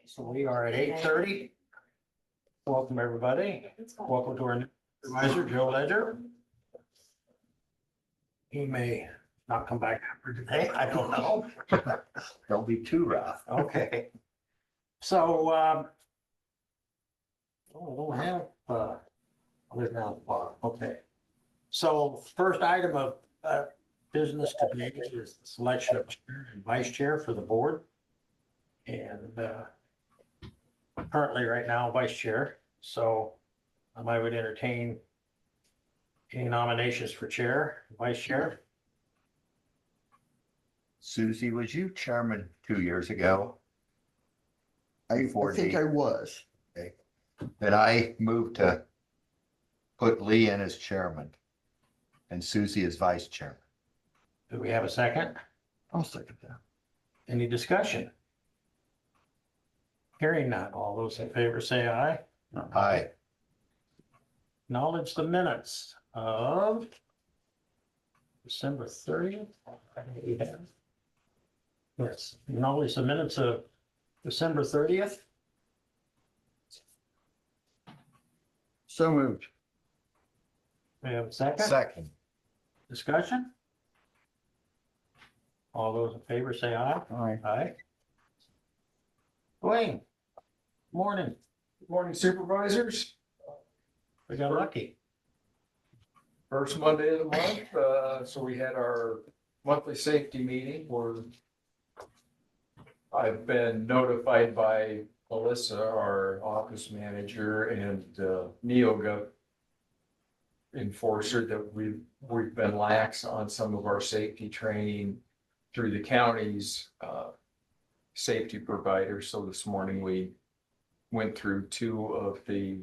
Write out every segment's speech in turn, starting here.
So we are at 8:30. Welcome, everybody. Welcome to our new supervisor, Joe Ledger. He may not come back after today. I don't know. Don't be too rough. Okay. So, I don't have, there's now, okay. So first item of business today is the selection of chair and vice chair for the board. And currently right now, vice chair. So I would entertain any nominations for chair, vice chair. Susie, was you chairman 2 years ago? I Before think Dee. I was. Then I moved to put Lee in as chairman and Susie as vice chairman. Do we have a second? I'll second that. Any discussion? Hearing none. All those in favor say aye. Aye. Acknowledge the minutes of December 30th. Yes, acknowledge the minutes of December 30th. So moved. We have a second Second. discussion. All those in favor say aye. Aye. Aye. Dwayne, morning. Good morning, supervisors. We got lucky. First Monday of the month, so we had our monthly safety meeting where I've been notified by Melissa, our office manager, and NeoGov enforcer that we've been lax on some of our safety training through the county's safety providers. So this morning we went through 2 of the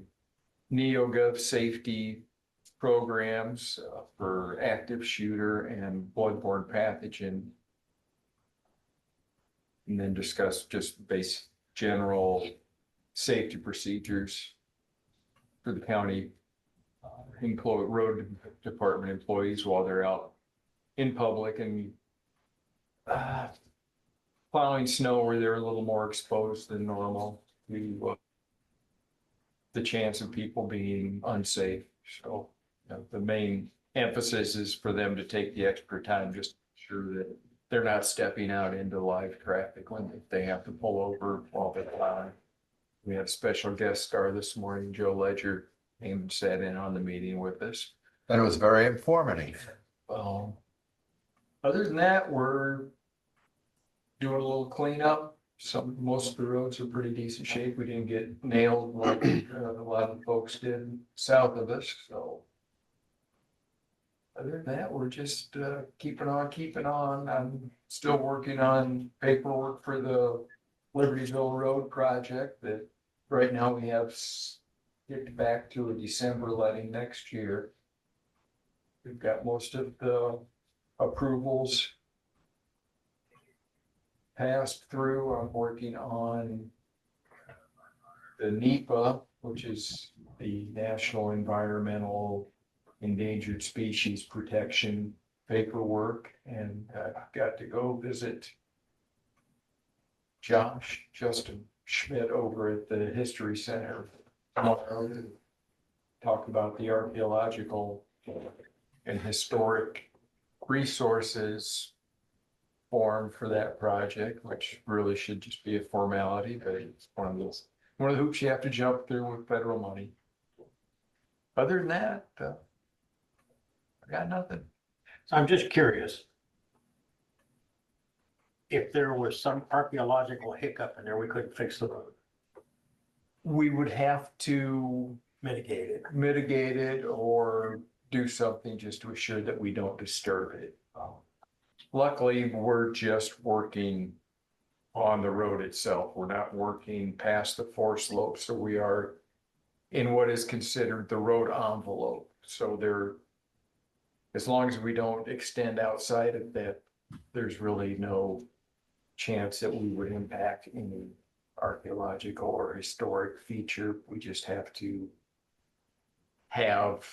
NeoGov safety programs for active shooter and bloodborne pathogen. And then discussed just basic general safety procedures for the county road department employees while they're out in public and plowing snow where they're a little more exposed than normal to the chance of people being unsafe. So the main emphasis is for them to take the extra time just to ensure that they're not stepping out into live traffic when they have to pull over while they're plowing. We had a special guest star this morning, Joe Ledger, came and sat in on the meeting with us. And it was very informative. Other than that, we're doing a little cleanup. Most of the roads are pretty decent shape. We didn't get nailed like a lot of folks did south of us, so. Other than that, we're just keeping on. I'm still working on paperwork for the Libertyville Road project that right now we have kicked back to a December letting next year. We've got most of the approvals passed through. I'm working on the NEPA, which is the National Environmental Endangered Species Protection paperwork, and I've got to go visit Justin Schmidt over at the History Center tomorrow to talk about the archaeological and historic resources form for that project, which really should just be a formality, but it's one of the hoops you have to jump through with federal money. Other than that, I got nothing. So I'm just curious. If there was some archaeological hiccup in there, we couldn't fix the road, We would have to mitigate it. or do something just to assure that we don't disturb it. Luckily, we're just working on the road itself. We're not working past the 4 slopes, so we are in what is considered the road envelope. So as long as we don't extend outside of that, there's really no chance that we would impact any archaeological or historic feature. We just have to have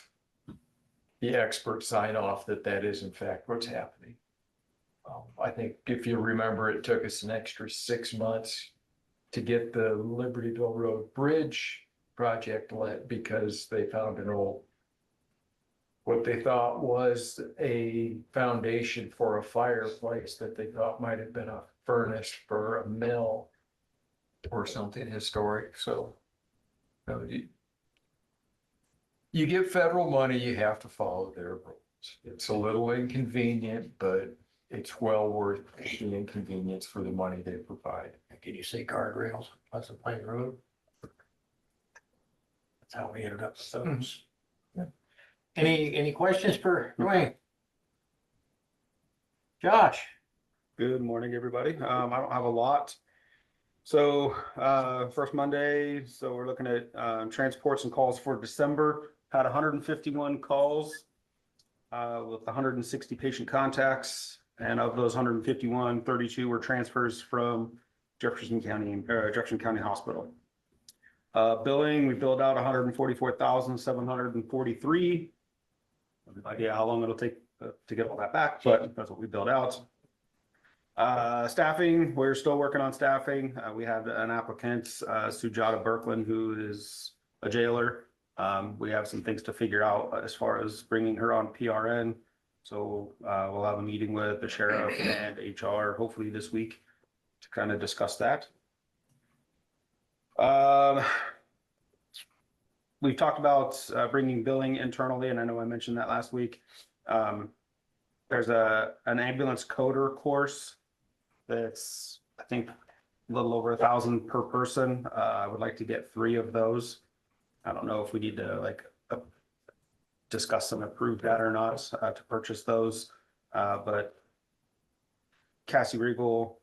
the expert sign off that that is in fact what's happening. I think if you remember, it took us an extra 6 months to get the Libertyville Road Bridge project let because they found an old, what they thought was a foundation for a fireplace that they thought might have been a furnace for a mill or something historic, so. You get federal money, you have to follow their rules. It's a little inconvenient, but it's well worth the inconvenience for the money they provide. Can you say guardrails, Pleasant Plain Road? That's how we ended up with those. Any questions for Dwayne? Josh? Good morning, everybody. I don't have a lot. So, first Monday, so we're looking at, transports and calls for December, had 151 calls, with 160 patient contacts. And of those 151, 32 were transfers from Jefferson County Hospital. Billing, we billed out 144,743. No idea how long it'll take to get all that back, but that's what we billed out. Staffing, we're still working on staffing. We have an applicant, Sujata Berkland, who is a jailer. We have some things to figure out as far as bringing her on PRN. So we'll have a meeting with the sheriff and HR hopefully this week to kind of discuss that. We've talked about bringing billing internally, and I know I mentioned that last week. There's an ambulance coder course that's, I think, a little over 1,000 per person. I would like to get 3 of those. I don't know if we need to discuss and approve that or not to purchase those. But Cassie Regal,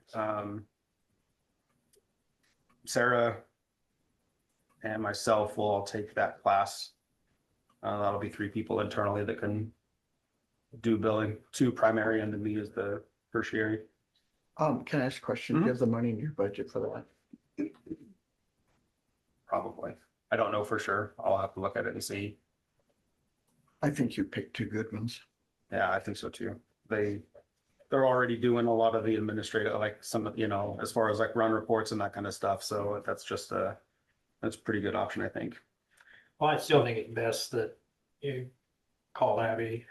Sarah, and myself will all take that class. That'll be 3 people internally that can do billing, 2 primary and then me as the tertiary. Can I ask a question? Do you have the money in your budget for that? Probably. I don't know for sure. I'll have to look at it and see. I think you picked 2 good ones. Yeah, I think so too. They're already doing a lot of the administrative, like some, as far as like run reports and that kind of stuff. So that's a pretty good option, I think. Well, I still think it's best that you call Abby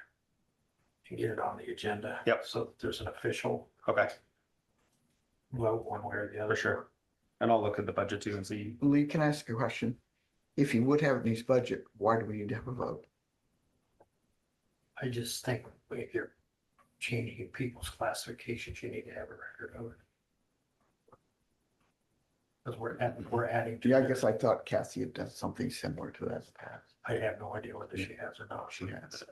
and get it on the agenda. Yep. So that there's an official Okay, vote one way or the other. for sure. And I'll look at the budget too and see. Lee, can I ask a question? If you would have it in his budget, why do we need to have a vote? I just think if you're changing people's classifications, you need to have a record of it. Because we're adding to. Yeah, I guess I thought Cassie had done something similar to that in the past. I have no idea whether she has or not. She has.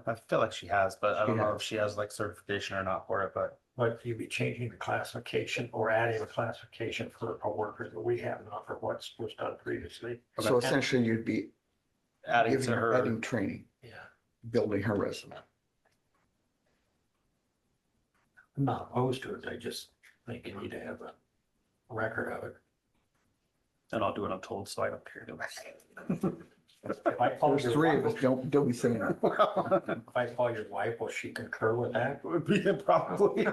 I feel like she has, but I She don't know has. if she has like certification or not for it, but But you'd be changing the classification or adding a classification for a worker that we have not for what was done previously. So essentially you'd be adding giving to her, her. adding training, Yeah, building her resume. I'm not opposed to it. I just think you need to have a record of it. And I'll do it untold, so I don't care. If I call There's your 3 of wife, us, don't be saying that. if I call your wife, will she concur with that? Would be probably.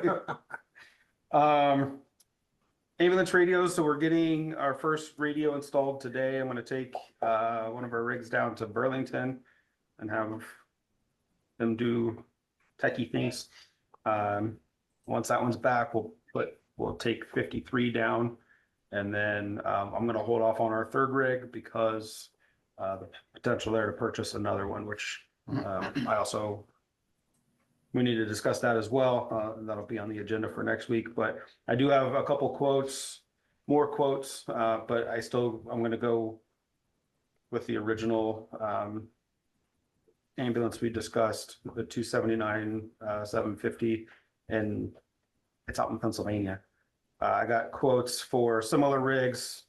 Ambulance radios, so we're getting our first radio installed today. I'm gonna take one of our rigs down to Burlington and have them do techie things. Once that one's back, we'll take 53 down. And then I'm gonna hold off on our 3rd rig because the potential there to purchase another one, which we need to discuss that as well. That'll be on the agenda for next week, but I do have a couple quotes, more quotes, but I'm gonna go with the original ambulance we discussed, the 279 750, and it's out in Pennsylvania. I got quotes for similar rigs,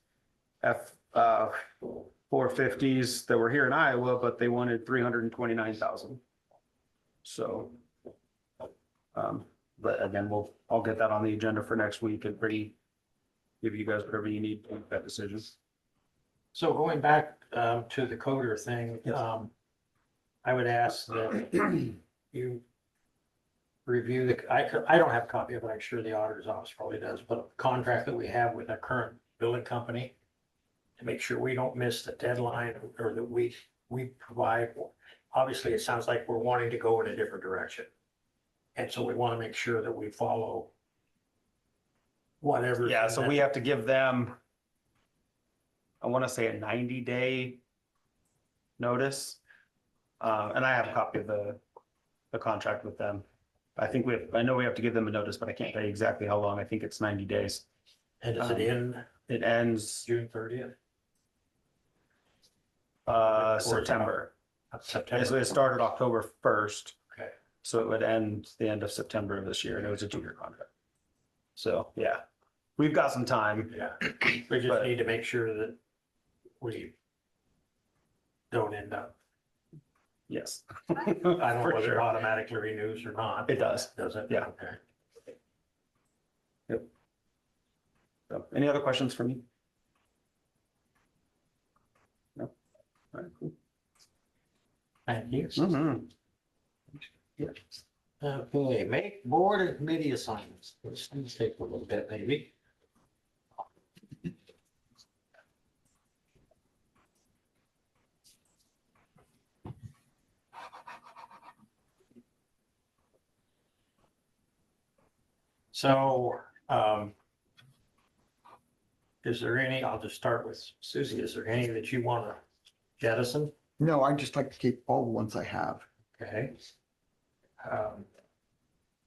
F450s that were here in Iowa, but they wanted 329,000. So, but again, I'll get that on the agenda for next week and give you guys whatever you need to make that decision. So going back to the coder thing, I would ask that you review I don't have a copy of it, I'm sure the auditor's office probably does, but a contract that we have with our current billing company to make sure we don't miss the deadline or that we provide. Obviously, it sounds like we're wanting to go in a different direction. And so we want to make sure that we follow whatever. Yeah, so we have to give them, I want to say a 90-day notice. And I have a copy of the contract with them. I know we have to give them a notice, but I can't tell you exactly how long. I think it's 90 days. And is it in It ends June 30th? September. September. It started October 1st. Okay. So it would end the end of September of this year, and it was a 2-year contract. So, yeah, we've got some time. Yeah, we just But- need to make sure that we don't end up, Yes. I don't know For whether it sure. automatically renews or not. It does. Does it? Yeah. Okay. So, any other questions for me? No? All right, cool. Thank you. Mhm. Okay, make board and committee assignments. This needs to take a little bit, maybe. So, is there any, I'll just start with Susie, is there any that you want to jettison? No, I just like to keep all the ones I have. Okay.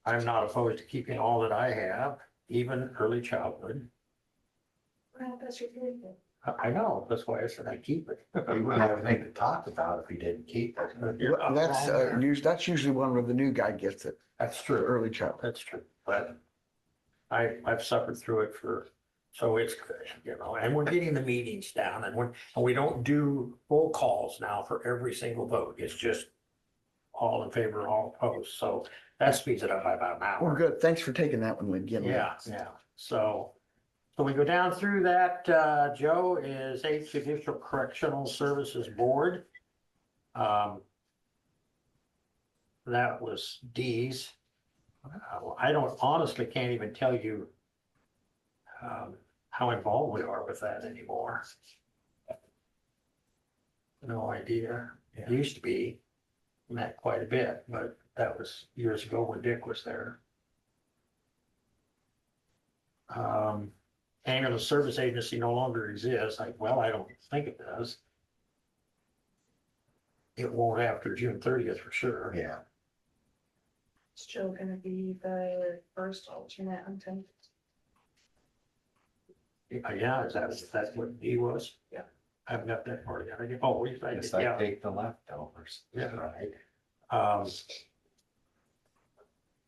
I'm not opposed to keeping all that I have, even early childhood. Well, that's your favorite. I know, that's why I said I keep it. We wouldn't have anything to talk about if he didn't keep it. You're not That's, wrong there. that's usually one where the new guy gets it, That's the true. early child. That's true, but I've suffered through it so it's good, and we're getting the meetings down and we don't do roll calls now for every single vote. It's just all in favor, all opposed. So that speeds it up by about an Well, hour. good. Thanks for taking that one, Lynn. Give me Yeah, that. yeah. So we go down through that. Joe is Judicial Correctional Services Board. That was D's. I don't honestly can't even tell you how involved we are with that anymore. No idea. It used to be, met quite a bit, but that was years ago when Dick was there. Ambulance Service Agency no longer exists. I don't think it does. It won't after June 30th for sure. Yeah, Is Joe gonna be the first alternate until? Yeah, that's what he was? Yeah. I haven't got that part yet. Oh, I guess did, I yeah. take the leftovers. Yeah. Right.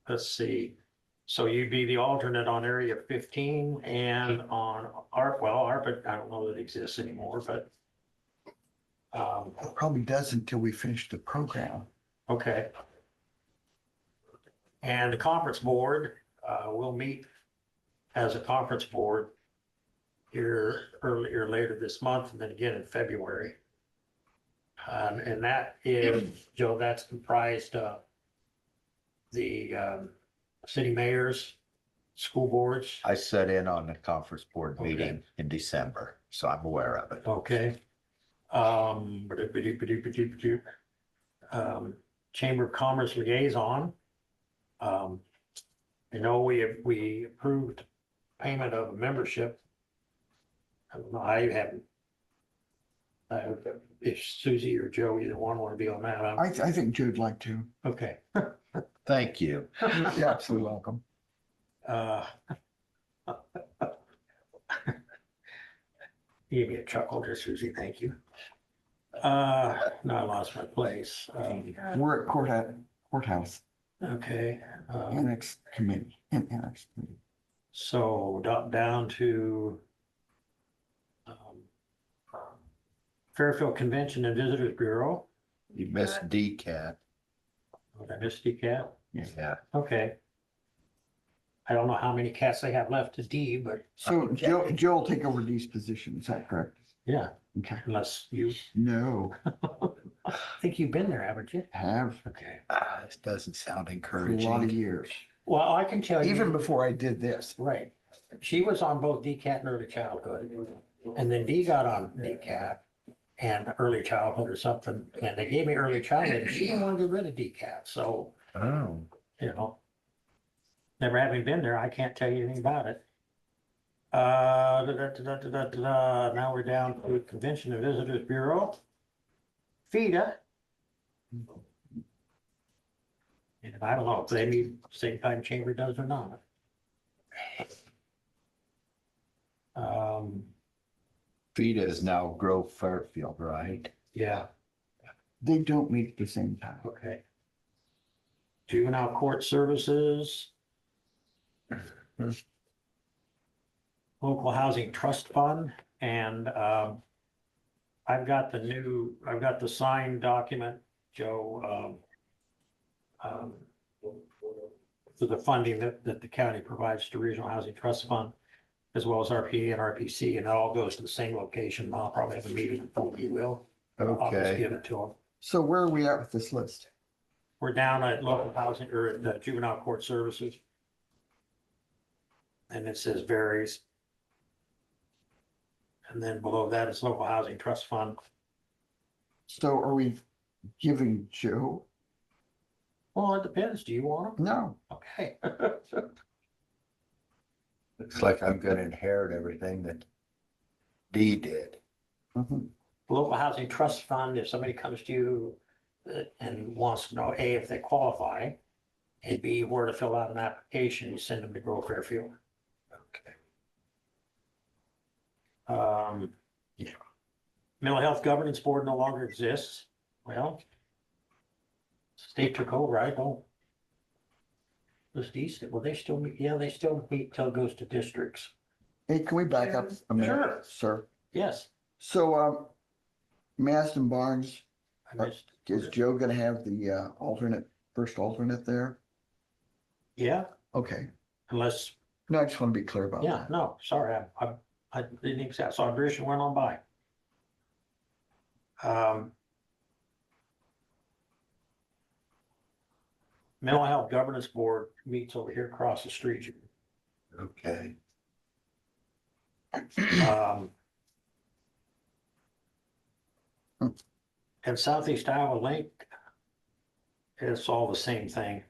Let's see. So you'd be the alternate on Area 15 and on ARPA, I don't know that it exists anymore, but It probably does until we finish the program. okay. And the conference board, will meet as a conference board here earlier, later this month, and then again in February. And that is, Joe, that's comprised of the city mayors, school boards. I sat in on the conference board meeting in December, so I'm aware of it. Okay. Chamber of Commerce liaison. We approved payment of a membership. I haven't. If Susie or Joe, either one want to be on that, I think Joe'd like to. okay. Thank you. You're absolutely welcome. Give me a chuckle there, Susie, thank you. Now I lost my place. We're at courthouse, Okay. annex committee, annex committee. So down to Fairfield Convention and Visitors Bureau. You missed DCAT. Did I miss DCAT? Yeah. Okay. I don't know how many cats they have left to D, but So Joe will take over Dee's position, is that correct? yeah, Okay. unless you, No, I think you've been there, haven't you? Have Okay. This doesn't sound for a lot of encouraging. years, Well, I can tell you. even before I did this. Right. She was on both DCAT and early childhood. And then Dee got on DCAT and early childhood or something. And they gave me early childhood. She didn't want to get rid of DCAT. So, Oh, you know, never having been there, I can't tell you anything about it. Now we're down to Convention and Visitors Bureau. FIDA. And I don't know if they meet same time chamber does or not. FIDA is now Grove Fairfield, right? Yeah, They don't meet at the same time. okay. Juvenile Court Services. Local Housing Trust Fund, and I've got the signed document, Joe, for the funding that the county provides to Regional Housing Trust Fund, as well as RPA and RPC, and it all goes to the same location. I'll probably have a meeting, you will. I'll just Okay, give it to them. So where are we at with this list? We're down at local housing, or at the Juvenile Court Services. And it says varies. And then below that is Local Housing Trust Fund. So are we giving Joe? Well, it depends. Do you want them? No. Okay. looks like I'm gonna inherit everything that Dee did. Mhm. Local Housing Trust Fund, if somebody comes to you and wants to know, A, if they qualify, and B, where to fill out an application, you send them to Grove Fairfield. Okay. Yeah. Mental Health Governance Board no longer exists. Well, state took over, I don't. Was decent. Well, they still meet, yeah, they still meet till it goes to districts. Hey, can we back up a minute, Sure. sir? Yes. So, Maston Barnes, I missed. is Joe gonna have the first alternate there? Yeah, Okay. unless, No, I just want to be clear about yeah, that. no, sorry, I didn't exact, saw Bruce went on by. Mental Health Governance Board meets over here across the street. Okay, Um, And Southeast Iowa Link, it's all the same thing,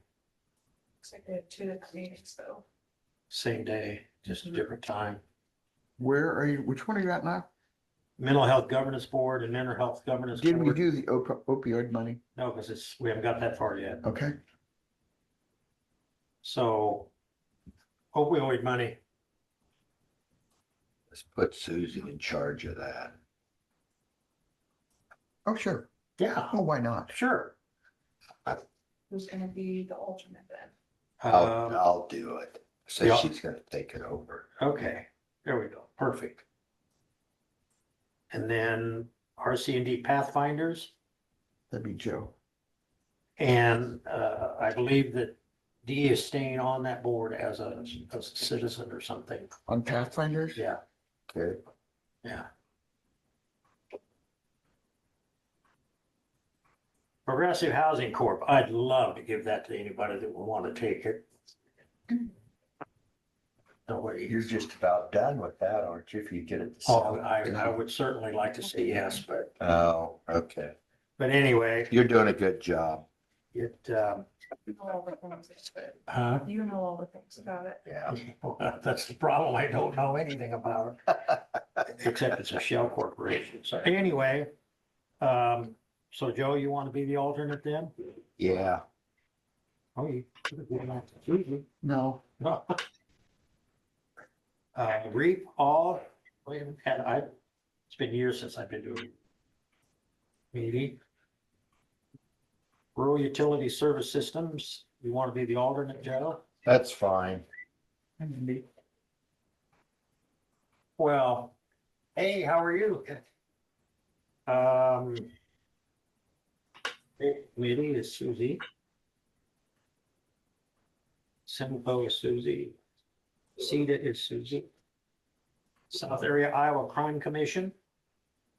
Looks like we have two different meetings though. same day, just a different time. Where are you, which one are you at now? Mental Health Governance Board and Mental Health Governance Did we Board. do the opioid money? No, because we haven't got that far yet. Okay. So opioid money, let's put Susie in charge of that. Oh, sure. yeah, Oh, why not? sure. Who's gonna be the alternate then? I'll do it. So yeah. she's gonna take it over. Okay, there we go, perfect. And then RC&D Pathfinders, That'd be Joe. and I believe that Dee is staying on that board as a citizen or something. On Pathfinders? Yeah, Okay, yeah. Progressive Housing Corp, I'd love to give that to anybody that would want to take it. Nobody. you're just about done with that, aren't you, if you get it? to Oh, sell? I would certainly like to say yes, but Oh, okay. anyway, You're doing a good job. it, You know all the things about it. You know all the things about it. Yeah. that's the problem. I don't know anything about it, except it's a shell corporation. So anyway, so Joe, you want to be the alternate then? Yeah. Oh, you could have given that to Susie. No. No. REAP all, wait a minute, it's been years since I've been doing meeting. Rural Utility Service Systems, you want to be the alternate, Joe? That's fine. Well, hey, how are you? Committee is Susie. Simpo is Susie. CETA is Susie. South Area Iowa Crime Commission.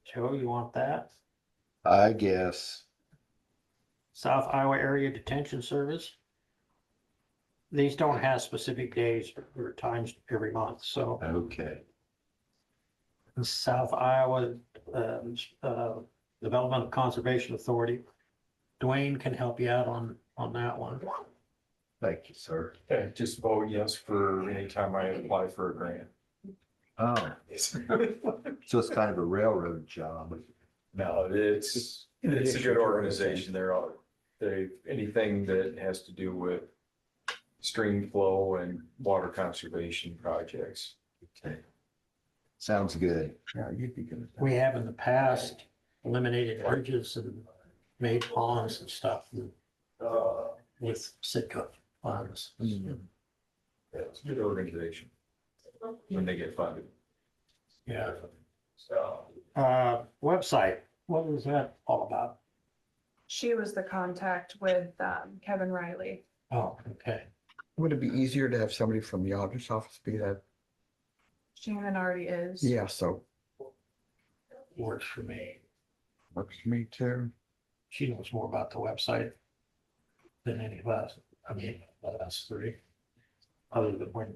Joe, you want that? I guess. South Iowa Area Detention Service. These don't have specific days or times every month, so Okay. the South Iowa Development Conservation Authority. Dwayne can help you out on that one. Thank you, sir. Okay, just vote yes for any time I apply for a grant. Oh, so it's kind of a railroad job. No, it's a good organization. Anything that has to do with stream flow and water conservation projects. Okay. Sounds good. Yeah, you'd be good. We have in the past eliminated bridges and made ponds and stuff with Sitka funds. Yeah, it's a good organization when they get funded. Yeah. So, Website, what is that all about? She was the contact with Kevin Riley. Oh, okay. Would it be easier to have somebody from the auditor's office be that? Shannon already is. Yeah, so Works for me. works for me too. She knows more about the website than any of us. I mean, us three. Other than when,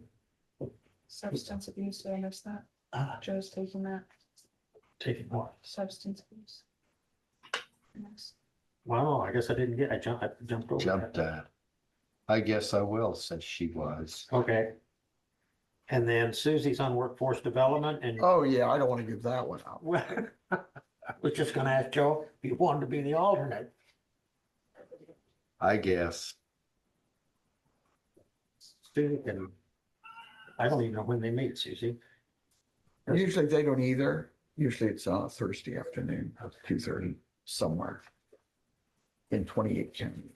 Substance abuse, did I miss that? Joe's taking that, taking what? substance abuse. Next. Well, I guess I didn't get, I jumped over Jumped that. that. I guess I will since she was. Okay. And then Susie's on workforce development and, Oh, yeah, I don't want to give that one up. well, I was just gonna ask Joe if he wanted to be the alternate. I guess. Susie can, I don't even know when they meet, Susie. Usually they don't either. Usually it's on a Thursday afternoon, 2:30, somewhere in 28 counties.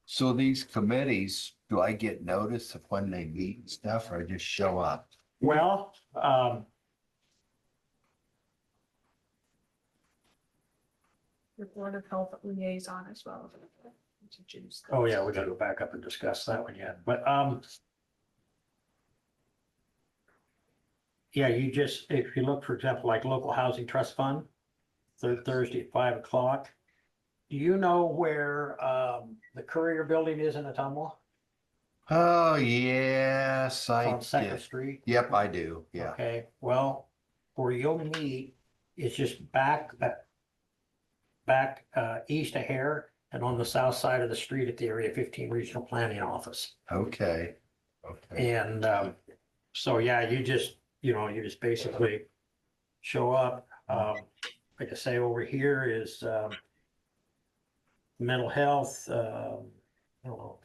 So these committees, do I get notice of when they meet and stuff or I just show up? Well, Your Board of Health liaison as well. To choose oh those. yeah, we gotta go back up and discuss that one yet, but, yeah, you just, if you look, for example, like local housing trust fund, third Thursday at 5 o'clock. Do you know where, the Courier Building is in Atumwa? Oh, yes, It's I on Second did. Street. Yep, I do. Yeah. Okay, well, where you'll meet is just back east of Hare and on the south side of the street at the Area 15 Regional Planning Office. Okay. Okay. And so, yeah, you just basically show up. Like I say, over here is mental health, I don't know,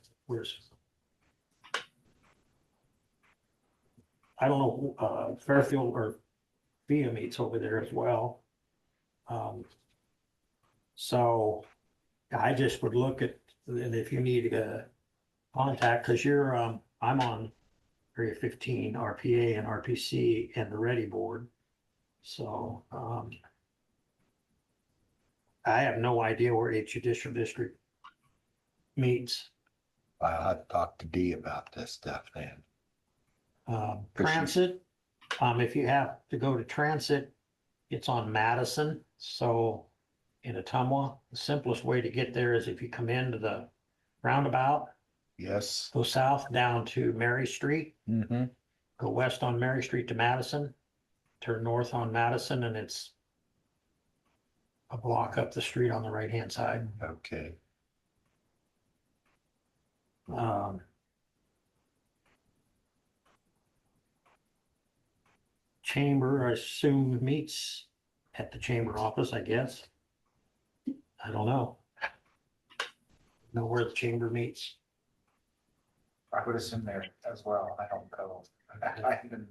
I don't know, Fairfield or VIA meets over there as well. So I just would look at, and if you need a contact, because you're, I'm on Area 15, RPA and RPC and the Ready Board. So I have no idea where each judicial district meets. I'll have to talk to Dee about this stuff then. Transit, if you have to go to transit, it's on Madison. So in Atumwa, the simplest way to get there is if you come into the roundabout, Yes. go south down to Mary Street, Mm-hmm. go west on Mary Street to Madison, turn north on Madison, and it's a block up the street on the right-hand side. Okay. Chamber, I assume, meets at the chamber office, I guess. I don't know. Know where the chamber meets. I would assume there as well. I don't go.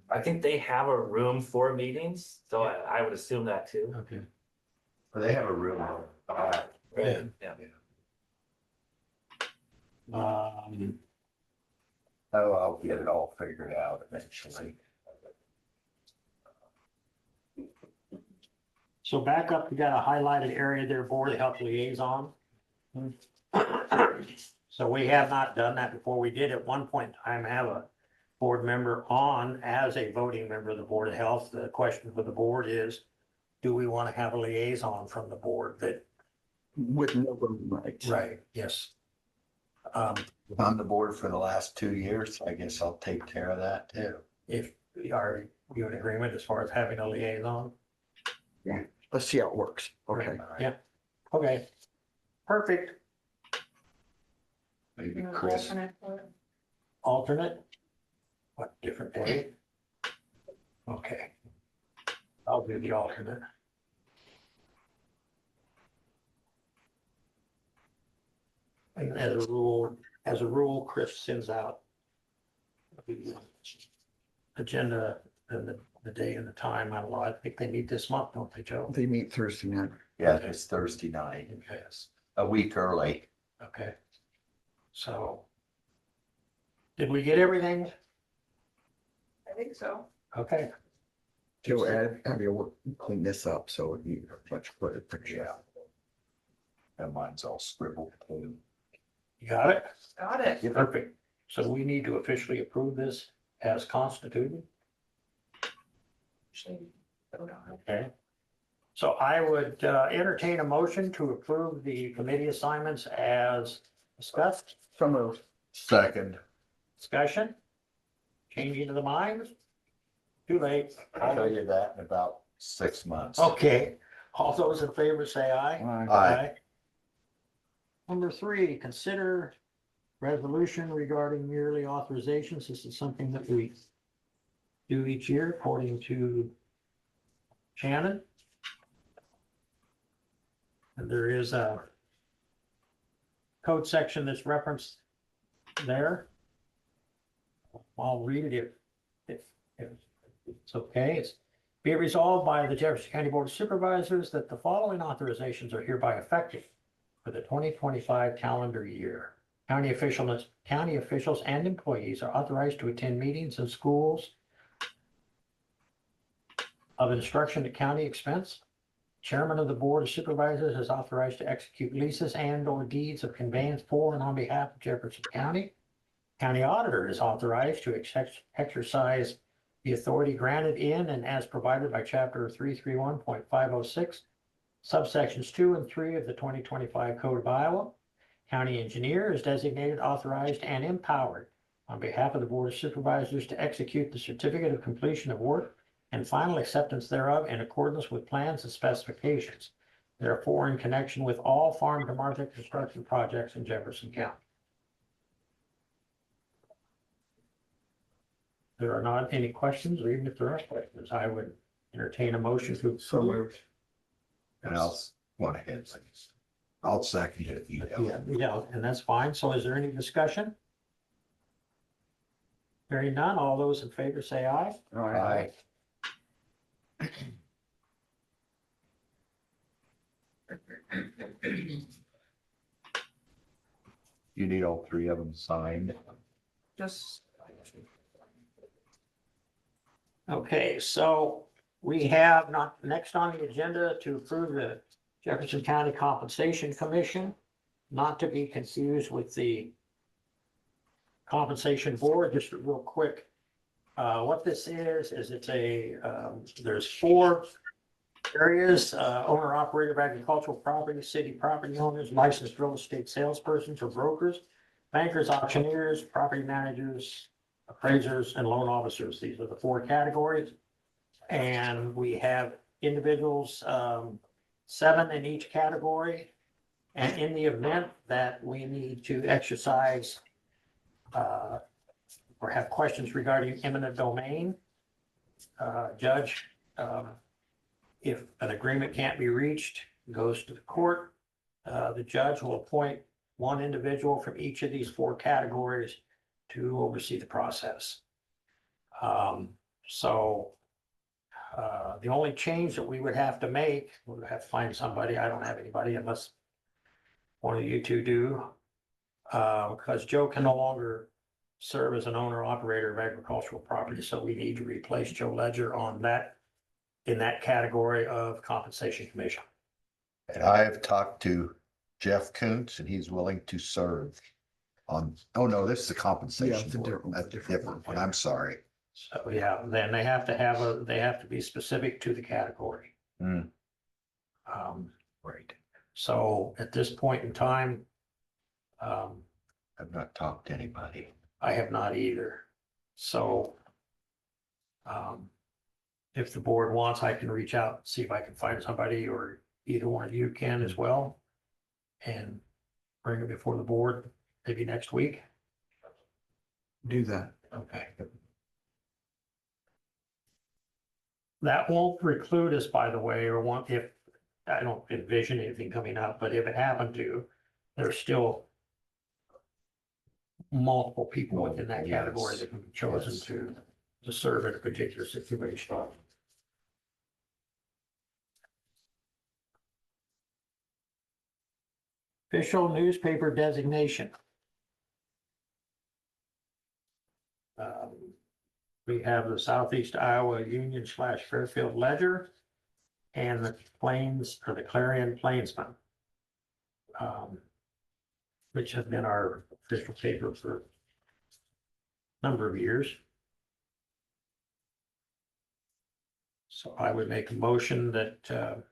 I think they have a room for meetings, so I would assume that too. Okay. Well, they have a room. Yeah. Yeah. Oh, I'll get it all figured out eventually. So back up, we got a highlighted area there, Board of Health Liaison. So we have not done that before. We did at one point in time have a board member on as a voting member of the Board of Health. The question for the board is, do we want to have a liaison from the board that with no voting rights. Right, yes. On the board for the last 2 years. I guess I'll take care of that too. If are you in agreement as far as having a liaison? Let's see how it works. Okay. Yeah, okay. Perfect. Maybe An Chris. alternate for it. Alternate? What, different day? Okay. I'll do the alternate. And as a rule, Chris sends out the agenda and the day and the time. I don't know. I think they meet this month, don't they, Joe? They meet Thursday night. Yeah, it's Thursday night, Yes. a week early. Okay. So. Did we get everything? I think so. Okay. Joe, have you work, clean this up so you have much better picture. And mine's all scribbled too. You got it? Got it. Perfect. So we need to officially approve this as constituted. Actually, vote on it. Okay. So I would entertain a motion to approve the committee assignments as discussed. So moved. Second. Discussion? Changing of the minds? Too late. I'll tell you that in about 6 months. Okay. All those in favor say aye. Aye. Number 3, consider resolution regarding yearly authorizations. This is something that we do each year according to Shannon. And there is a code section that's referenced there. I'll read it if it's okay. It's be it resolved by the Jefferson County Board of Supervisors that the following authorizations are hereby effective for the 2025 calendar year. County officials and employees are authorized to attend meetings in schools of instruction at county expense. Chairman of the Board of Supervisors is authorized to execute leases and/or deeds of conveyance for and on behalf of Jefferson County. County auditor is authorized to exercise the authority granted in and as provided by Chapter 331.506, subsections 2 and 3 of the 2025 Code of Iowa. County engineer is designated, authorized, and empowered on behalf of the Board of Supervisors to execute the certificate of completion of work and final acceptance thereof in accordance with plans and specifications. Therefore, in connection with all farm to market construction projects in Jefferson County. There are not any questions, or even if there are questions, I would entertain a motion to. So moved. And I'll go ahead. I'll second it. Yeah, and that's fine. So is there any discussion? Hearing none, all those in favor say aye. All right. Aye. You need all 3 of them signed. Just, Okay, so we have not, next on the agenda to approve the Jefferson County Compensation Commission, not to be confused with the Compensation Board. Just real quick. What this is it's there's 4 areas, owner operator of agricultural property, city property owners, licensed real estate salespersons or brokers, bankers, auctioneers, property managers, appraisers, and loan officers. These are the 4 categories. And we have individuals, 7 in each category. And in the event that we need to exercise or have questions regarding eminent domain, judge, if an agreement can't be reached, goes to the court. The judge will appoint 1 individual from each of these 4 categories to oversee the process. The only change that we would have to make, we would have to find somebody. I don't have anybody unless one of you 2 do. Because Joe can no longer serve as an owner operator of agricultural property. So we need to replace Joe Ledger on that, in that category of compensation commission. And I have talked to Jeff Kuntz and he's willing to serve on, oh no, this is a Yeah, compensation it's a board. different- That's a different different one. I'm sorry. So yeah, then they have to be specific to the category. Hmm. Um, Right. So at this point in time, I've not talked to anybody. I have not either. So if the board wants, I can reach out, see if I can find somebody, or either one of you can as well. And bring it before the board, maybe next week. Do that. Okay. That won't preclude us, by the way, or want, if, I don't envision anything coming up, but if it happened to, there's still multiple people within that category Yes. that can be chosen Yes. to serve in a particular situation. Official newspaper designation. We have the Southeast Iowa Union / Fairfield Ledger and the Plains, or the Clarion Plainsman, which have been our official paper for a number of years. So I would make a motion that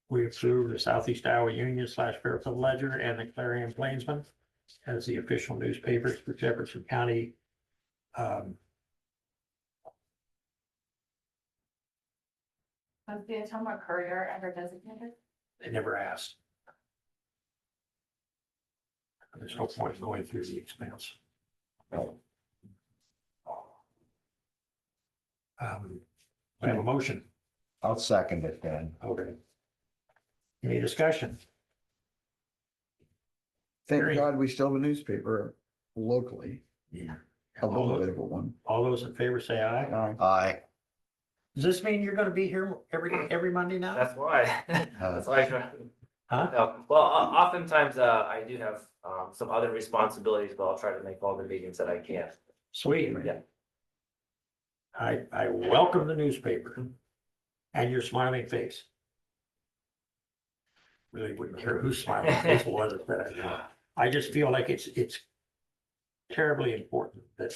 we approve the Southeast Iowa Union / Fairfield Ledger and the Clarion Plainsman as the official newspapers for Jefferson County. Was the Atomo Courier ever designated? They never asked. There's no point in going through the expense. I have a motion. I'll second it then. Okay. Any discussion? Thank Very- God we still have a newspaper locally, Yeah. a little bit of a one. All those in favor say aye. Aye. Does this mean you're gonna be here every Monday now? That's why. That's why I try. Huh? No, well, oftentimes, I do have, some other responsibilities, but I'll try to make all the meetings that I can. Sweet. Yeah. I welcome the newspaper and your smiling face. Really wouldn't care whose smiling face was, but I just feel like it's terribly important that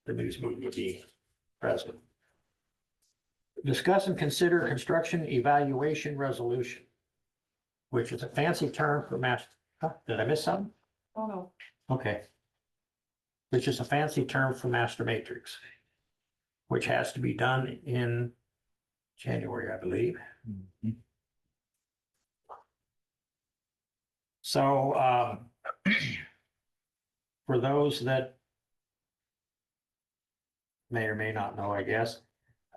the news media be present. Discuss and consider construction evaluation resolution, which is a fancy term for did I miss something? Oh, no. Okay. Which is a fancy term for master matrix, which has to be done in January, I believe. So, for those that may or may not know, I guess,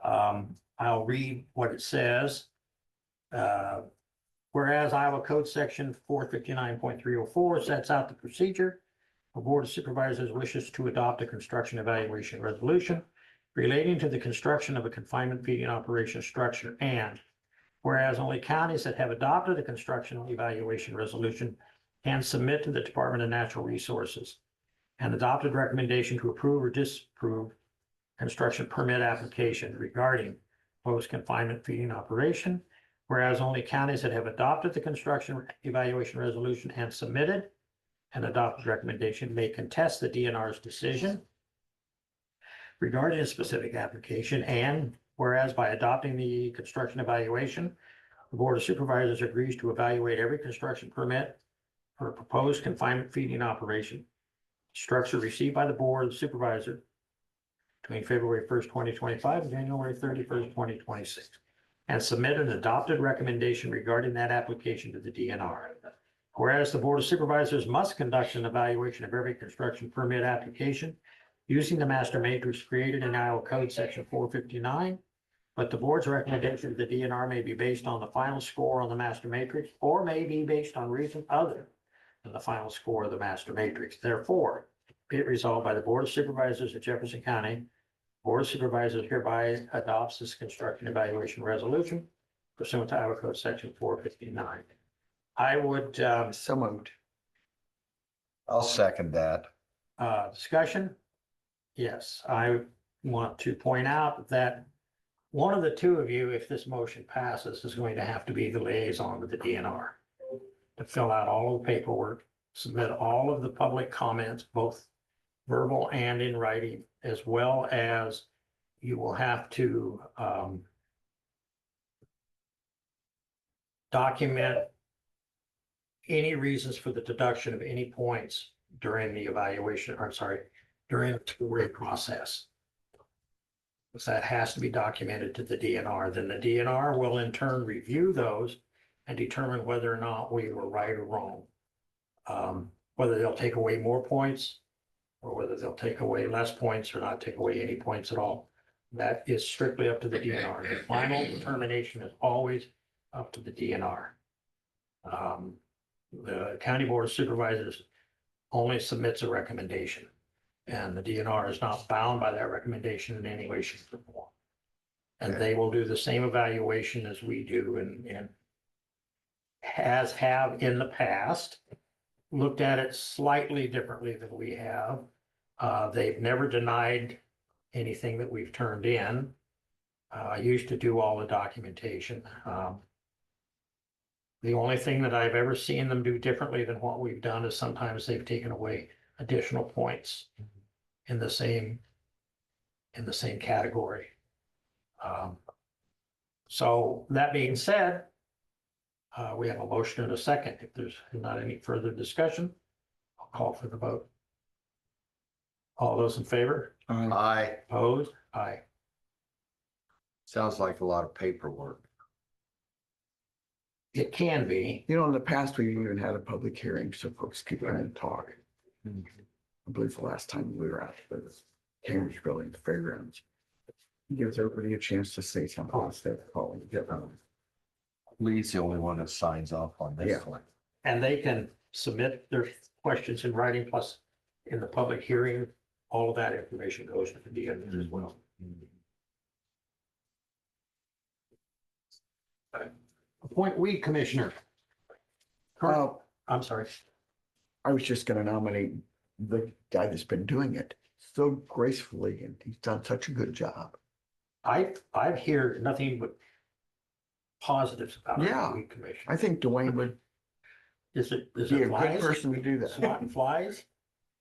I'll read what it says. Whereas Iowa Code Section 459.304 sets out the procedure, the Board of Supervisors wishes to adopt a construction evaluation resolution relating to the construction of a confinement feeding operation structure, and whereas only counties that have adopted a construction evaluation resolution can submit to the Department of Natural Resources an adopted recommendation to approve or disapprove construction permit application regarding post-confinement feeding operation. Whereas only counties that have adopted the construction evaluation resolution and submitted an adopted recommendation may contest the DNR's decision regarding a specific application. And whereas by adopting the construction evaluation, the Board of Supervisors agrees to evaluate every construction permit for a proposed confinement feeding operation structure received by the Board of Supervisors between February 1st, 2025 and January 31st, 2026. And submit an adopted recommendation regarding that application to the DNR. Whereas the Board of Supervisors must conduct an evaluation of every construction permit application using the master matrix created in Iowa Code Section 459, but the board's recommendation to the DNR may be based on the final score on the master matrix or may be based on reason other than the final score of the master matrix. Therefore, be it resolved by the Board of Supervisors of Jefferson County, Board of Supervisors hereby adopts this construction evaluation resolution pursuant to Iowa Code Section 459. I would, So moved. I'll second that. discussion? Yes, I want to point out that one of the two of you, if this motion passes, is going to have to be the liaison with the DNR to fill out all of the paperwork, submit all of the public comments, both verbal and in writing, as well as you will have to document any reasons for the deduction of any points during the evaluation, or I'm sorry, during the two-way process. So that has to be documented to the DNR. Then the DNR will in turn review those and determine whether or not we were right or wrong. Whether they'll take away more points or whether they'll take away less points or not take away any points at all. That is strictly up to the DNR. The final determination is always up to the DNR. The County Board of Supervisors only submits a recommendation. And the DNR is not bound by that recommendation in any way, shape, or form. And they will do the same evaluation as we do and have in the past, looked at it slightly differently than we have. They've never denied anything that we've turned in. I used to do all the documentation. The only thing that I've ever seen them do differently than what we've done is sometimes they've taken away additional points in the same category. So that being said, we have a motion and a second. If there's not any further discussion, I'll call for the vote. All those in favor? Aye. Opposed? Aye. Sounds like a lot of paperwork. It can be. You know, in the past, we even had a public hearing, so folks could come and talk. I believe the last time we were at the Cambridge Building, the fairgrounds. Gives everybody a chance to say something instead of calling. Lee's the only one that signs off on this Yeah. one. And they can submit their questions in writing, plus in the public hearing, all of that information goes to the DNR as well. Appoint weed commissioner. I'm sorry. I was just gonna nominate the guy that's been doing it so gracefully, and he's done such a good job. I hear nothing but positives about Yeah. the weed commission. I think Dwayne would Is it be a good flies? person to do Swatting that. flies?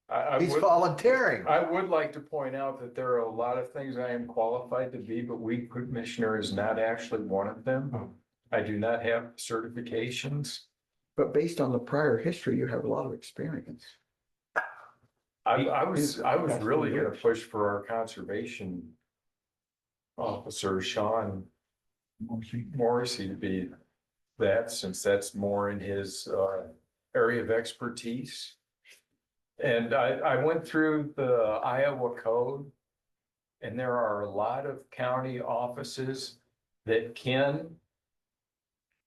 I He's would, volunteering. I would like to point out that there are a lot of things I am qualified to be, but weed commissioner is not actually one of them. I do not have certifications. But based on the prior history, you have a lot of experience. I was really gonna push for our conservation officer, Sean Morrissey, to be that, since that's more in his area of expertise. And I went through the Iowa code, and there are a lot of county offices that can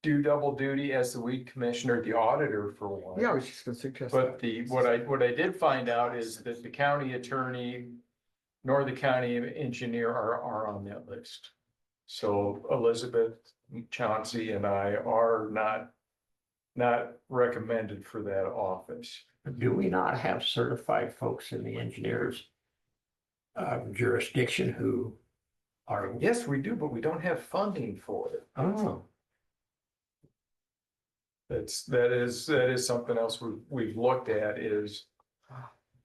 do double duty as the weed commissioner, the auditor for one. Yeah, I was just gonna suggest. But that. what I did find out is that the county attorney nor the county engineer are on that list. So Elizabeth, Chauncey and I are not recommended for that office. Do we not have certified folks in the engineers jurisdiction who are? Yes, we do, but we don't have funding for it. Oh, That is something else we've looked at is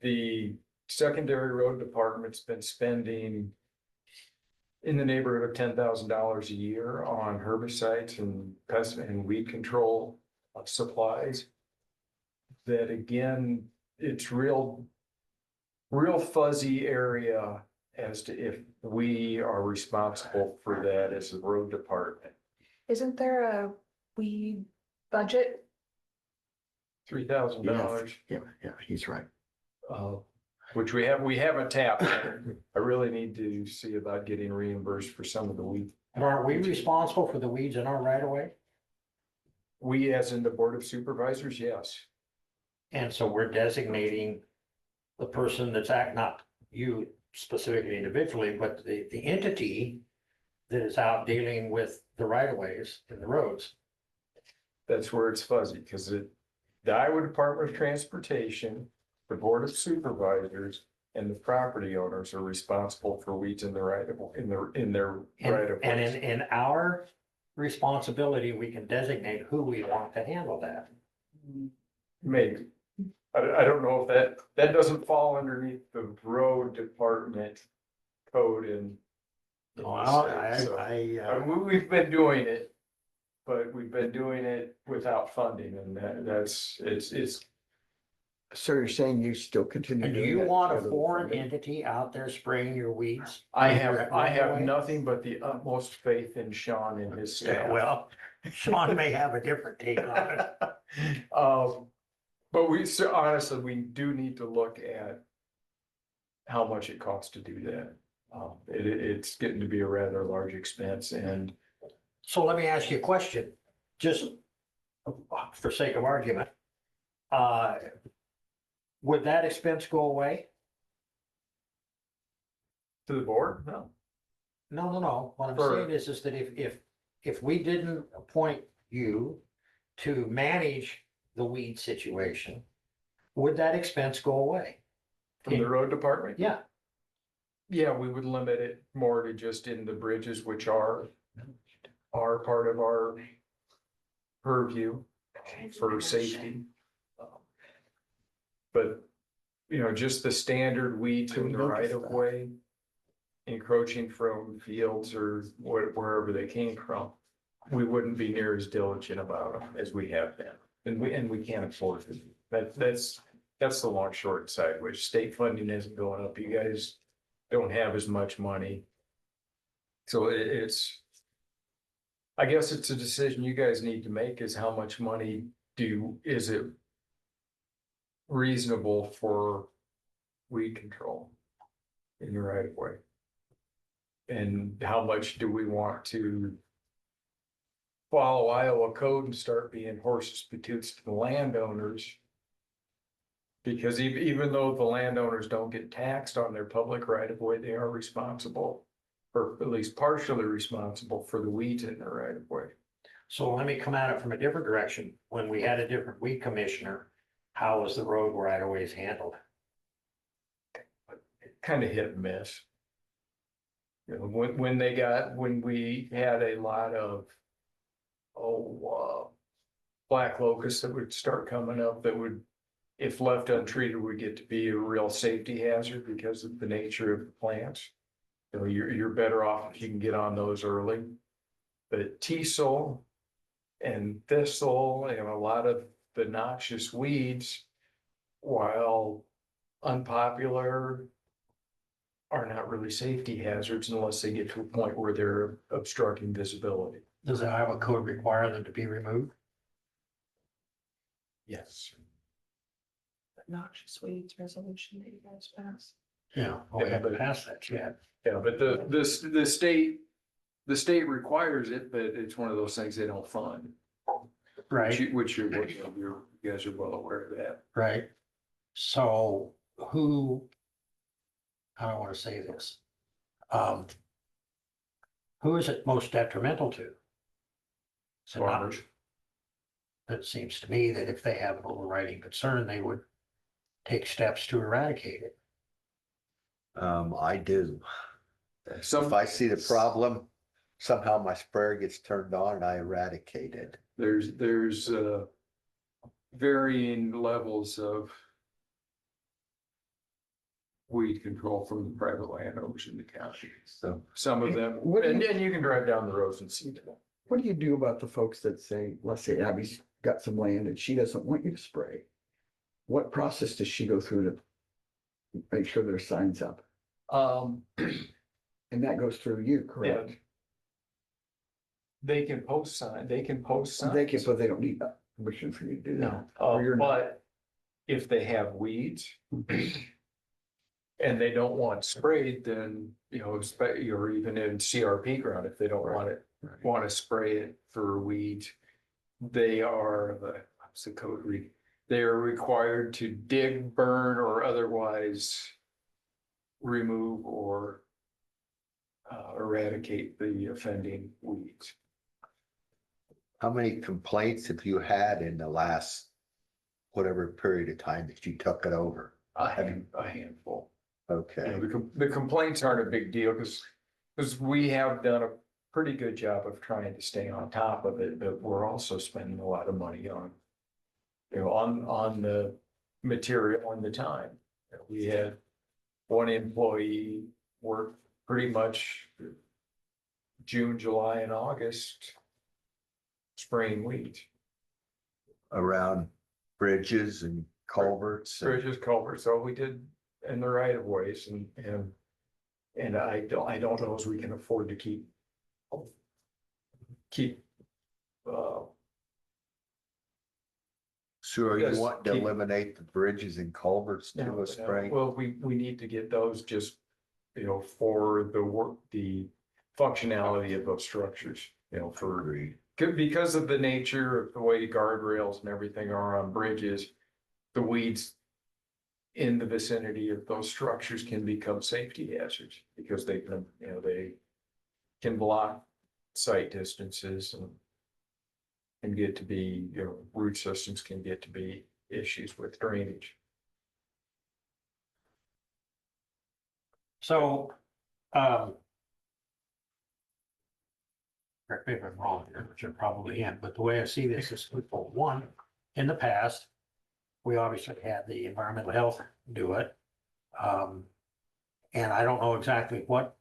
the secondary road department's been spending in the neighborhood of $10,000 a year on herbicides and pest and weed control supplies. That again, it's real fuzzy area as to if we are responsible for that as a road department. Isn't there a weed budget? $3,000. Yeah, he's right. Which we haven't tapped. I really need to see about getting reimbursed for some of the weed. and aren't we responsible for the weeds in our right of way? We, as in the Board of Supervisors, yes. And so we're designating the person that's not you specifically individually, but the entity that is out dealing with the right of ways and the roads. That's where it's fuzzy, because the Iowa Department of Transportation, the Board of Supervisors, and the property owners are responsible for weeds in the right of, in their right of And ways. in our responsibility, we can designate who we want to handle that. Maybe. I don't know if that doesn't fall underneath the road department code and. Well, we've been doing it. but we've been doing it without funding and it's, So you're saying you still continue? And do doing you that want a together with foreign funding? entity out there spraying your weeds? I Your have right-of-way? nothing but the utmost faith in Sean and his Yeah, staff. well, Sean may have a different take on it. But we, so honestly, we do need to look at how much it costs to do that. It's getting to be a rather large expense and So let me ask you a question, just for sake of argument. Would that expense go away? to the board, no. No. What I'm For- saying is that if we didn't appoint you to manage the weed situation, would that expense go away? From the road department? Yeah, Yeah, we would limit it more to just in the bridges, which are part of our purview for safety. But, you know, just the standard weeds in the right of way, encroaching from fields or wherever they came from, we wouldn't be near as diligent about them as we have been. And we can't afford to. That's the long, short side, which state funding isn't going up. You guys don't have as much money. So I guess it's a decision you guys need to make is how much money is it reasonable for weed control in the right of way? And how much do we want to follow Iowa code and start being horses patoots to the landowners? Because even though the landowners don't get taxed on their public right of way, they are responsible, or at least partially responsible for the weeds in their right of way. so let me come at it from a different direction. When we had a different weed commissioner, how was the road right of ways handled? Kind of hit and miss. You know, when we had a lot of, black locusts that would start coming up that would, if left untreated, would get to be a real safety hazard because of the nature of the plants. You know, you're better off if you can get on those early. But teasel and thistle and a lot of the noxious weeds, while unpopular, are not really safety hazards unless they get to a point where they're obstructing visibility. Does the Iowa code require them to be removed? Yes. Noxious weeds resolution that you guys passed. Yeah, we haven't passed that yet. Yeah, but the state requires it, but it's one of those things they don't fund. Right, Which you guys are well aware of that. right. So who, I don't want to say this. Who is it most detrimental to? Is it not- Farmers. It seems to me that if they have an overriding concern, they would take steps to eradicate it. I do. Some, If I see the problem, somehow my sprayer gets turned on and I eradicate it. there's varying levels of weed control from the private landowners in the county. So Some of them, What do and you- you can drive down the roads and see them. What do you do about the folks that say, let's say Abby's got some land and she doesn't want you to spray? What process does she go through to make sure there's signs up? And that goes through you, correct? They can post signs. They can, but they don't need permission for you to do that. No, Or you're not. but if they have weeds and they don't want sprayed, then, you know, or even in CRP ground, if they don't want it, Right. want to spray it for weeds, they are, what's the code read? They are required to dig, burn, or otherwise remove or eradicate the offending weeds. how many complaints have you had in the last whatever period of time that you took it over? A handful. You Okay, know, the complaints aren't a big deal because we have done a pretty good job of trying to stay on top of it, but we're also spending a lot of money on, you know, on the material and the time. We had one employee work pretty much June, July, and August spraying weeds. Around bridges and culverts. and- Bridges, culverts, so we did in the right of ways and I don't know as we can afford to keep, So are you Yes, wanting to keep- eliminate the bridges and culverts to a spring? well, we need to get those just, for the work, the functionality of those structures, for. Agreed. Because of the nature of the way guardrails and everything are on bridges, the weeds in the vicinity of those structures can become safety hazards because they can, they can block sight distances and get to be, root systems can get to be issues with drainage. So, correct me if I'm wrong here, which I probably am, but the way I see this is twofold. One, in the past, we obviously had the environmental health do it. And I don't know exactly what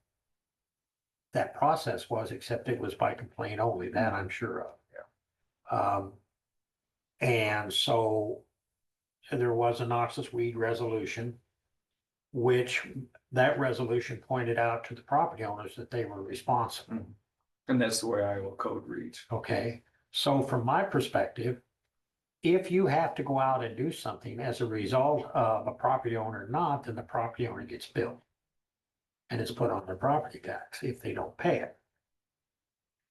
that process was, except it was by complaint only, that I'm sure of. And so there was a noxious weed resolution, which that resolution pointed out to the property owners that they were responsible. And that's the way Iowa code reads. Okay, so from my perspective, if you have to go out and do something as a result of a property owner not, then the property owner gets billed. And it's put on their property tax if they don't pay it.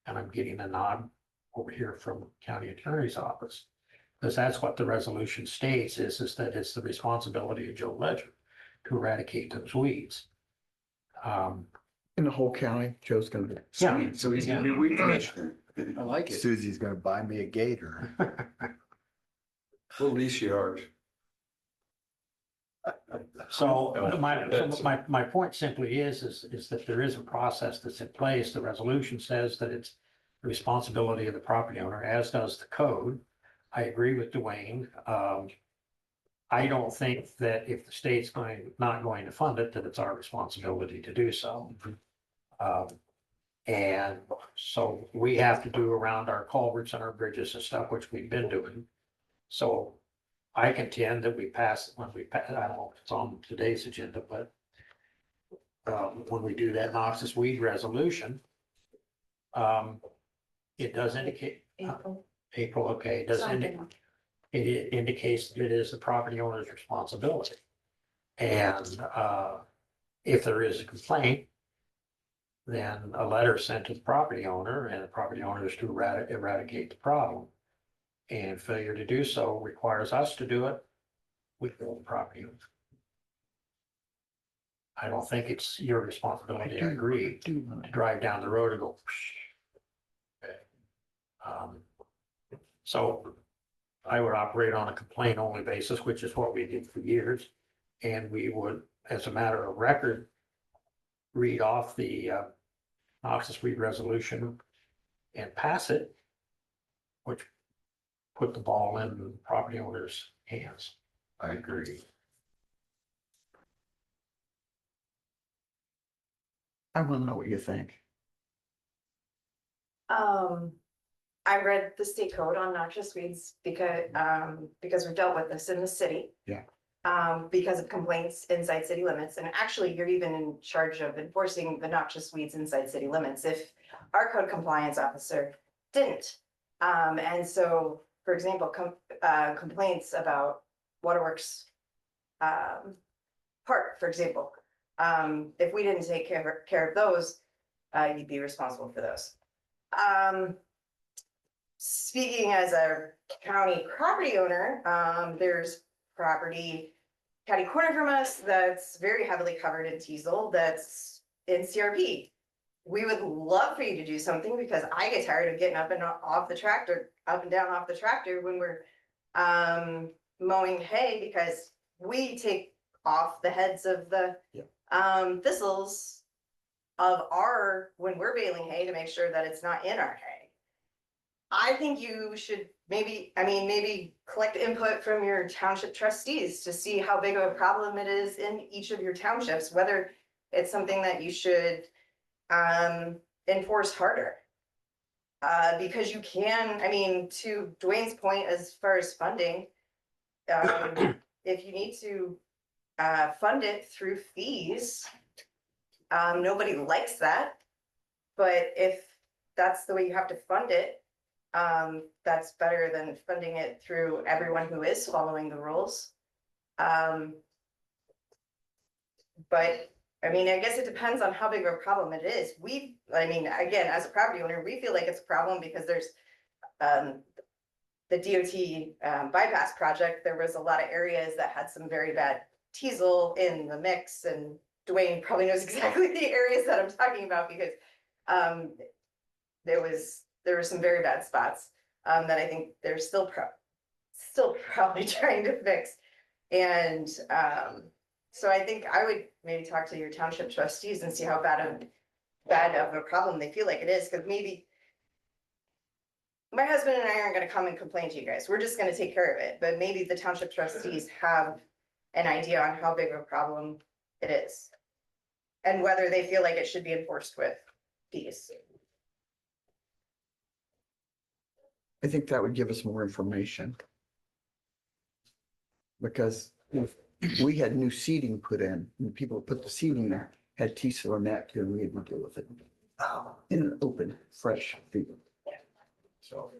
And I'm getting a nod over here from county attorney's office. Because that's what the resolution states is that it's the responsibility of Joe Ledger to eradicate those weeds. In the whole county, Joe's gonna be. Yeah. Sweet, so he's gonna be weed commissioner. I like it. Susie's gonna buy me a gator. We'll lease yours. So No, that's- my point simply is that there is a process that's in place. The resolution says that it's the responsibility of the property owner, as does the code. I agree with Dwayne. I don't think that if the state's not going to fund it, that it's our responsibility to do so. And so we have to do around our culverts and our bridges and stuff, which we've been doing. So I contend that when we pass, I don't know if it's on today's agenda, but when we do that noxious weed resolution, it does indicate, April, okay, it does indicate, Something. it indicates that it is the property owner's responsibility. And if there is a complaint, then a letter sent to the property owner, and the property owner is to eradicate the problem. And failure to do so requires us to do it. We bill the property owner. I don't think it's your responsibility, I agree, to drive down the road and go. Okay. So I would operate on a complaint only basis, which is what we did for years. And we would, as a matter of record, read off the noxious weed resolution and pass it, which put the ball in the property owner's hands. I agree. I wanna know what you think. I read the state code on noxious weeds because we've dealt with this in the city. Yeah. Because of complaints inside city limits, and actually you're even in charge of enforcing the noxious weeds inside city limits if our code compliance officer didn't. And so, for example, complaints about waterworks park, for example. If we didn't take care of those, you'd be responsible for those. Speaking as a county property owner, there's property catty corner from us that's very heavily covered in teasel that's in CRP. We would love for you to do something because I get tired of getting up and down off the tractor when we're mowing hay, because we take off the heads of the thistles when we're baling hay to make sure that it's not in our hay. I think you should maybe collect input from your township trustees to see how big of a problem it is in each of your townships, whether it's something that you should enforce harder. Because you can, I mean, to Dwayne's point, as far as funding, if you need to fund it through fees, nobody likes that. But if that's the way you have to fund it, that's better than funding it through everyone who is following the rules. But I mean, I guess it depends on how big of a problem it is. I mean, again, as a property owner, we feel like it's a problem because there's the DOT bypass project. There was a lot of areas that had some very bad teasel in the mix, and Dwayne probably knows exactly the areas that I'm talking about because there were some very bad spots that I think they're still probably trying to fix. And so I think I would maybe talk to your township trustees and see how bad of a problem they feel like it is, because maybe my husband and I aren't gonna come and complain to you guys. We're just gonna take care of it, but maybe the township trustees have an idea on how big of a problem it is. And whether they feel like it should be enforced with fees. I think that would give us more information. Because if we had new seating put in, and people put the seating there, had teasel in that too, and we had to deal with it. In an open, fresh field. So,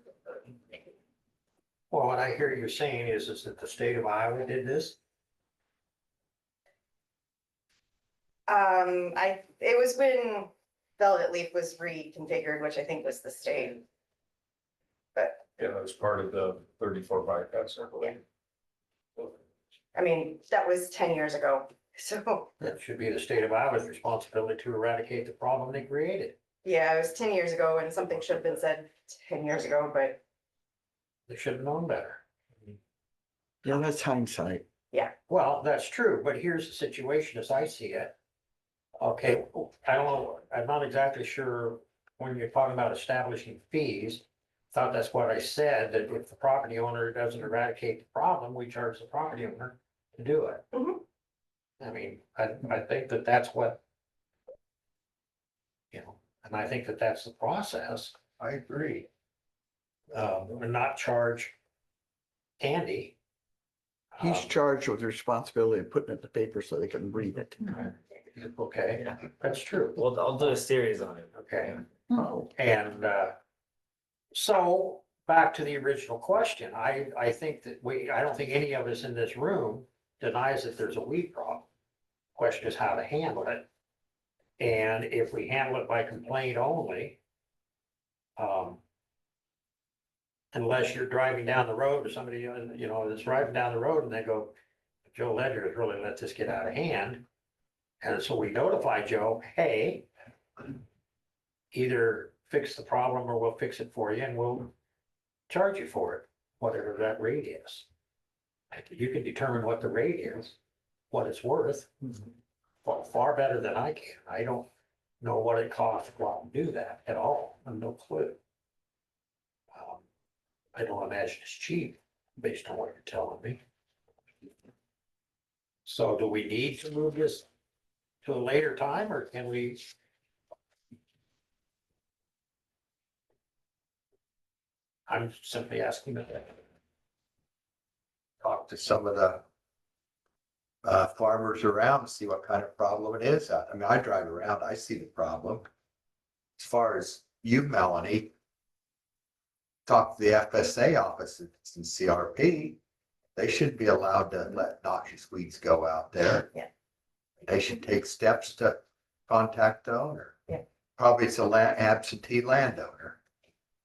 Well, what I hear you saying is that the state of Iowa did this. It was when Velvet Leaf was reconfigured, which I think was the state. Yeah, that was part of the 34 bypass, I believe. I mean, that was 10 years ago, so, That should be the state of Iowa's responsibility to eradicate the problem they created. yeah, it was 10 years ago and something should have been said 10 years ago, but They should have known better. yeah, that's hindsight. Well, that's true, but here's the situation as I see it. Okay, I don't know, I'm not exactly sure when you're talking about establishing fees. Thought that's what I said, that if the property owner doesn't eradicate the problem, we charge the property owner to do it. Mhm. I mean, I think that that's what, and I think that that's the process. I agree. And not charge Andy. He's charged with the responsibility of putting it in the paper so they can read it. Okay, that's true. Well, I'll do a series on it. Okay, Oh, and so back to the original question, I think that I don't think any of us in this room denies that there's a weed problem. Question is how to handle it. And if we handle it by complaint only, unless you're driving down the road or somebody, that's driving down the road and they go, Joe Ledger has really let this get out of hand. And so we notify Joe, hey, either fix the problem or we'll fix it for you and we'll charge you for it, whatever that rate is. You can determine what the rate is, what it's worth, far better than I can. I don't know what it costs to go out and do that at all. I have no clue. I don't imagine it's cheap based on what you're telling me. So do we need to move this to a later time or can we? I'm simply asking that. Talk to some of the farmers around, see what kind of problem it is. I mean, I drive around, I see the problem. As far as you, Melanie, talk to the FSA office in CRP. They shouldn't be allowed to let noxious weeds go out there. Yeah. They should take steps to contact the owner. Yeah. Probably it's a absentee landowner.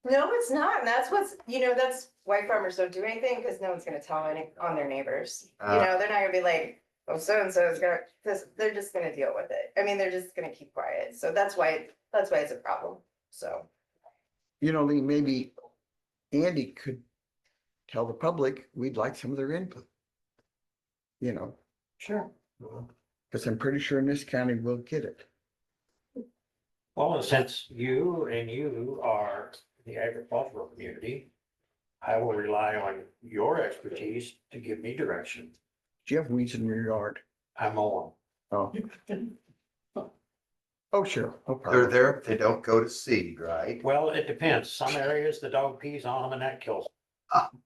no, it's not. And that's that's why farmers don't do anything, because no one's gonna tell on their neighbors. They're not gonna be like, oh, so-and-so is gonna, because they're just gonna deal with it. I mean, they're just gonna keep quiet. So that's why it's a problem. So. Lee, maybe Andy could tell the public we'd like some of their input. Sure. Because I'm pretty sure in this county we'll get it. Well, since you are the agricultural community, I will rely on your expertise to give me direction. Do you have weeds in your yard? I'm on. Oh, Oh, sure. No They're problem. there if they don't go to seed, right? Well, it depends. Some areas, the dog pees on them and that kills them.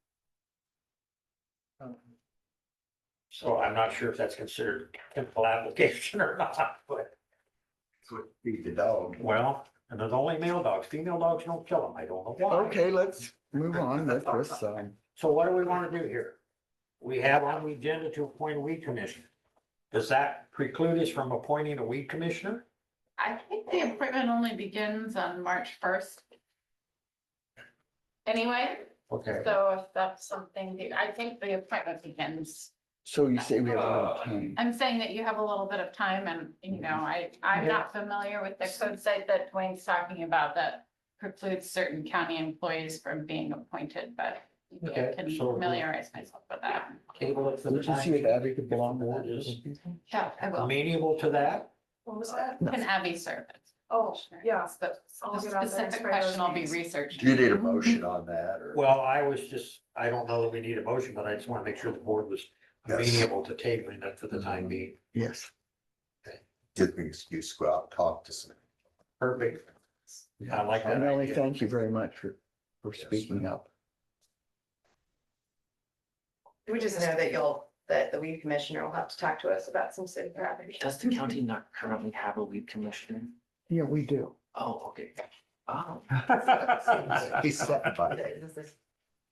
So I'm not sure if that's considered chemical application or not, but, Feed the dog. well, and there's only male dogs. Female dogs don't kill them. I don't know why. Okay, let's move on. Let us, So what do we want to do here? We have on the agenda to appoint a weed commissioner. Does that preclude us from appointing a weed commissioner? I think the appointment only begins on March 1st. Anyway, Okay. so if that's something, I think the appointment begins. so you say we have a little time. I'm saying that you have a little bit of time and, I'm not familiar with the code site that Dwayne's talking about that precludes certain county employees from being appointed, but I Okay, can so- familiarize myself with that. Table it for the Would you time. see if Abby could If belong the to board that? is Yeah, I will. amenable to that. What was that? Can Abby serve it? Oh, yeah. The I'll the get out there and specific spray those question will be names. researched. Do you need a motion on that or? Well, I don't know that we need a motion, but I just want to make sure the board was Yes. amenable to tabling that for the time being. Yes. Give me an excuse, to go out and talk to some. Perfect. I like that Melanie, idea. thank you very much for speaking up. We just know that the weed commissioner will have to talk to us about some city property. Does the county not currently have a weed commissioner? Yeah, we do. Oh, okay. Oh, He's set by it.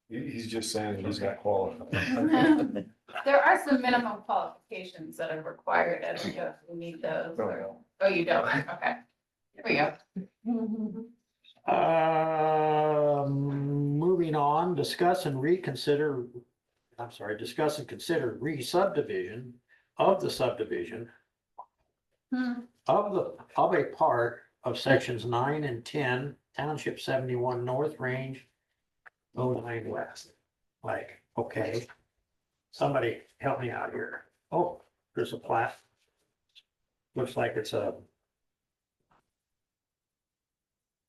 He's just saying that he's not qualified. There are some minimum qualifications that are required, and we don't need those. Oh, you don't, okay. Here we go. Moving on, discuss and consider re-subdivision of the subdivision of a part of sections 9 and 10, Township 71 North Range, 09 West. Like, okay, somebody help me out here. Oh, there's a plat. Looks like it's a,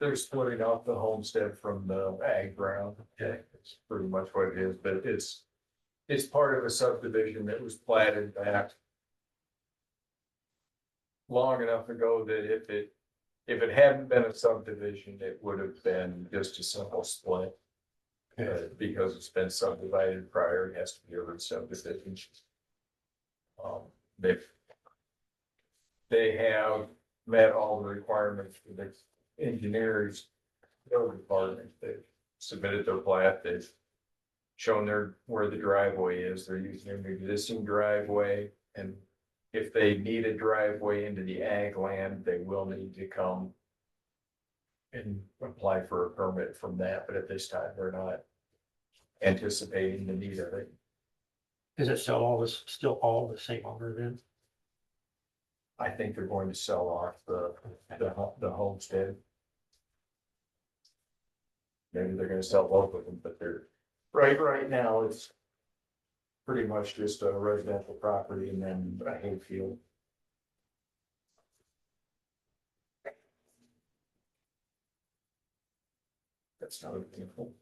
They're splitting off the homestead from the ag ground. Okay. It's pretty much what it is, but it's part of a subdivision that was platted back long enough ago that if it hadn't been a subdivision, it would have been just a simple split. Because it's been subdivided prior, it has to be a re-subdivision. They have met all the requirements for the engineers, building department. They've submitted their plat, they've shown where the driveway is, they're using an existing driveway. And if they need a driveway into the ag land, they will need to come and apply for a permit from that, but at this time, they're not anticipating the need of it. is it still all the same owner then? I think they're going to sell off the homestead. Maybe they're gonna sell both of them, but they're, right now, it's pretty much just a residential property and then a hayfield. That's not a vehicle.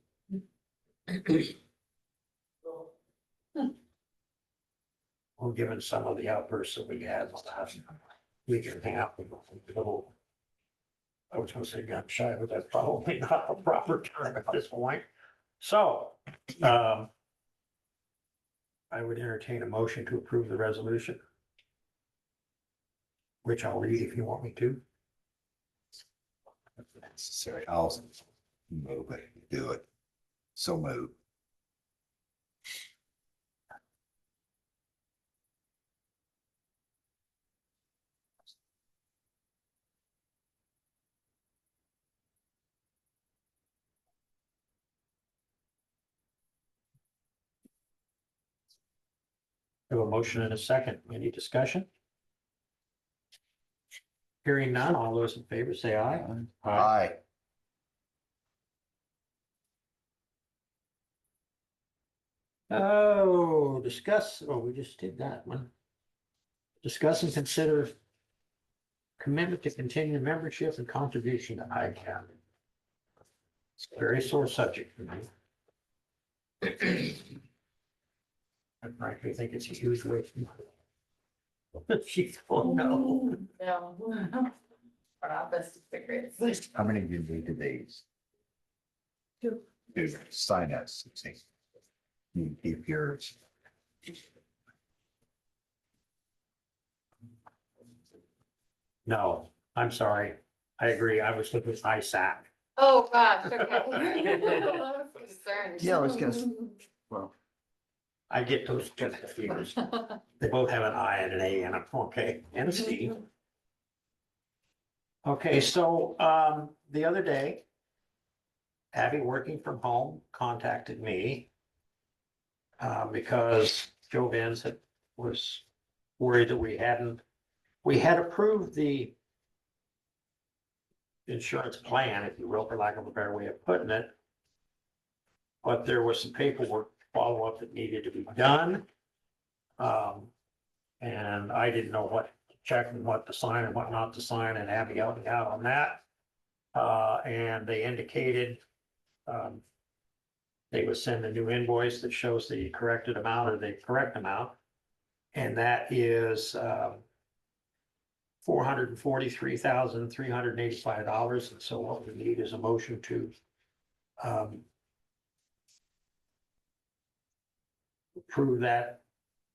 Well, given some of the outbursts that we had last week and a half, I was gonna say gun shy, but that's probably not a proper term at this point. So, I would entertain a motion to approve the resolution. Which I'll read if you want me to. Necessary. I'll move it, do it. So move. We have a motion and a second. Any discussion? Hearing none, all those in favor say aye. Aye. Oh, we just did that one. Discuss and consider commitment to continue membership and contribution to ICAP. It's a very sore subject for me. I frankly think it's a huge waste. She's, oh no. No. office secrets. How many do you need of these? Two. Do sign us. You keep yours. No, I'm sorry. I agree. I was looking at ISAC. Oh, gosh, okay. I was concerned. Yeah, I was gonna Well, I get those two confused. They both have an I and an A in them, okay, and a C. Okay, so, the other day, Abby, working from home, contacted me because Joe Vance was worried that we had approved the insurance plan, if you will, for lack of a better way of putting it. But there was some paperwork follow-up that needed to be done. And I didn't know what to check and what to sign and what not to sign, and Abby helped me out on that. And they indicated they would send a new invoice that shows the corrected amount or the correct amount. And that is $443,385. And so what we need is a motion to approve that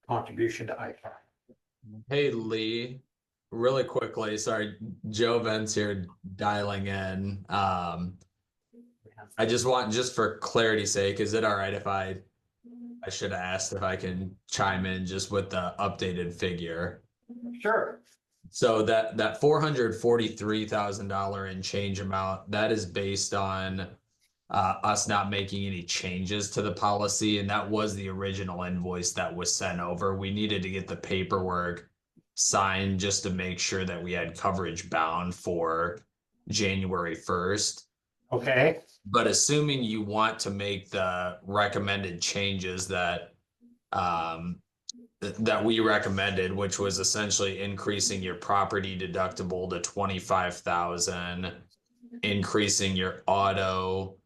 contribution to ICAR. Hey Lee, really quickly, sorry, Joe Vance here dialing in. I just want, just for clarity's sake, is it all right if I should have asked if I can chime in just with the updated figure? Sure. So that $443,000 and change amount, that is based on us not making any changes to the policy, and that was the original invoice that was sent over. We needed to get the paperwork signed just to make sure that we had coverage bound for January 1st. Okay. But assuming you want to make the recommended changes that we recommended, which was essentially increasing your property deductible to 25,000, increasing your auto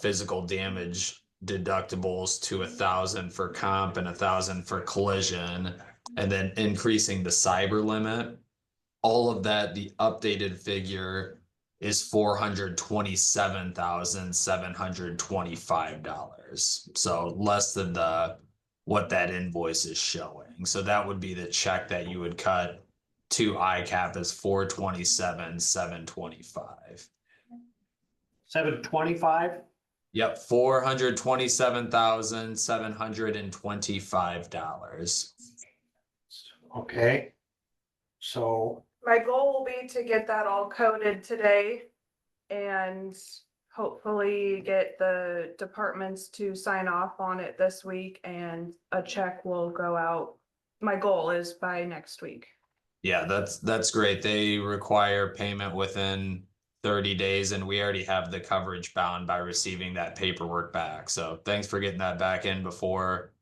physical damage deductibles to 1,000 for comp and 1,000 for collision, and then increasing the cyber limit. All of that, the updated figure is $427,725. So less than what that invoice is showing. So that would be the check that you would cut to ICAP is $427,725. 725. Yep, $427,725. Okay. So, My goal will be to get that all coded today and hopefully get the departments to sign off on it this week and a check will go out. My goal is by next week. Yeah, that's great. They require payment within 30 days, and we already have the coverage bound by receiving that paperwork back. So thanks for getting that back in before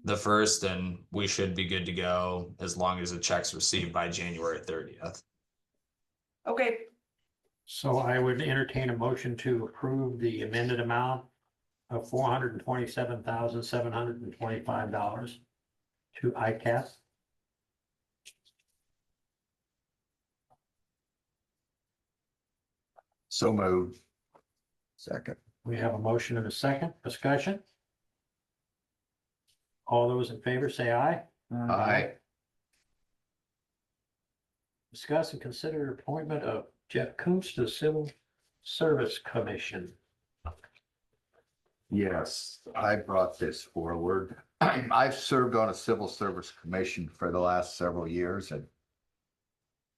the 1st, and we should be good to go as long as the check's received by January 30th. Okay, so I would entertain a motion to approve the amended amount of $427,725 to ICAP. So moved. second. We have a motion and a second discussion. All those in favor say aye. Aye. Discuss and consider appointment of Jeff Coombs to the Civil Service Commission. Yes, I brought this forward. I've served on a civil service commission for the last several years, and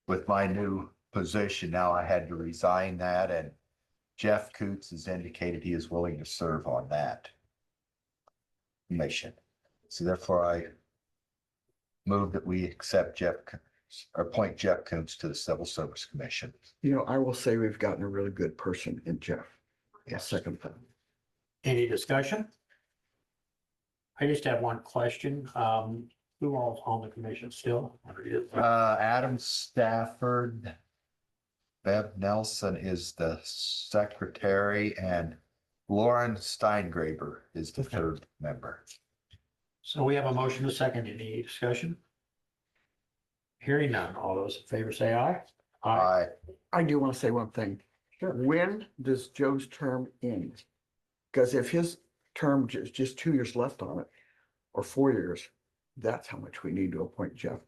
with my new position now, I had to resign that, and Jeff Coots has indicated he is willing to serve on that commission. So therefore, I move that we accept or appoint Jeff Coots to the Civil Service Commission. You know, I will say we've gotten a really good person in Jeff. Yeah, second thing. Any discussion? I just have one question. Who all's on the commission still? Adam Stafford. Bev Nelson is the secretary, and Lauren Steingraber is the third member. So we have a motion to second. Any discussion? Hearing none. All those in favor say aye. Aye. I do want to say one thing. Sure. When does Joe's term end? Because if his term just 2 years left on it, or 4 years, that's how much we need to appoint Jeff.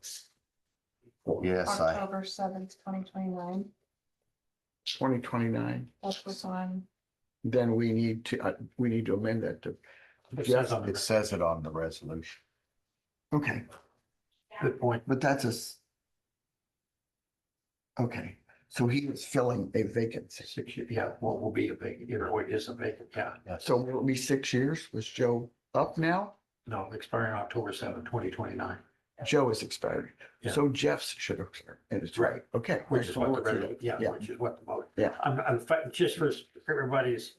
Yes, I, October 7th, 2029. 2029, That's what's on. then we need to amend that to. It Jeff. says on it says it on the resolution. Okay, Good point. but that's okay, so he is filling a vacancy. 6 years, yeah, what will be a vacant, it is a vacant, yeah. So will it be 6 years? Was Joe up now? No, expiring October 2029. Joe is expired. Yeah. So Jeff's should have, and it's right. Okay. Which is what the, Yeah. which is what the vote. Yeah. I'm just for everybody's,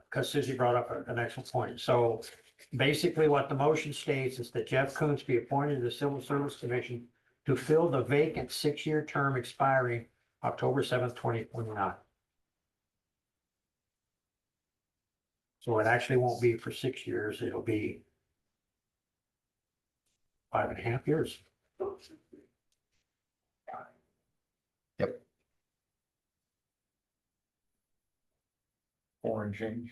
because Susie brought up an excellent point. So basically what the motion states is that Jeff Coons be appointed to the Civil Service Commission to fill the vacant 6-year term expiring October 7th, 2029. So it actually won't be for 6 years. It'll be 5.5 years. Yep. Oranging.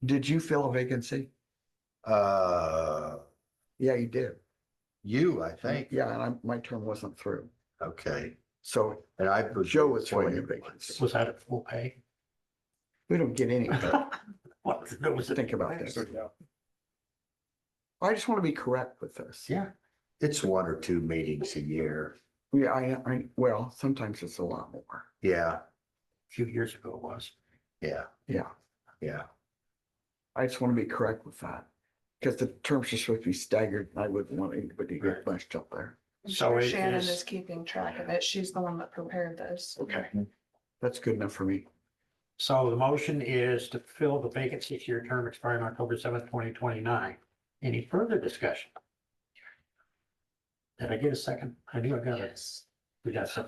Did you fill a vacancy? Uh, Yeah, you did. you, I think. Yeah, and my term wasn't through. Okay. So And I. was Joe was filling a appointed vacancy. Was that at full pay? We don't get any, but What, that was it? think about this. I just want to be correct with this. Yeah. It's 1 or 2 meetings a year. Yeah, well, sometimes it's a lot more. Yeah, A few years ago it was. yeah, Yeah, yeah. I just want to be correct with that. Because the terms are supposed to be staggered and I wouldn't want anybody to get bunched up there. I'm So sure it Shannon is- is keeping track of it. She's the one that prepared this. Okay. That's good enough for me. So the motion is to fill the vacant 6-year term expiring October 7th, 2029. Any further discussion? Did I get a second? I knew I got it. We got some.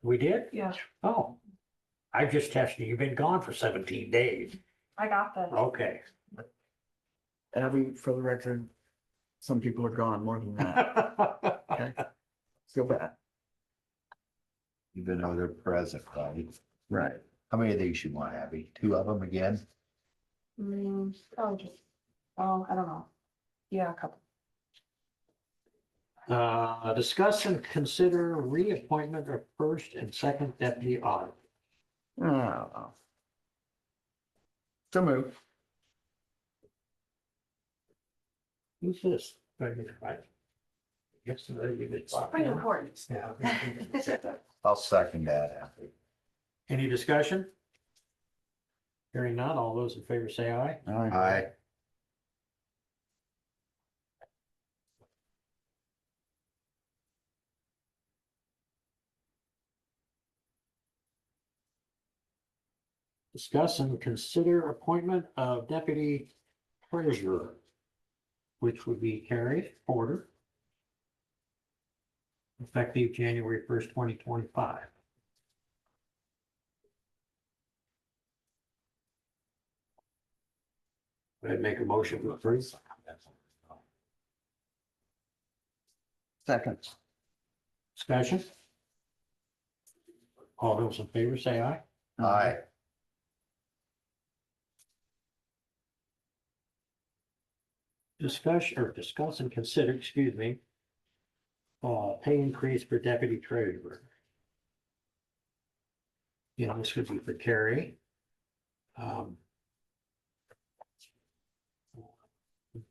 We did? Yeah, Oh. I just tested you. You've been gone for 17 days. I got this. Okay. Abby, for the record, some people are gone more than that. Okay. Feel bad. Even though they're present, right? Right. How many of these you want, Abby? 2 of them again? Probably just, I don't know. Yeah, a couple. Discuss and consider reappointment of first and second deputy auditor. Oh. So move. Who's this? Right. Yes, you did. Pretty important. Yeah. I'll second that, Abby. Any discussion? Hearing none, all those in favor say aye. Aye. Discuss and consider appointment of deputy treasurer, which would be Carrie Porter, effective January 1st, 2025. I'd make a motion to approve. Second. Discussion? All those in favor say aye. Aye. Discuss and consider, excuse me, pay increase for deputy treasurer. You know, this would be for Carrie.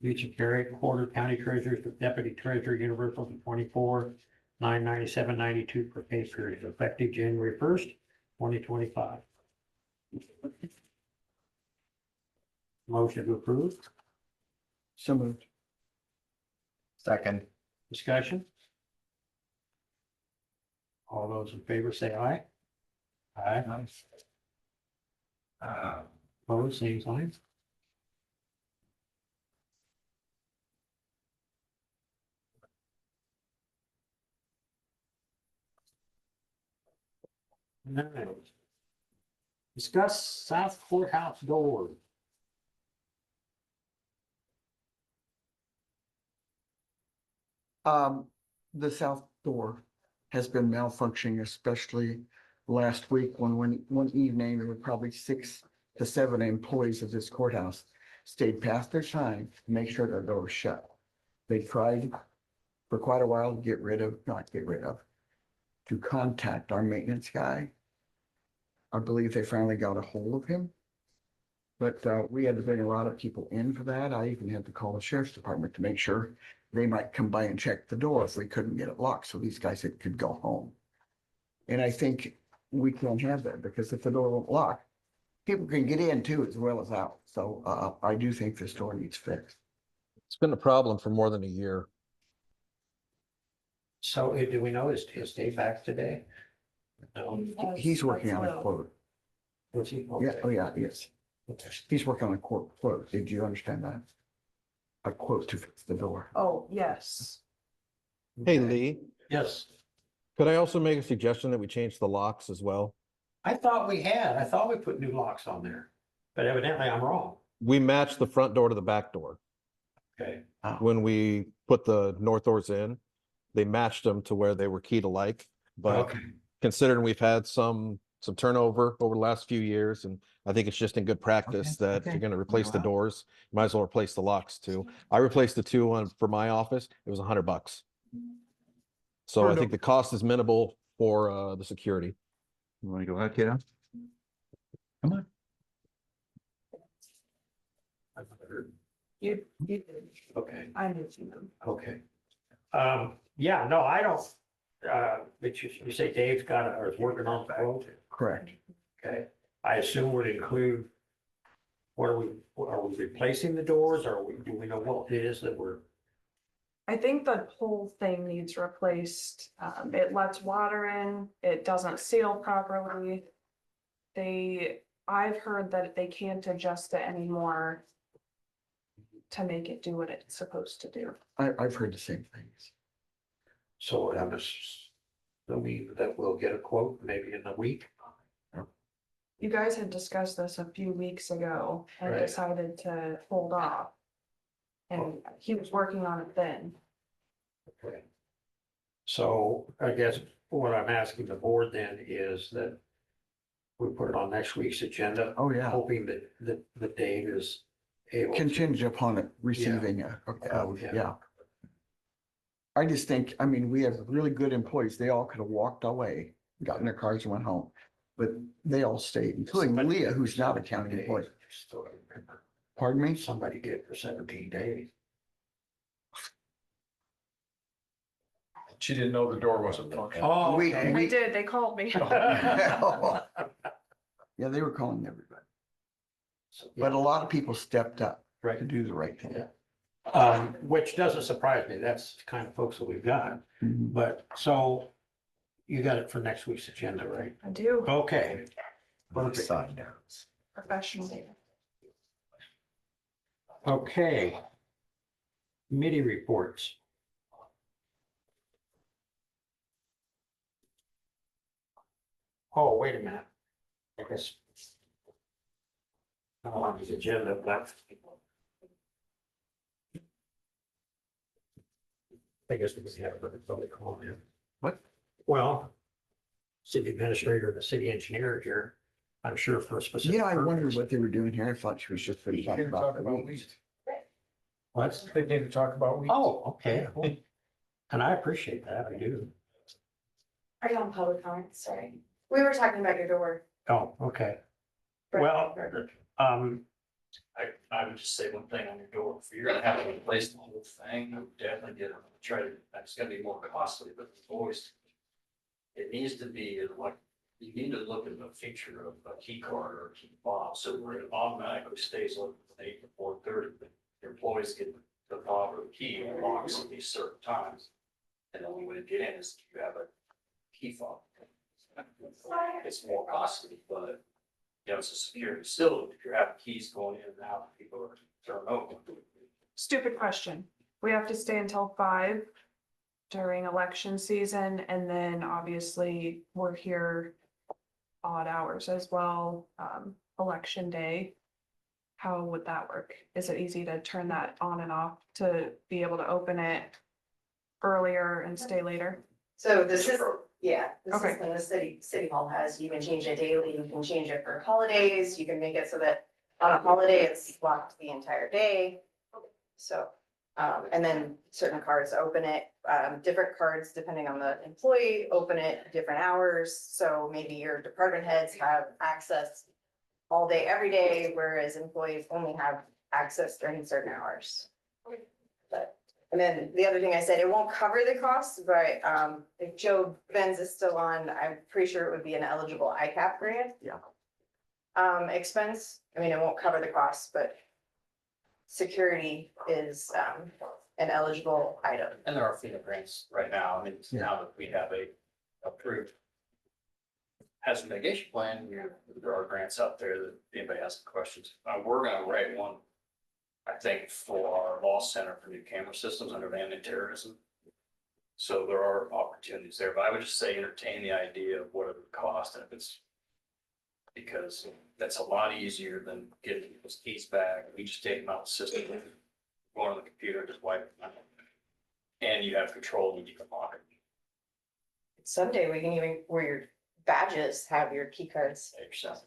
Each of Carrie, Porter County Treasurer, Deputy Treasurer, Universal to 24,997.92 per pay period, effective January 1st, 2025. Motion to approve. So moved. Second. Discussion? All those in favor say aye. Aye. Opposed, same sign. Alright. Discuss South Courthouse door. The south door has been malfunctioning, especially last week when one evening, there were probably 6 to 7 employees of this courthouse stayed past their time to make sure their door was shut. They tried for quite a while to to contact our maintenance guy. I believe they finally got a hold of him. But we had to bring a lot of people in for that. I even had to call the sheriff's department to make sure they might come by and check the door if we couldn't get it locked, so these guys could go home. And I think we can't have that, because if the door won't lock, people can get in too as well as out. So I do think this door needs fixed. It's been a problem for more than a year. So do we know, is Dave back today? No. He's working on a quote. Was he? Yeah, Okay. oh yeah, yes. He's working on a quote. Did you understand that? A quote to fix the door. Oh, yes. Hey, Okay. Lee, Yes, could I also make a suggestion that we change the locks as well? I thought we put new locks on there, but evidently I'm wrong. We match the front door to the back door. Okay, When we put the north doors in, they matched them to where they were keyed alike. But okay, considering we've had some turnover over the last few years, and I think it's just in good practice that if you're gonna replace the doors, you might as well replace the locks too. I replaced the 2 for my office. It was $100. So I think the cost is minimal for the security. You wanna go ahead, kiddo? Come on. You did. okay, I knew you. okay. Yeah, no, I don't, but you say Dave's got, or is working on the quote? Correct. Okay, I assume would include, are we replacing the doors, or do we know what it is that we're? I think the whole thing needs replaced. It lets water in, it doesn't seal properly. I've heard that they can't adjust it anymore to make it do what it's supposed to do. I've heard the same things. So I'm assuming that we'll get a quote maybe in a week. You guys had discussed this a few weeks ago and Right. decided to hold off. And he was working on it then. Okay. So I guess what I'm asking the board then is that we put it on next week's agenda, Oh, yeah. hoping that Dave is able to. Contingent upon it receiving a quote, yeah. I just think, I mean, we have really good employees. They all could have walked away, got in their cars and went home. But they all stayed, including Leah, who's not a county employee. Pardon me? Somebody did for 17 days. She didn't know the door wasn't functioning. Oh, We- okay. I did, they called me. Yeah, they were calling everybody. So, But a yeah, lot of people stepped up right. to do the right thing. Yeah. Which doesn't surprise me. That's the kind of folks that we've got. Mhm. But so you got it for next week's agenda, right? I do, Okay. Perfect. Side notes. professional. Okay. Committee reports. Oh, wait a minute. I guess. Not on his agenda, but. I guess we can have a public comment. What? Well, city administrator, and the city engineer here, I'm sure for a specific. Yeah, I wondered purpose. what they were doing here. I thought she was just going to talk about the weeds. What? They need to talk about weeds. Oh, okay. Well, and I appreciate that. I do. Are you on public comment? Sorry. We were talking about your door. Oh, okay. Well, I would just say one thing on your door, if you're gonna have to replace the whole thing, I would definitely get, try to, it's gonna be more costly, but it's always. It needs to be like, you need to look at the feature of a key card or a key fob, so where it automatically stays open from 8 to 4:30, but your employees get the fob or the key and locks at these certain times. And the only way to get in is if you have a key fob. It's more costly, but it's a secure facility. If you're having keys going in and out, people are turning over. Stupid question. We have to stay until 5 during election season, and then obviously we're here odd hours as well, election day. How would that work? Is it easy to turn that on and off to be able to open it earlier and stay later? So this is Yeah, the Okay. system the city hall has, you can change it daily, you can change it for holidays, you can make it so that on a holiday, it's locked the entire day. So, and then certain cards open it, different cards, depending on the employee, open it different hours. So maybe your department heads have access all day, every day, whereas employees only have access during certain hours. But, and then the other thing I said, it won't cover the costs, but, if Joe Benz is still on, I'm pretty sure it would be an eligible ICAP grant. Yeah. Expense, I mean, it won't cover the costs, but security is, an eligible item. And there are FEMA grants right now. I mean, now that we have a approved hazard mitigation plan, there are grants out there that if anybody has questions. We're gonna write one, I think, for our law center for new camera systems under anti-terrorism. So there are opportunities there, but I would just say entertain the idea of what it would cost and if it's, because that's a lot easier than getting those keys back. We just take them out of the system, go on the computer, just wipe them out. And you have control when you can lock it. Someday we can even, where your badges have your key cards, Yourself.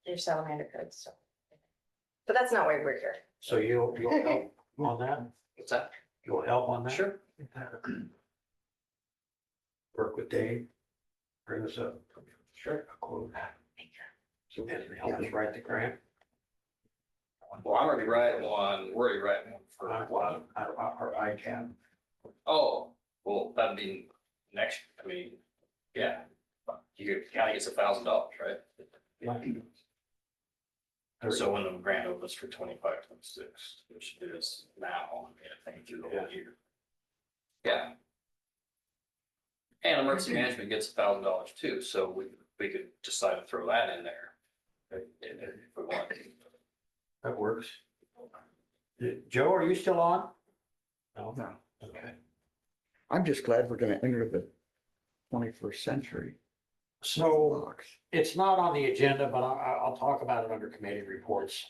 your salamander cards, so. But that's not why we're here. So you'll help on that? What's that? You'll help on that? Sure. Work with Dave, bring us up. Sure. A quote. So then help us write the grant. Well, I'm already writing one, we're already writing one for a while. I can. Oh, well, that'd be next, I mean, yeah. You county gets $1,000, right? So when the grant opens for 25, 26, which it is now, I think through the whole year. Yeah. And emergency management gets $1,000 too, so we could decide to throw that in there. If we want. That works. Joe, are you still on? No? No. Okay. I'm just glad we're gonna enter the 21st century. So it's not on the agenda, but I'll talk about it under committee reports.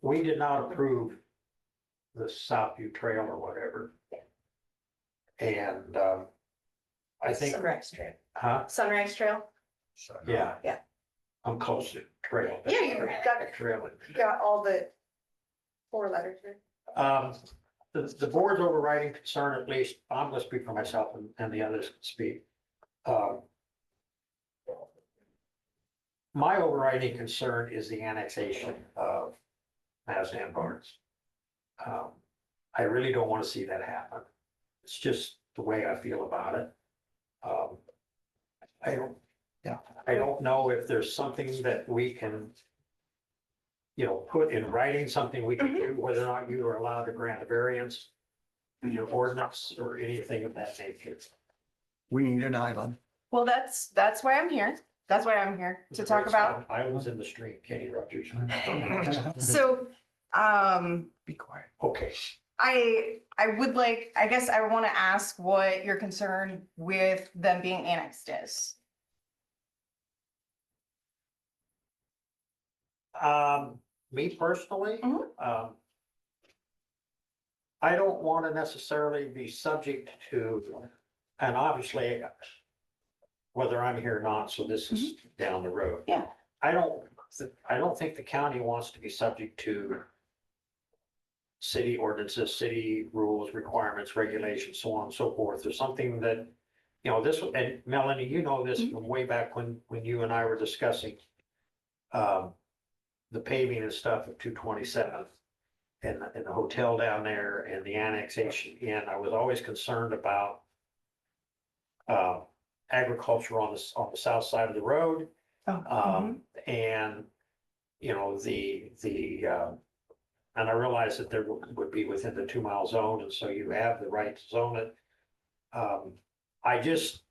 We did not approve the Southview Trail or whatever. And, I think, Sunrise Trail. huh? Sunrise Trail, Yeah. Yeah. I'm close to trail. Yeah, you got it. Trail. got all the 4 letters there. The board's overriding concern, at least, I'm gonna speak for myself and the others can speak. My overriding concern is the annexation of Mazdan Barnes. I really don't want to see that happen. It's just the way I feel about it. I don't know if there's something that we can, put in writing, something we can do, whether or not you are allowed to grant a variance in your ordinance or anything of that nature. We need an island. Well, that's why I'm here. That's why I'm here to talk about. I was in the stream, Kenny Rogers. So, Be quiet. Okay. I would like, I guess I want to ask what your concern with them being annexed is. Me personally, Mhm. I don't want to necessarily be subject to, and obviously, whether I'm here or not, so this is down the road. Yeah. I don't think the county wants to be subject to city ordinances, city rules, requirements, regulations, so on and so forth. There's something that, this, and Melanie, you know this from way back when you and I were discussing the paving and stuff of 227th and the hotel down there and the annexation in. I was always concerned about agriculture on the south side of the road. And, and I realized that there would be within the 2-mile zone, and so you have the right to zone it. I just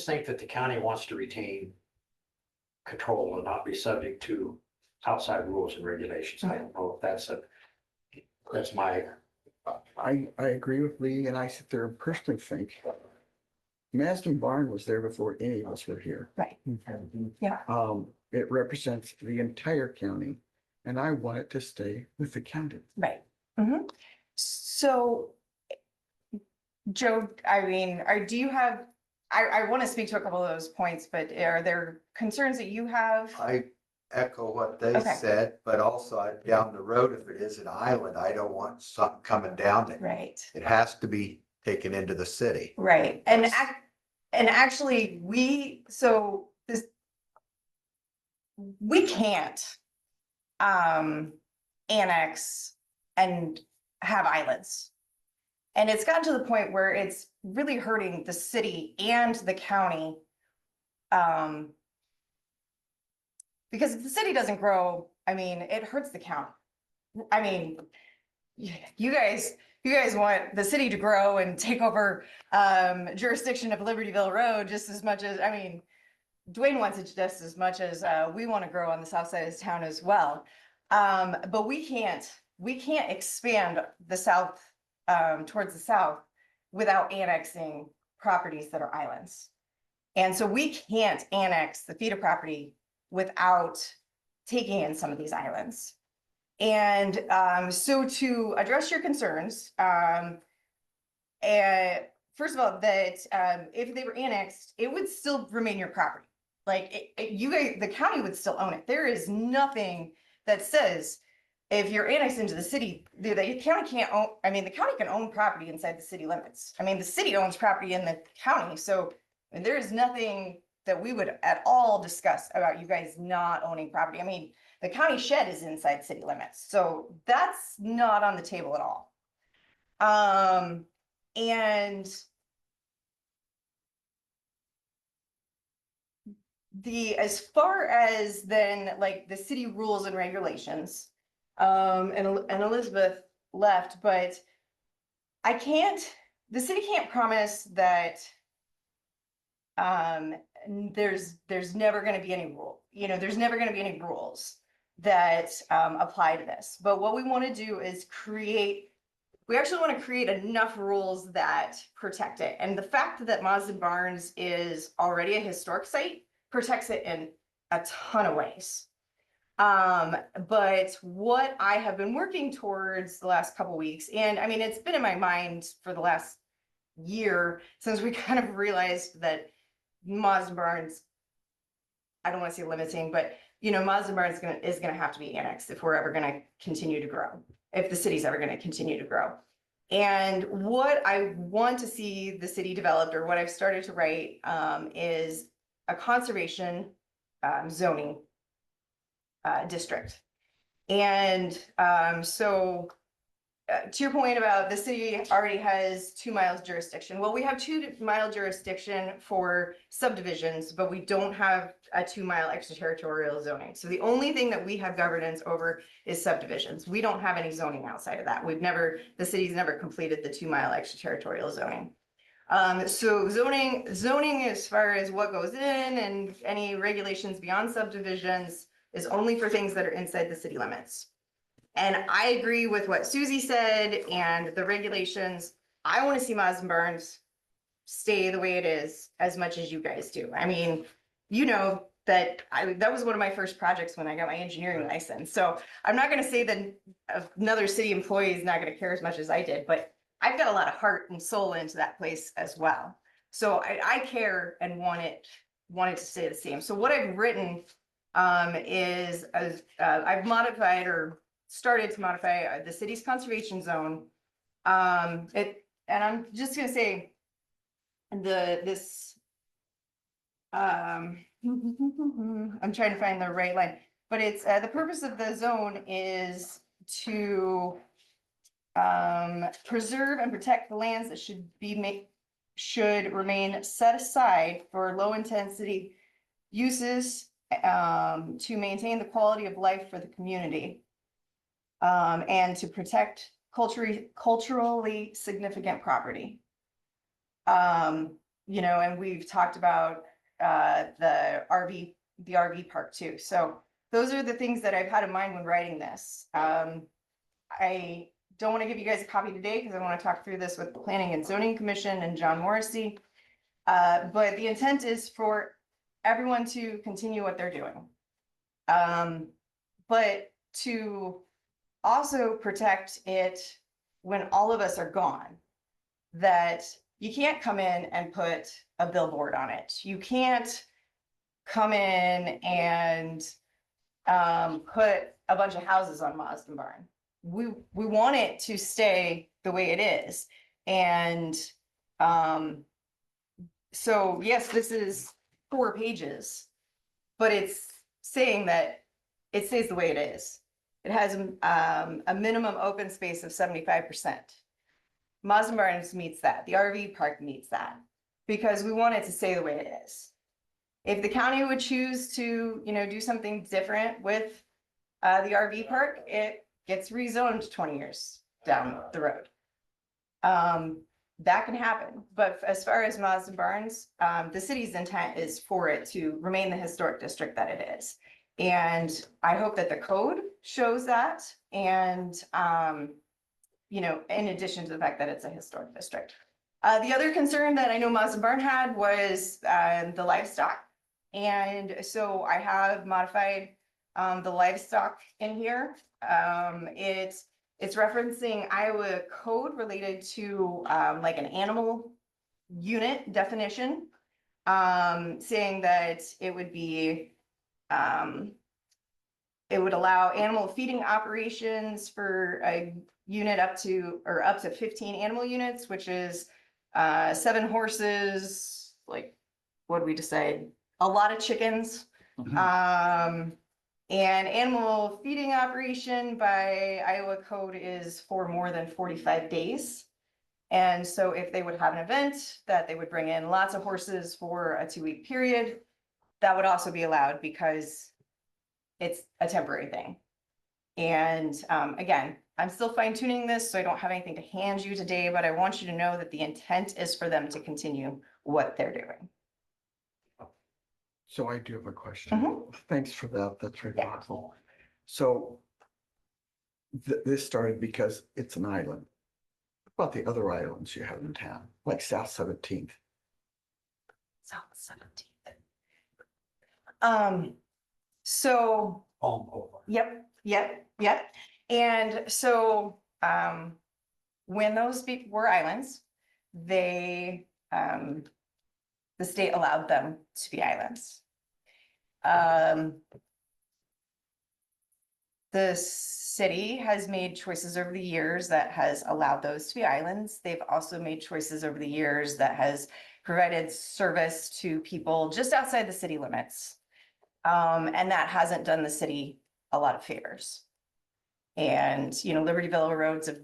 think that the county wants to retain control and not be subject to outside rules and regulations. I don't know if that's my. I agree with Lee, and I sit there and personally think Mazdan Barn was there before any of us were here. Right. Yeah. It represents the entire county, and I want it to stay with the county. Right. So Joe, I mean, do you have, I want to speak to a couple of those points, but are there concerns that you have? I echo what they Okay. said, but also down the road, if it is an island, I don't want something coming down it. Right, It has to be taken into the city. right. And actually, we can't annex and have islands. And it's gotten to the point where it's really hurting the city and the county. Because if the city doesn't grow, I mean, it hurts the county. I mean, you guys want the city to grow and take over jurisdiction of Libertyville Road just as much as, I mean, Dwayne wants it just as much as we want to grow on the south side of town as well. But we can't expand the south towards the south without annexing properties that are islands. And so we can't annex the feeder property without taking in some of these islands. And so to address your concerns, first of all, that if they were annexed, it would still remain your property. Like you guys, the county would still own it. There is nothing that says if you're annexed into the city, the county can't own, I mean, the county can own property inside the city limits. I mean, the city owns property in the county. So there is nothing that we would at all discuss about you guys not owning property. I mean, the county shed is inside city limits. So that's not on the table at all. And as far as then like the city rules and regulations, and Elizabeth left, but the city can't promise that there's never going to be any rule, there's never going to be any rules that apply to this. But what we want to do is we actually want to create enough rules that protect it. And the fact that Marsden Barns is already a historic site protects it in a ton of ways. But what I have been working towards the last couple weeks, and I mean, it's been in my mind for the last year since we kind of realized that Marsden Barns, I don't want to say limiting, but Marsden Barns is going to have to be annexed if we're ever going to continue to grow, if the city's ever going to continue to grow. And what I want to see the city developed, or what I've started to write, is a conservation zoning district. And so to your point about the city already has 2 miles jurisdiction. Well, we have 2-mile jurisdiction for subdivisions, but we don't have a 2-mile extraterritorial zoning. So the only thing that we have governance over is subdivisions. We don't have any zoning outside of that. The city's never completed the 2-mile extraterritorial zoning. So zoning as far as what goes in and any regulations beyond subdivisions is only for things that are inside the city limits. And I agree with what Susie said and the regulations. I want to see Marsden Barns stay the way it is as much as you guys do. I mean, that was one of my first projects when I got my engineering license. So I'm not going to say that another city employee is not going to care as much as I did, but I've got a lot of heart and soul into that place as well. So I care and want it to stay the same. So what I've written is I've modified or started to modify the city's conservation zone. And I'm just gonna say I'm trying to find the right line, but it's the purpose of the zone is to preserve and protect the lands that should remain set aside for low intensity uses to maintain the quality of life for the community. And to protect culturally significant property. And we've talked about the RV park too. So those are the things that I've had in mind when writing this. I don't want to give you guys a copy today because I want to talk through this with the Planning and Zoning Commission and John Morrissey. But the intent is for everyone to continue what they're doing. But to also protect it when all of us are gone. that you can't come in and put a billboard on it. You can't come in and put a bunch of houses on Marsden Barn. We want it to stay the way it is. And so yes, this is 4 pages, but it's saying that it stays the way it is. It has a minimum open space of 75%. Marsden Barns meets that. The RV park meets that because we want it to stay the way it is. If the county would choose to, do something different with the RV park, it gets rezoned 20 years down the road. That can happen. But as far as Marsden Barns, the city's intent is for it to remain the historic district that it is. And I hope that the code shows that. And, in addition to the fact that it's a historic district. The other concern that I know Marsden Barn had was the livestock. And so I have modified the livestock in here. It's referencing Iowa code related to like an animal unit definition, saying that it would be, it would allow animal feeding operations for a unit up to 15 animal units, which is 7 horses, like, what did we decide? A lot of chickens. And animal feeding operation by Iowa code is for more than 45 days. And so if they would have an event that they would bring in lots of horses for a 2-week period, that would also be allowed because it's a temporary thing. And again, I'm still fine tuning this, so I don't have anything to hand you today, but I want you to know that the intent is for them to continue what they're doing. So I do have a question. Mhm. Thanks for that. That's very Yeah. thoughtful. So this started because it's an island. What about the other islands you have in town, like South 17th? South 17th. So, yep. And so, when those were islands, they, the state allowed them to be islands. The city has made choices over the years that has allowed those to be islands. They've also made choices over the years that has provided service to people just outside the city limits. And that hasn't done the city a lot of favors. And, Libertyville Road's a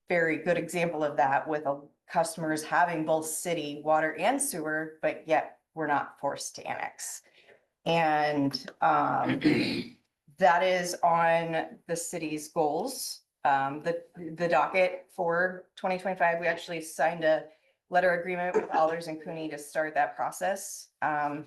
very good example of that, with customers having both city water and sewer, but yet we're not forced to annex. And that is on the city's goals. The docket for 2025, we actually signed a letter agreement with Alders and Cooney to start that process. Palm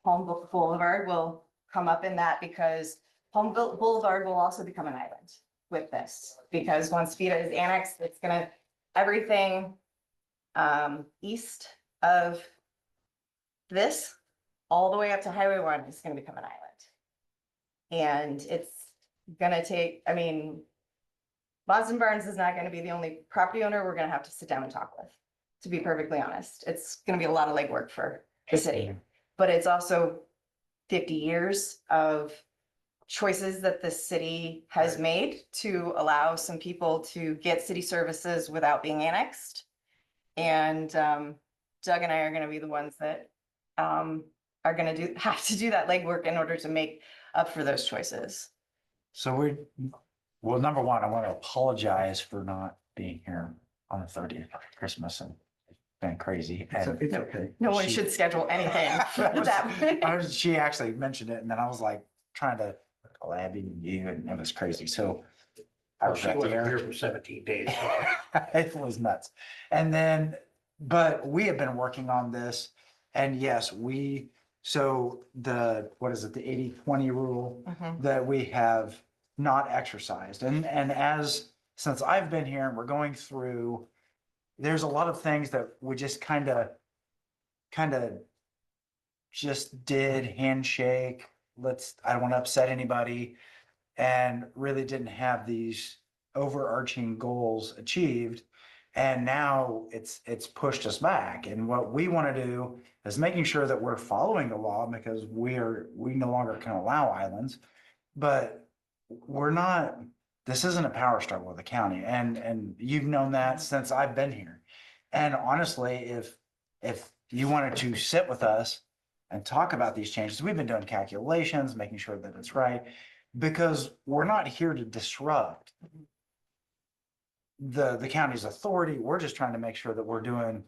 Boulevard will come up in that because Palm Boulevard will also become an island with this, because once FITA is annexed, it's gonna, everything east of this, all the way up to Highway 1 is gonna become an island. And it's gonna take, Marsden Barns is not gonna be the only property owner we're gonna have to sit down and talk with, to be perfectly honest. It's gonna be a lot of legwork for the city, but it's also 50 years of choices that the city has made to allow some people to get city services without being annexed. And Doug and I are gonna be the ones that are gonna have to do that legwork in order to make up for those choices. So well, number one, I want to apologize for not being here on the 30th for Christmas, and it's been crazy. And It's okay. No one She- should schedule anything that way. she actually mentioned it, and then I was like trying to collab in you, and it was crazy. So I was She right wasn't there. here for 17 days. It was nuts. And then, but we have been working on this, and yes, so what is it, the 80-20 rule Mhm. that we have not exercised. And since I've been here and we're going through, there's a lot of things that we just kind of just did, handshake, I don't want to upset anybody, and really didn't have these overarching goals achieved. And now it's pushed us back. And what we want to do is making sure that we're following the law because we no longer can allow islands. But we're not, this isn't a power struggle with the county. And you've known that since I've been here. And honestly, if you wanted to sit with us and talk about these changes, we've been doing calculations, making sure that it's right, because we're not here to disrupt the county's authority. We're just trying to make sure that we're doing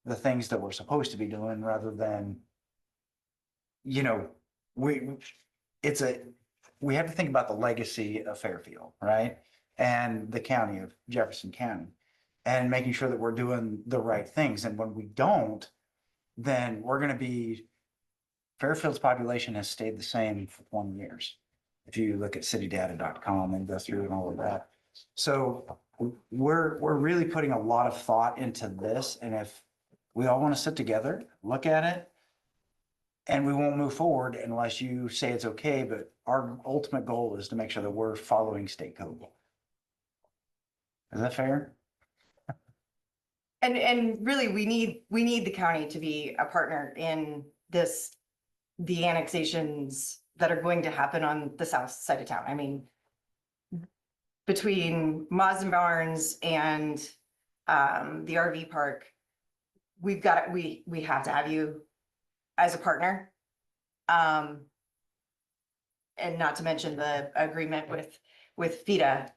the things that we're supposed to be doing rather than, you know, we have to think about the legacy of Fairfield, right? And the county of Jefferson County and making sure that we're doing the right things. And when we don't, then we're going to be, Fairfield's population has stayed the same for 20 years. If you look at citydata.com and go through and all of that. So we're really putting a lot of thought into this. And if we all want to sit together, look at it, and we won't move forward unless you say it's okay. But our ultimate goal is to make sure that we're following state code. Is that fair? And really, we need the county to be a partner in the annexations that are going to happen on the south side of town. I mean, between Mazen Barnes and the RV park, we have to have you as a partner. And not to mention the agreement with FIDA.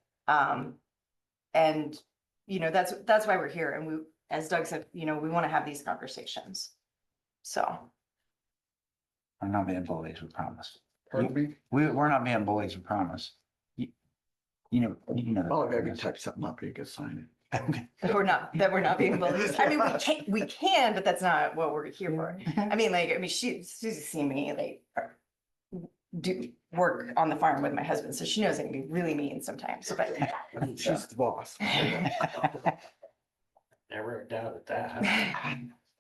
And, you know, that's why we're here. And we, as Doug said, you know, we want to have these conversations. So. I'm not being bullies, we promise. Pardon me? We're not being bullies, we promise. You know. Well, if I could type something up, you could sign it. We're not being bullies. I mean, we can, but that's not what we're here for. I mean, Susie's seen me like do work on the farm with my husband, so she knows I can be really mean sometimes, but. She's the boss. Never doubted that.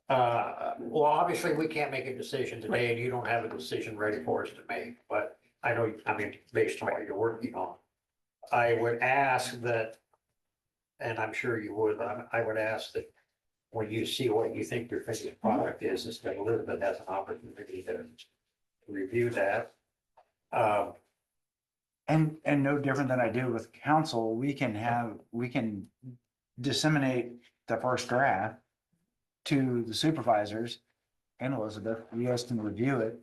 Well, obviously, we can't make a decision today, and you don't have a decision ready for us to make, but I know, I mean, based on what you're working on. I would ask that, and I'm sure you would, I would ask that when you see what you think your finished product is that Elizabeth has an opportunity to review that. And no different than I do with council, we can disseminate the first draft to the supervisors and Elizabeth. You guys can review it.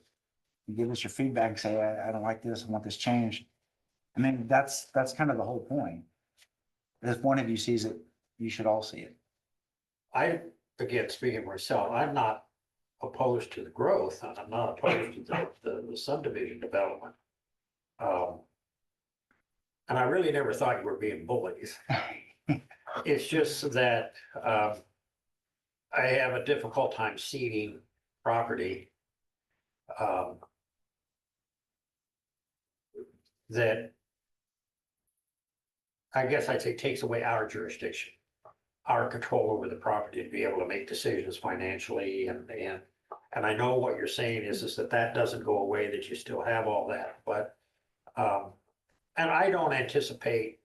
And give us your feedback and say, I don't like this, I want this changed. I mean, that's kind of the whole point. If one of you sees it, you should all see it. Again, speaking for myself, I'm not opposed to the growth, and I'm not opposed to the subdivision development. And I really never thought you were being bullies. It's just that I have a difficult time seeding property that I guess I'd say takes away our jurisdiction, our control over the property to be able to make decisions financially and I know what you're saying is that doesn't go away, that you still have all that, but and I don't anticipate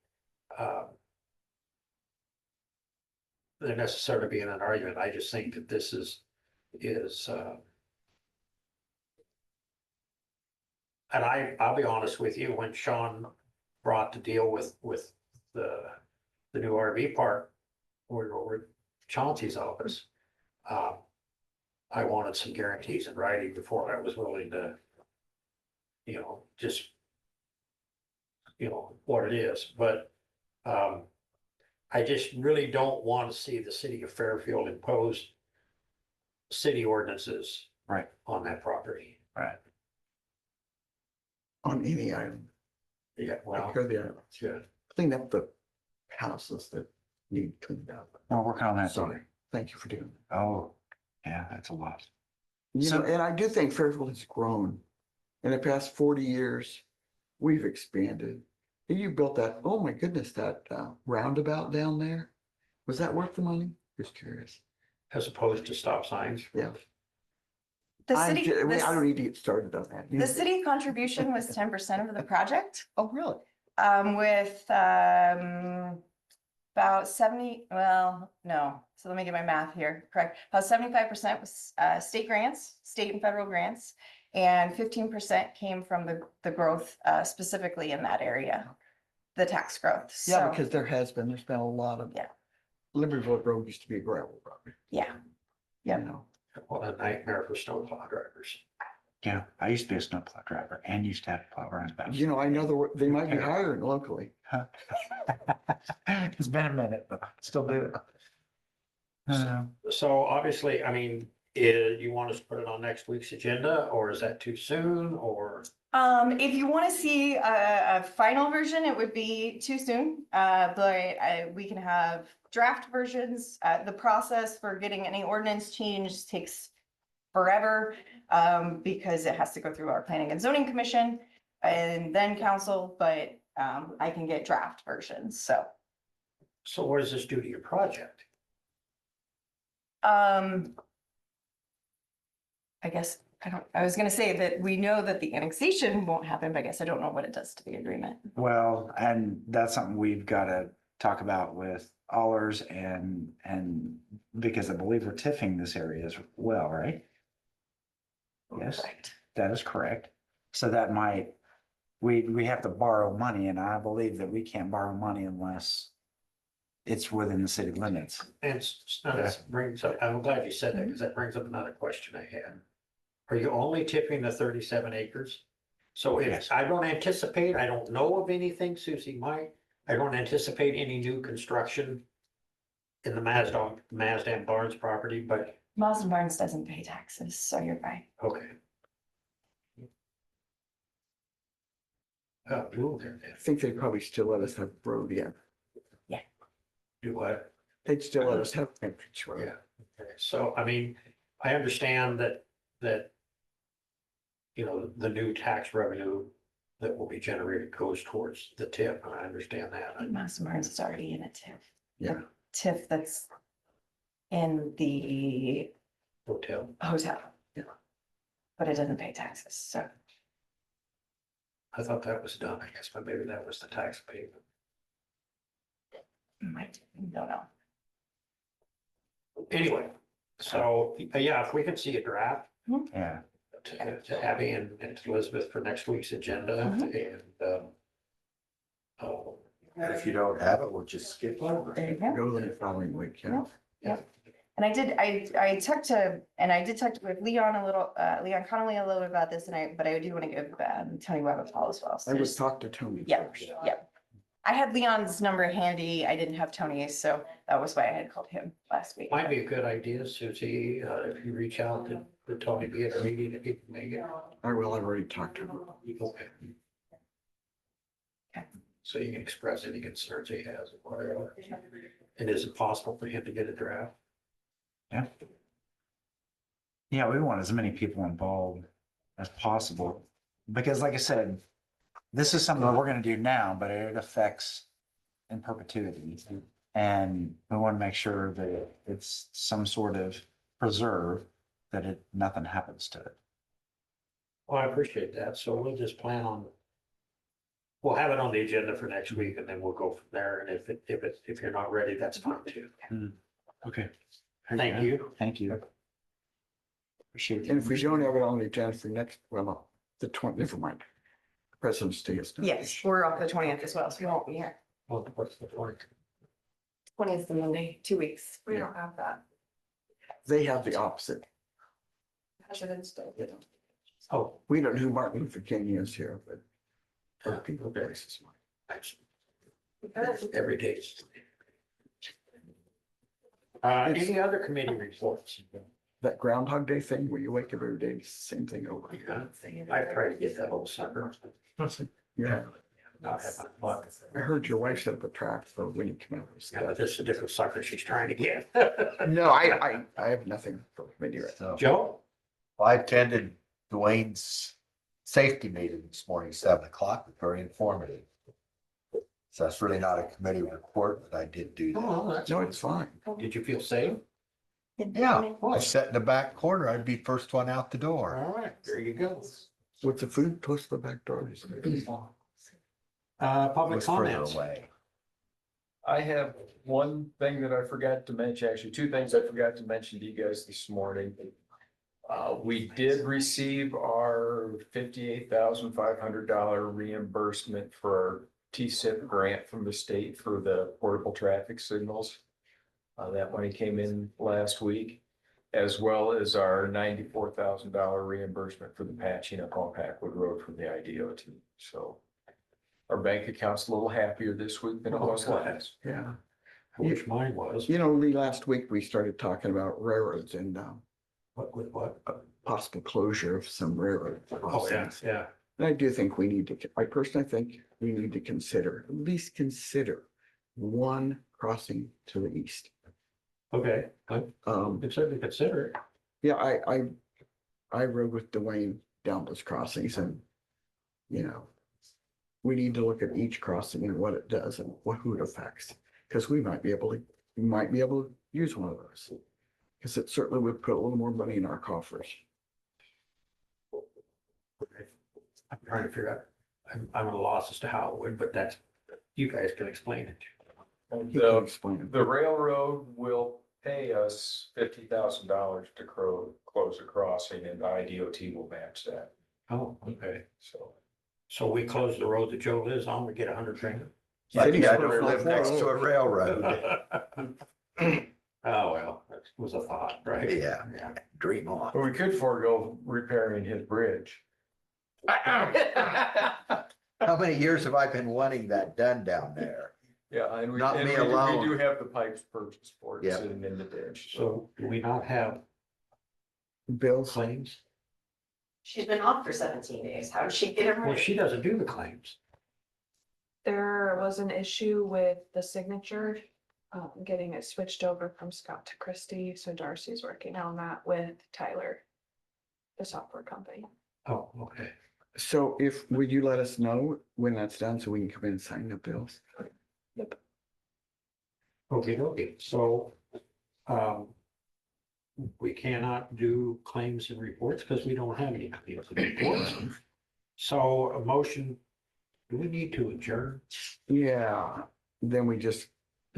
there necessarily being an argument. I just think that this is and I'll be honest with you, when Sean brought the deal with the new RV park over at Chauncey's office, I wanted some guarantees in writing before I was willing to, you know, just, you know, what it is, but I just really don't want to see the city of Fairfield impose city ordinances Right. on that property. Right. On any island. Yeah, well, Take care of the islands. yeah. Clean up the houses that need cleaned up. We're working on that. Sorry. Thank you for doing that. Oh, yeah, that's a lot. You So- know, and I do think Fairfield has grown. In the past 40 years, we've expanded. You built that, oh my goodness, that roundabout down there. Was that worth the money? Just curious. As opposed to stop signs. Yeah. The I city, don't need to get started on that. the city contribution was 10% of the project. Oh, really? With About 70, well, no, so let me get my math here, correct. About 75% was state grants, state and federal grants. And 15% came from the growth specifically in that area, the tax growth. Yeah, So, because there's been a lot of. Yeah. Libertyville Road used to be a gravel road. yeah, you Yeah. know. What a nightmare for snowplow drivers. Yeah, I used to be a snowplow driver and used to have to plow around. You know, I know they might be hiring locally. It's been a minute, but still do it. So obviously, I mean, you want us to put it on next week's agenda, or is that too soon, or? If you want to see a final version, it would be too soon. But we can have draft versions. The process for getting any ordinance change takes forever because it has to go through our planning and zoning commission and then council, but I can get draft versions, so. So what does this do to your project? I guess, I was gonna say that we know that the annexation won't happen, but I guess I don't know what it does to the agreement. Well, and that's something we've got to talk about with Allers and because I believe we're tiffing this area as well, right? Yes, Correct. that is correct. So that might, we have to borrow money, and I believe that we can't borrow money unless it's within the city limits. And that brings up, I'm glad you said that, because that brings up another question I had. Are you only tipping the 37 acres? So if Yes. I don't anticipate, I don't know of anything, Susie might, I don't anticipate any new construction in the Mazda Barnes property, but Marsden Barnes doesn't pay taxes, so you're fine. okay. Move there I then. think they probably still let us have road yet. Do what? They'd still let us have entrance road. Yeah, okay, so I mean, I understand that. You know, the new tax revenue that will be generated goes towards the tip, and I understand that. I think Marsden Barnes is already in a TIF. Yeah. TIF that's in the Hotel, hotel. Yeah. But it doesn't pay taxes, so. I thought that was done, I guess, but maybe that was the tax payment. I don't know. Anyway, so, yeah, if we can see a draft Yeah. to Abby and to Elizabeth for next week's agenda, And if you don't have it, we'll just skip over. There you go. Go the following week, yeah. And I talked with Leon a little, Leon Connolly a little bit about this, but I do want to give Tony Webb a call as well. So I would just- talk to Tony Yeah, first. yeah. I had Leon's number handy. I didn't have Tony's, so that was why I had called him last week. might be a good idea, Susie, if you reach out to Tony, be at a meeting, if he can make it. I will, I've already talked to him. Okay. Okay. So you can express any concerns he has or whatever. And is it possible for him to get a draft? Yeah, we want as many people involved as possible, because like I said, this is something that we're gonna do now, but it affects in perpetuity. And we want to make sure that it's some sort of preserve, that nothing happens to it. Well, I appreciate that. So we'll just plan on. We'll have it on the agenda for next week and then we'll go from there. And if you're not ready, that's fine too. Okay. Thank you. Thank you. Appreciate And if we it. don't have it on the agenda for next, well, the 20th, never mind. President's Day is. not- Yes, we're off the 20th as well, so we won't be here. Well, what's the point? 20th is the Monday, 2 weeks. We don't have that. They have the opposite. President's Day. Oh, We don't know who Martin Luther King is here, but other people places. every day. Any other committee reports? That Groundhog Day thing where you wake up every day, same thing over. I try to get that whole sucker. Yeah, Not have my luck. I heard your wife set up a trap for when you come out. Yeah, but this is a different sucker she's trying to get. No, I have nothing for committee right now. So Joe? I attended Dwayne's safety meeting this morning, 7 o'clock, very informative. So that's really not a committee report, but I did do that. Oh, that's. No, it's fine. Did you feel safe? Yeah, I sat in the back corner. I'd be first one out the door. All right, there you go. With the food close to the back door. It Public was further comments. away. I have one thing that I forgot to mention, actually, two things I forgot to mention to you guys this morning. We did receive our $58,500 reimbursement for our T-SIP grant from the state for the portable traffic signals. That money came in last week, as well as our $94,000 reimbursement for the patching up on Packwood Road from the IDOT. So our bank account's a little happier this week than it was last. Yeah. I wish mine was. You know, Lee, last week we started talking about railroads and What, with what? possible closure of some railroad Oh, yeah, crossings. yeah. And I do think we need to, I personally think we need to consider, at least consider one crossing to the east. Okay, I could certainly consider it. Yeah, I rode with Dwayne down those crossings and, you know, we need to look at each crossing and what it does and who it affects. Because we might be able to use one of those. Because it certainly would put a little more money in our coffers. I'm trying to figure out, I'm at a loss as to how it would, but that's, you guys can explain it. He can explain it. The railroad will pay us $50,000 to close a crossing, and IDOT will match that, Oh, okay. so. So we close the road that Joe lives on, we get $100,000. Like City's I supposed don't to live next to a railroad. Oh, well, that was a thought, right? Yeah, dream on. But we could forego repairing his bridge. How many years have I been wanting that done down there? Yeah, and we, Not and me we alone. do have the pipes purchased for it Yeah. sitting in the ditch. So do we not have Bills, claims? She's been off for 17 days. How did she get it Well, right? she doesn't do the claims. There was an issue with the signature, getting it switched over from Scott to Christie, so Darcy's working on that with Tyler, the software company. Oh, okay. so would you let us know when that's done so we can come in and sign the bills? Okay, okay. So, we cannot do claims and reports because we don't have any claims and reports. So a motion, do we need to adjourn? Yeah, then we just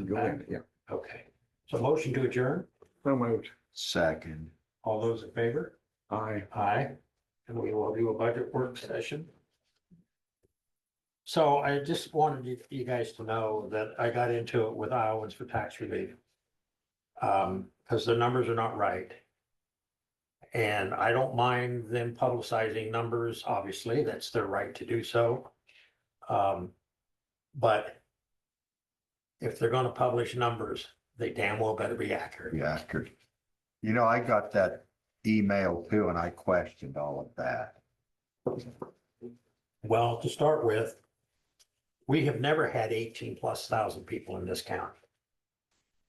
go in, yeah. Okay. So motion to adjourn, So moved. Second. all those in favor? Aye. Aye. And we will do a budget work session. So I just wanted you guys to know that I got into it with Iowans for tax relief. Because the numbers are not right. And I don't mind them publicizing numbers, obviously, that's their right to do so. But if they're gonna publish numbers, they damn well better be accurate. Yeah, you know, I got that email too, and I questioned all of that. Well, to start with, we have never had 18,000+ people in this county.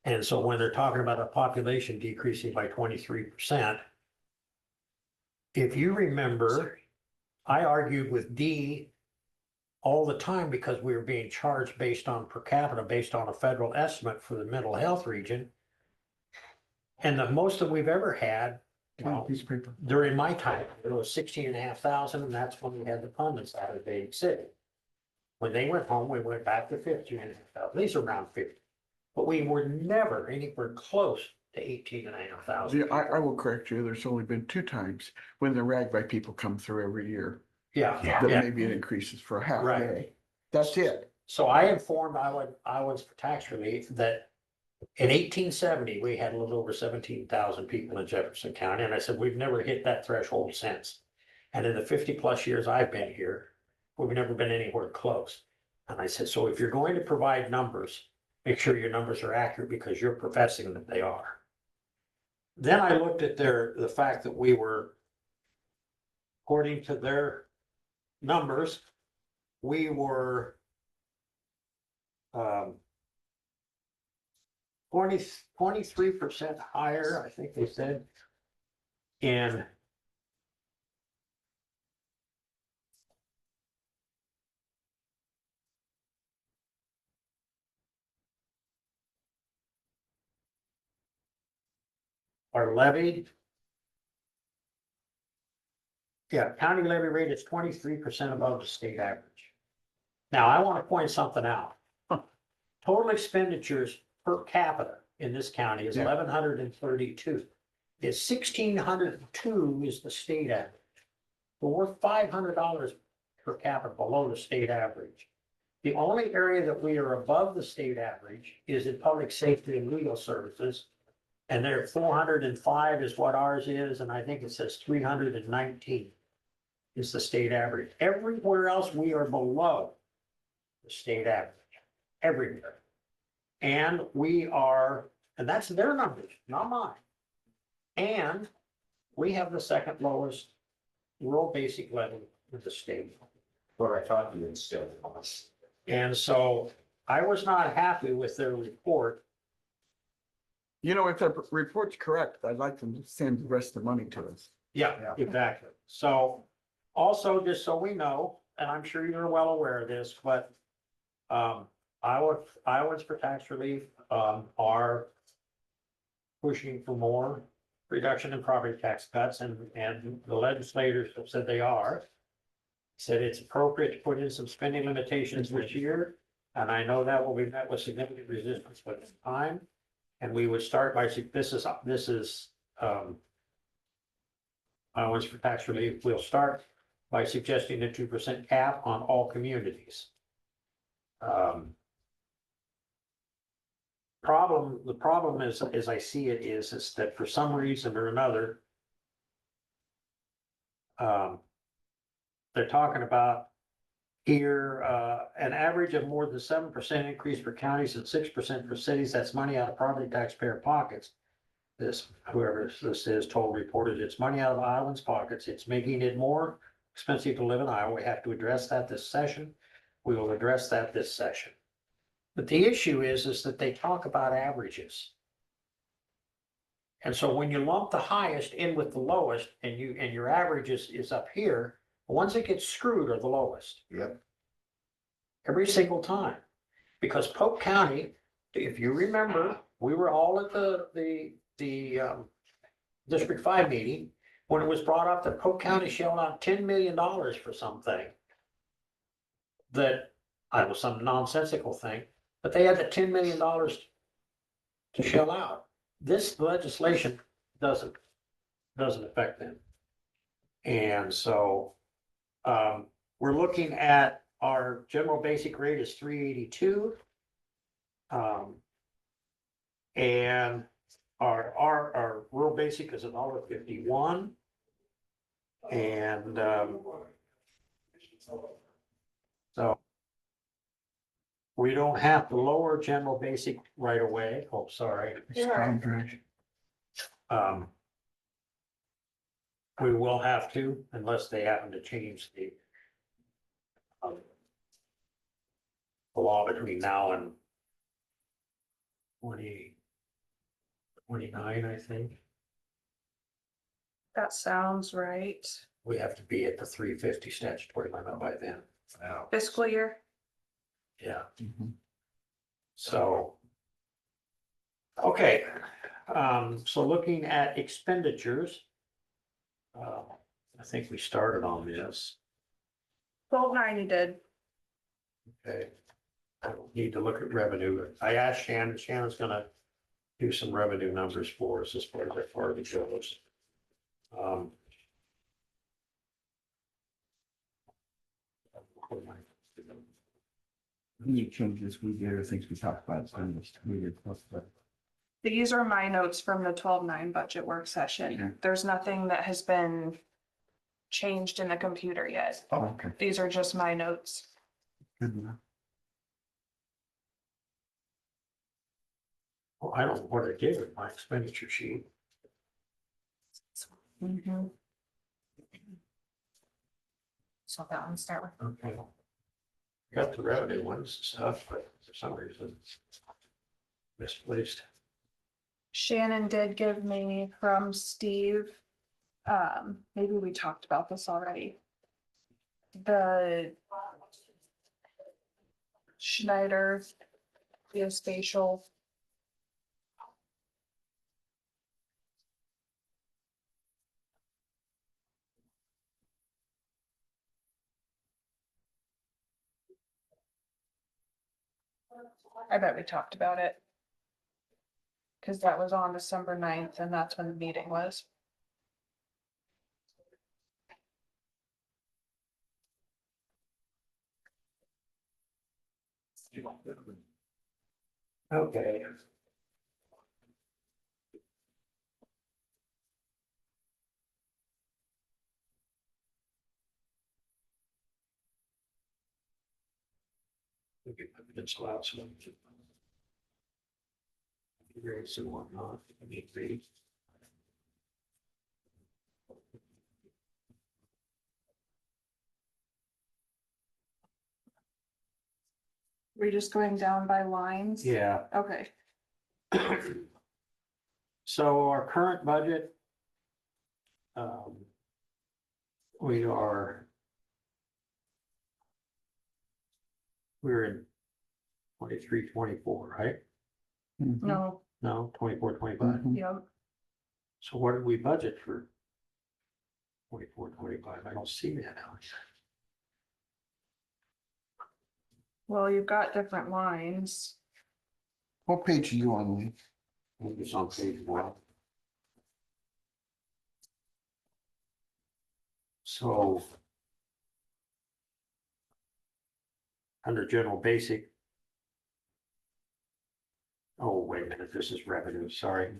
And so when they're talking about a population decreasing by 23%, if you remember, I argued with Dee all the time because we were being charged based on per capita, based on a federal estimate for the mental health region. And the most that we've ever had, well, Piece of paper. during my time, it was 16,500, and that's when we had the pundits out of Dade City. When they went home, we went back to 15,500, these are around 50. But we were never anywhere close to 18,500. Yeah, I will correct you. There's only been 2 times when the rag by people come through every year. Yeah, That yeah. maybe it increases for a half Right. day. That's it. So I informed Iowans for tax relief that in 1870, we had a little over 17,000 people in Jefferson County. And I said, we've never hit that threshold since. And in the 50+ years I've been here, we've never been anywhere close. And I said, so if you're going to provide numbers, make sure your numbers are accurate because you're professing that they are. Then I looked at the fact that we were, according to their numbers, we were 23% higher, I think they said, in our levy. Yeah, county levy rate is 23% above the state average. Now, I want to point something out. total expenditures per capita in this county is Yeah. 1,132. Is 1,602 is the state average. But we're $500 per capita below the state average. The only area that we are above the state average is in public safety and legal services. And they're 405 is what ours is, and I think it says 319 is the state average. Everywhere else, we are below the state average, everywhere. And we are, and that's their numbers, not mine. And we have the second lowest rural basic levy in the state. What I thought you would still was. And so I was not happy with their report. You know, if the report's correct, I'd like them to send the rest of the money to us. Yeah, exactly. So also, just so we know, and I'm sure you're well aware of this, but Iowans for tax relief are pushing for more reduction in property tax cuts, and the legislators have said they are. Said it's appropriate to put in some spending limitations this year, and I know that will be met with significant resistance with time. And we would start by, this is Iowans for tax relief, we'll start by suggesting a 2% cap on all communities. The problem is, as I see it, is that for some reason or another, they're talking about here, an average of more than 7% increase for counties and 6% for cities. That's money out of property taxpayer pockets. This, whoever this is, told reporters it's money out of Iowans' pockets. It's making it more expensive to live in Iowa. We have to address that this session. We will address that this session. But the issue is that they talk about averages. And so when you lump the highest in with the lowest and your average is up here, the ones that get screwed are the lowest. Yep. Every single time. Because Polk County, if you remember, we were all at the District 5 meeting when it was brought up that Polk County shelled out $10 million for something. That, I don't know, some nonsensical thing, but they had the $10 million to shell out. This legislation doesn't affect them. And so we're looking at our general basic rate is 382. And our rural basic is $1.51. And so we don't have to lower general basic right away. Oh, sorry. We will have to, unless they happen to change the law between now and 2029, I think. That sounds right. We have to be at the 350 statutory limit by then. Wow. Fiscal year. Yeah. So. Okay, so looking at expenditures. I think we started on this. 1290 did. Okay. I don't need to look at revenue. I asked Shannon, Shannon's gonna do some revenue numbers for us as far as that part of the goes. Any changes we did or things we talked about, These are my notes from the 12/9 budget work Okay. session. There's nothing that has been changed in the computer yet. Oh, okay, These are just my notes. good enough. Well, I don't know what I did with my expenditure sheet. So that one start with. Okay. Got the revenue ones and stuff, but for some reason it's misplaced. Shannon did give me from Steve, maybe we talked about this already. The Schneider geospatial. I bet we talked about it. Cause that was on December 9th, and that's when the meeting was. Okay. We can put this out so. Raise and whatnot, if need be. We're just going down by lines? Yeah. Okay, So our current budget. We are. We're in 23, 24, right? no, No, 24, 25. yep. So what did we budget for? 24, 25? I don't see that, Alex. Well, you've got different lines. What page are you on, Lee? It's on page 1. So. Under general basic. Oh, wait a minute, this is revenue, sorry.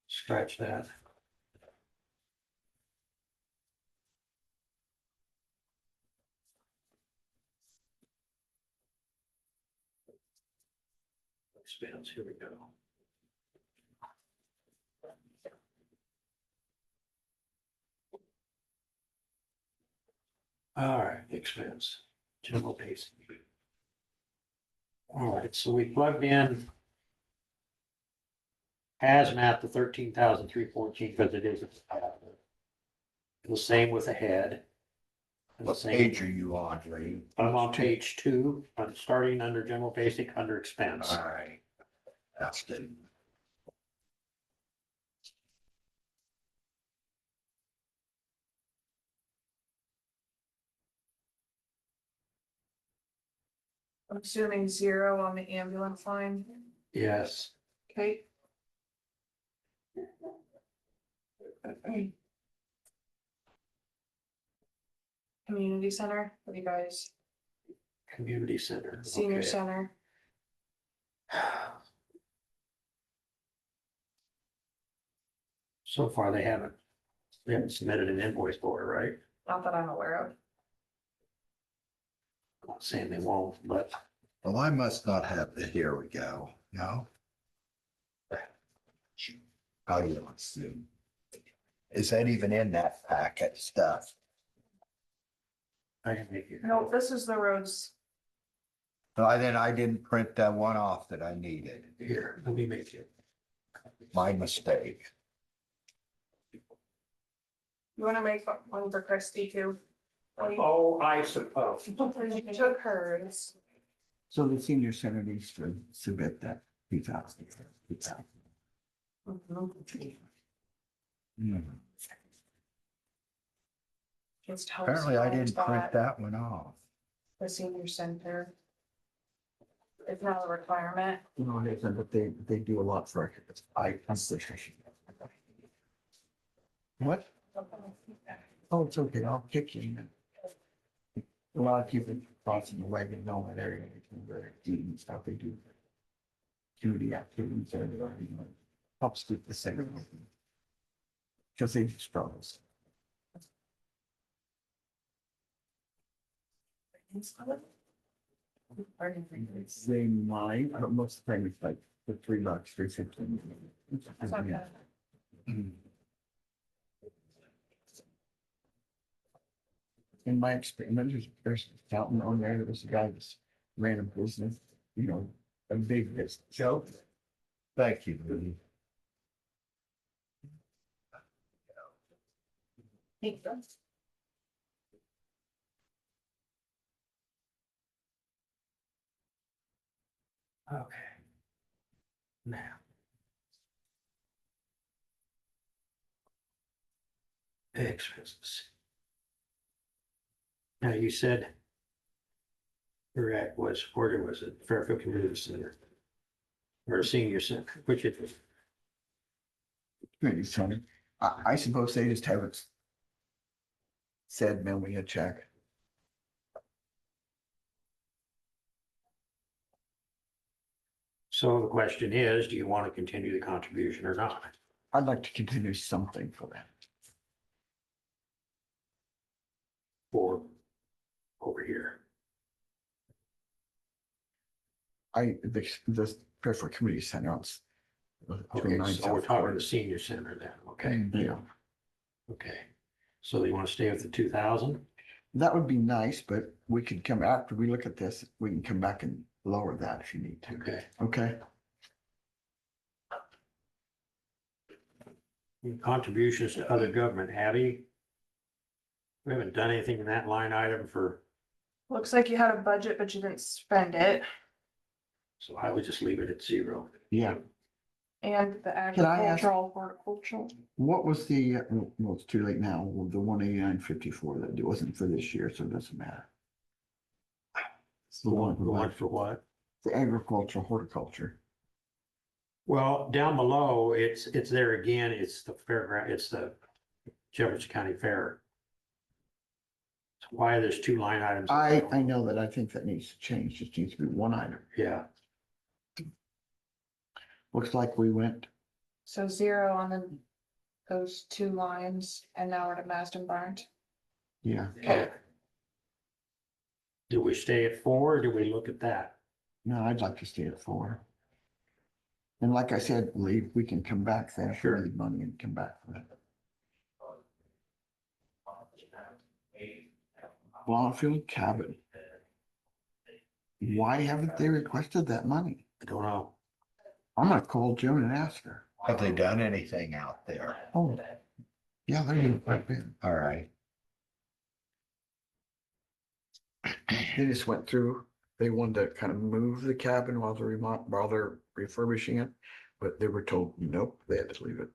Scratch that. Expense, here we go. All right, expense, general basic. All right, so we plugged in hazmat to 13,314 because it is. The same with the head. And the What same- page are you on, Lee? I'm on page 2. I'm starting under general basic, under expense. All right. That's good. I'm assuming 0 on the ambulance line. Yes, Okay. Community center, what do you guys, community center. senior Okay. center, So far, they haven't submitted an invoice for it, right? not that I'm aware of. I'm not saying they won't, but Well, I must not have the, here we go, no? How do you assume? Is that even in that packet stuff? I can make it. No, this is the roads. Then I didn't print that one off that I needed. Here, let me make it. My mistake. You wanna make one for Christie too? Oh, I suppose. You took hers. So the senior center needs to submit that 2,000. Just helps Apparently I find didn't print that one off. The senior center. It's not a requirement. No, it isn't, but they do a lot for it. What? Oh, it's okay, I'll kick you. A lot of people crossing the wagon, know that area, they can very deep and stuff, they do. Community activities, there, you know, helps keep the center. Because they struggles. They mine, I don't, most of the time it's like for $3, $3.50. It's not bad. In my experience, there's a fountain on there, there's a guy that's ran a business, you know, a big business. Joe? Thank you, Lee. Okay. Now. Expenses. Now, you said Correct, where was it? Fairfield Community Center. Or Senior Center, which it was. Community center. I suppose they just haven't said, mail me a check. So the question is, do you want to continue the contribution or not? I'd like to continue something for that. For over here. The Fairfield Community Center. Okay, so we're talking the senior center then, okay, Yeah, okay. So you want to stay with the 2,000? that would be nice, but we could come after we look at this, we can come back and lower that if you need to. Okay. Okay, Contributions to other government, Abby? We haven't done anything in that line item for, Looks like you had a budget, but you didn't spend it. so I would just leave it at 0. yeah. And the Can I ask- agricultural, horticultural. What was the, well, it's too late now, the 189.54 that it wasn't for this year, so it doesn't matter. The one for what? The agricultural horticulture. Well, down below, it's there again, it's the fairground, it's the Jefferson County Fair. So why there's 2 line items? I know that, I think that needs to change, just needs to be one item. Yeah, Looks like we went, So 0 on those 2 lines, and now we're at Maston Barnes. yeah, do we stay at 4 or do we look at that? no, I'd like to stay at 4. And like I said, Lee, we can come back there if we Sure. need money and come back for that. Fairfield cabin. Why haven't they requested that money? I don't know. I'm gonna call Joan and ask her. Have they done anything out there? Oh, yeah, they're doing quite a bit. All right. They just went through, they wanted to kind of move the cabin while they're refurbishing it, but they were told, nope, they had to leave it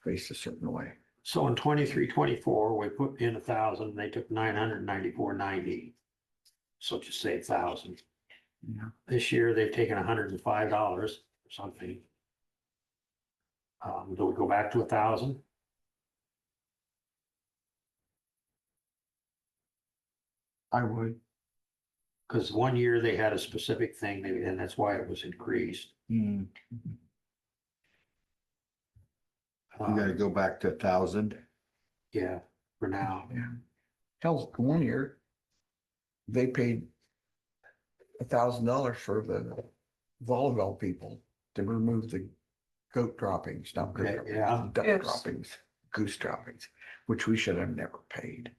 faced a certain way. So in 23-24, we put in 1,000, they took 994.90. So just say 1,000. Yeah. This year, they've taken $105 or something. Do we go back to 1,000? I would. Because one year they had a specific thing, and that's why it was increased. You gotta go back to 1,000. Yeah, for now. Yeah. Hell, one year, they paid $1,000 for the volleyball people to remove the goat droppings, not goat Okay, droppings, yeah. duck Yes. droppings, goose droppings, which we should have never paid.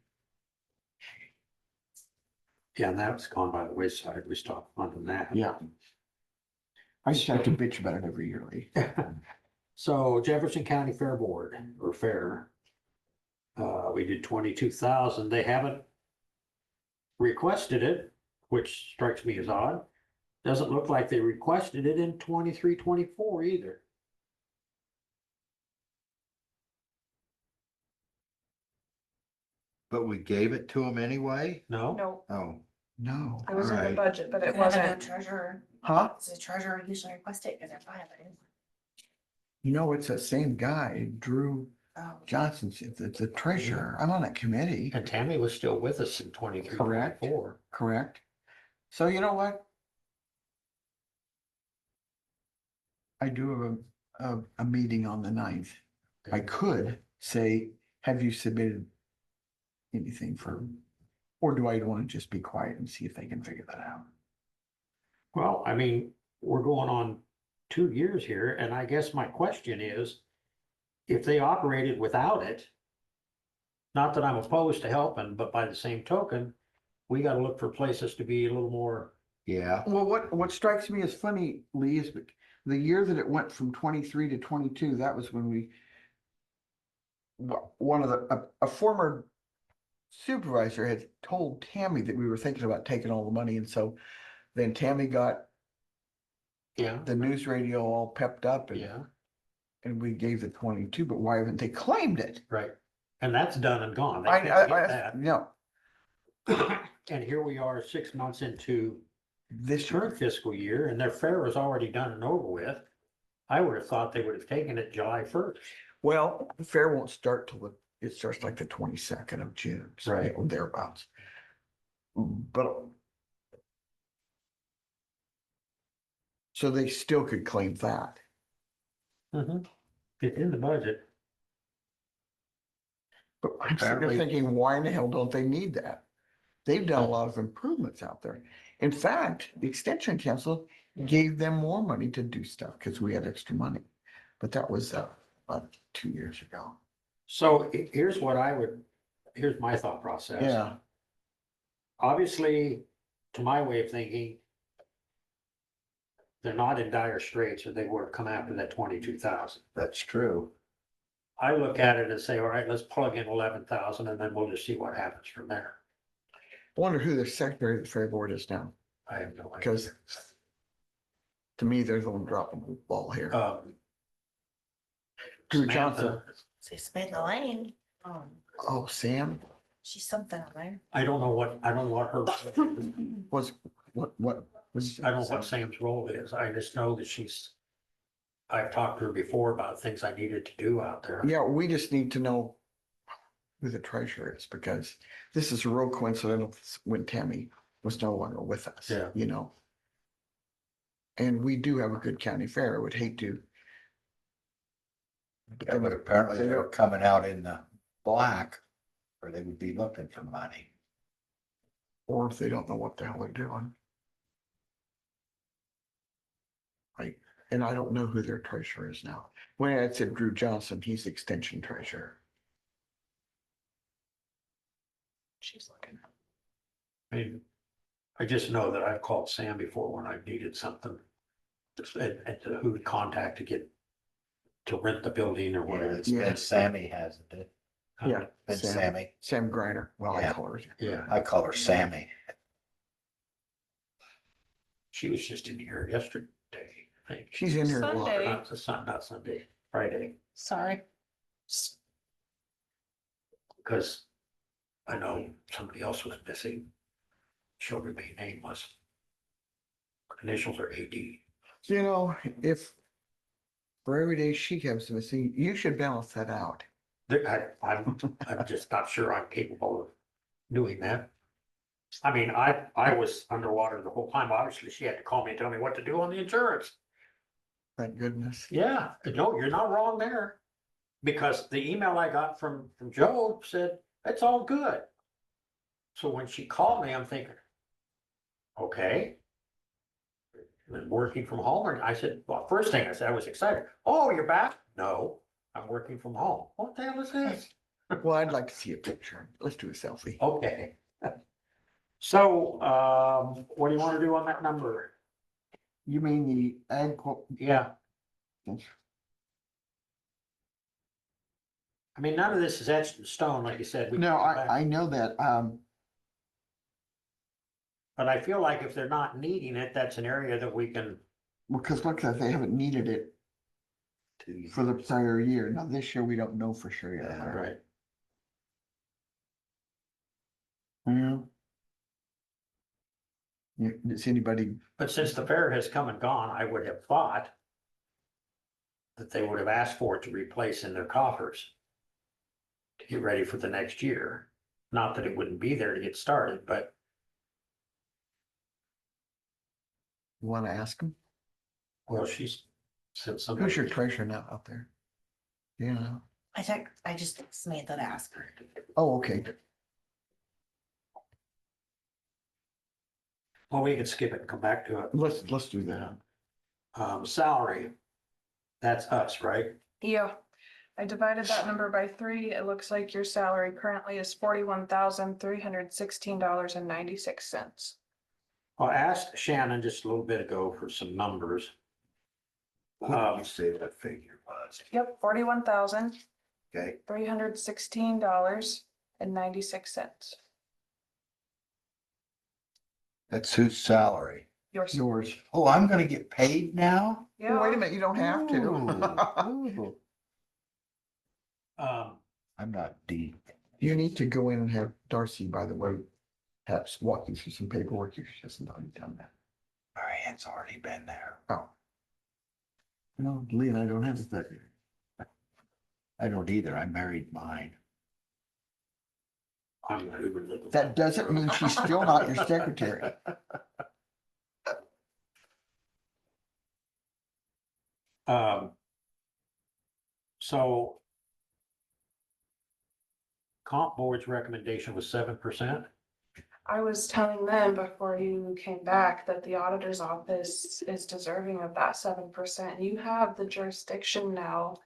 Yeah, and that's gone by the wayside. We stopped funding that. Yeah. I just have to bitch about it every year, Lee. So Jefferson County Fair Board or Fair. We did 22,000. They haven't requested it, which strikes me as odd. Doesn't look like they requested it in 23-24 either. But we gave it to them anyway? No? No, Oh, No. it was in the Alright. budget, but it They have a wasn't. treasurer, Huh? the treasurer usually request it because they're filing. You know, it's that same guy, Drew Oh. Johnson, the treasurer. I'm on that committee. And Tammy was still with us in 23-24. Correct. So you know what? I do a meeting on the 9th. I could say, have you submitted anything for, or do I want to just be quiet and see if they can figure that out? Well, I mean, we're going on 2 years here, and I guess my question is, if they operated without it, not that I'm opposed to helping, but by the same token, we gotta look for places to be a little more, yeah. Well, what strikes me as funny, Lee, is the year that it went from 23 to 22, that was when one of a former supervisor had told Tammy that we were thinking about taking all the money, and so then Tammy got yeah, the news radio all pepped up and we gave the 22, but why haven't they claimed it? right. And that's done and gone. They I, can't get no, that. And here we are 6 months into this current fiscal year and their fair was already done and over with. I would have thought they would have taken it July 1st. Well, the fair won't start till it starts like the 22nd of June, so Right. thereabouts. But so they still could claim that. It's in the budget. But I'm sitting there Apparently- thinking, why in the hell don't they need that? They've done a lot of improvements out there. In fact, the Extension Council gave them more money to do stuff because we had extra money. But that was about 2 years ago. So here's what here's my thought process. Yeah, Obviously, to my way of thinking, they're not in dire straits or they would have come after that 22,000. That's true. I look at it and say, all right, let's plug in 11,000 and then we'll just see what happens from there. I wonder who the secretary of the fair board is now, I have no idea. because to me, they're the one dropping the ball here. Drew Johnson. Samantha, Say Smith Lane. Oh, Sam She's something on there. I don't know what her, was, what was? I don't know what Sam's role is. I just know that I've talked to her before about things I needed to do out there. Yeah, we just need to know who the treasurer is, because this is a real coincidental when Tammy was no longer with us. Yeah. You know? And we do have a good county fair. I would hate to. Yeah, but apparently they're coming out in the black, or they would be looking for money. Or if they don't know what the hell they're doing. And I don't know who their treasurer is now. When I said Drew Johnson, he's the extension treasurer. She's looking. I mean, I just know that I've called Sam before when I've needed something. And who to contact to get, to rent the building or Yeah, whatever. it's been Sammy, hasn't it? Yeah. Been Sammy. Sam Griner. Well, I Yeah. call her. Yeah, I call her Sammy. she was just in here yesterday, I think. She's in here a lot. Sunday. Not Sunday, Friday, Sorry. because I know somebody else was missing. She'll remain nameless. Initials are AD. You know, if for every day she comes missing, you should balance that out. I'm just not sure I'm capable of doing that. I mean, I was underwater the whole time. Obviously, she had to call me and tell me what to do on the insurance. Thank goodness. Yeah, no, you're not wrong there. Because the email I got from Joe said, it's all good. So when she called me, I'm thinking, okay. And then working from home, and I said, well, first thing I said, I was excited. Oh, you're back? No, I'm working from home. What the hell is this? Well, I'd like to see a picture. Let's do a selfie. Okay. So, what do you want to do on that number? You mean the ag? Yeah. I mean, none of this is etched in stone, like you said. We No, can go back. I know that. But I feel like if they're not needing it, that's an area that we can, Because look, at they haven't needed it for the prior year. Now this year, we don't know for sure yet. Yeah. right? Yeah. Does anybody, But since the fair has come and gone, I would have thought that they would have asked for it to replace in their coffers to get ready for the next year. Not that it wouldn't be there to get started, but you want to ask them? well, she's said something. Who's your treasurer now out there? Yeah. I just Samantha to ask her. Oh, okay. Well, we can skip it and come back to it. Let's do that. Salary. That's us, right? Yeah, I divided that number by 3. It looks like your salary currently is $41,316.96. I asked Shannon just a little bit ago for some numbers. What did you say that figure was? Yep, $41,316.96. That's whose salary? Yours. Yours. Oh, I'm gonna get paid now? Yeah. Wait a minute, you don't have to. Ooh. I'm not deep. You need to go in and have Darcy, by the way, perhaps walk you through some paperwork if she hasn't already done that. Marianne's already been there. Oh. No, Lee and I don't have a secretary. I don't either. I married mine. I'm not even looking. That doesn't mean she's still not your secretary. So comp board's recommendation was 7%. I was telling them before you came back that the auditor's office is deserving of that 7%. You have the jurisdiction now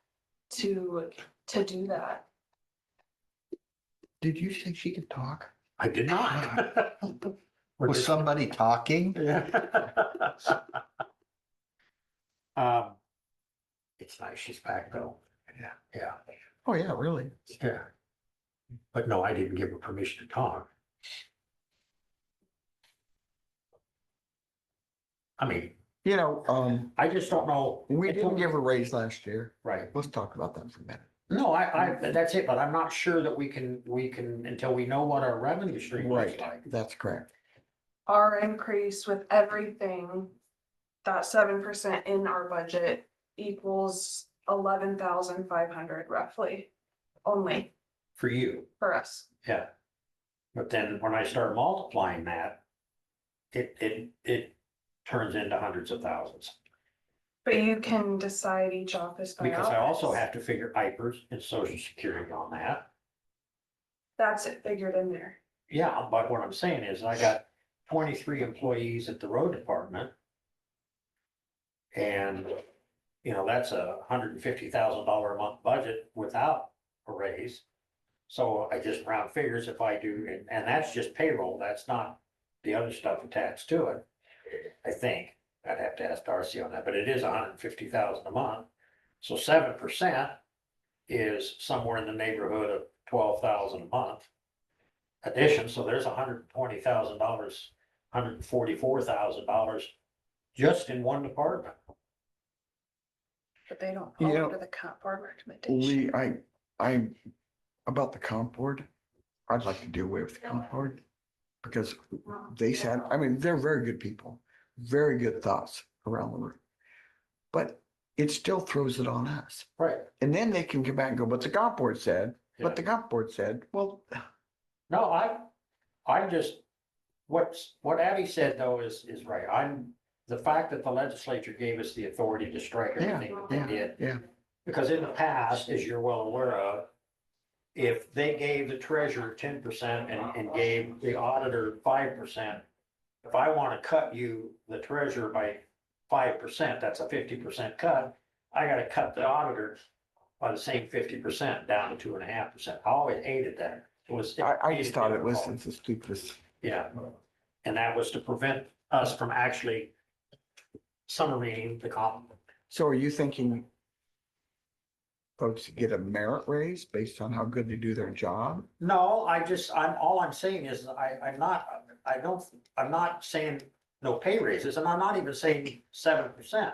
to do that. Did you say she could talk? I did not. Was somebody talking? Yeah. It's nice she's back though. Yeah. Yeah, Oh, yeah, really? yeah. But no, I didn't give her permission to talk. I mean, You know, I just don't know. we didn't give a raise last year. Right. Let's talk about that for a minute. No, that's it, but I'm not sure that we can, until we know what our revenue stream looks Right, like. that's correct. Our increase with everything, that 7% in our budget equals 11,500 roughly, only For you, for us. yeah. But then when I start multiplying that, it turns into hundreds of thousands. But you can decide each office by Because I also office. have to figure IPERS and social security on that. That's it figured in there. Yeah, but what I'm saying is I got 23 employees at the road department. And, you know, that's $150,000 a month budget without a raise. So I just round figures if I do, and that's just payroll, that's not the other stuff attached to it. I think, I'd have to ask Darcy on that, but it is $150,000 a month. So 7% is somewhere in the neighborhood of 12,000 a month. Addition, so there's $120,000, $144,000 just in one department. But they don't You fall know, under the comp board recommendation. Lee, about the comp board, I'd like to do away with the comp board. Because they said, I mean, they're very good people, very good thoughts around the room. But it still throws it on us. Right. And then they can come back and go, but the comp board said, Yeah. but the comp board said, well, No, I just, what Abby said though is right. The fact that the legislature gave us the authority to strike everything that they did. yeah. Because in the past, as you're well aware of, if they gave the treasurer 10% and gave the auditor 5%, if I want to cut you, the treasurer, by 5%, that's a 50% cut. I got to cut the auditor by the same 50% down to 2.5%. I always hated that. I just thought it was the stupidest. Yeah, and that was to prevent us from actually summarizing the comp. So are you thinking folks get a merit raise based on how good they do their job? No, all I'm saying is I'm not saying no pay raises, and I'm not even saying 7%.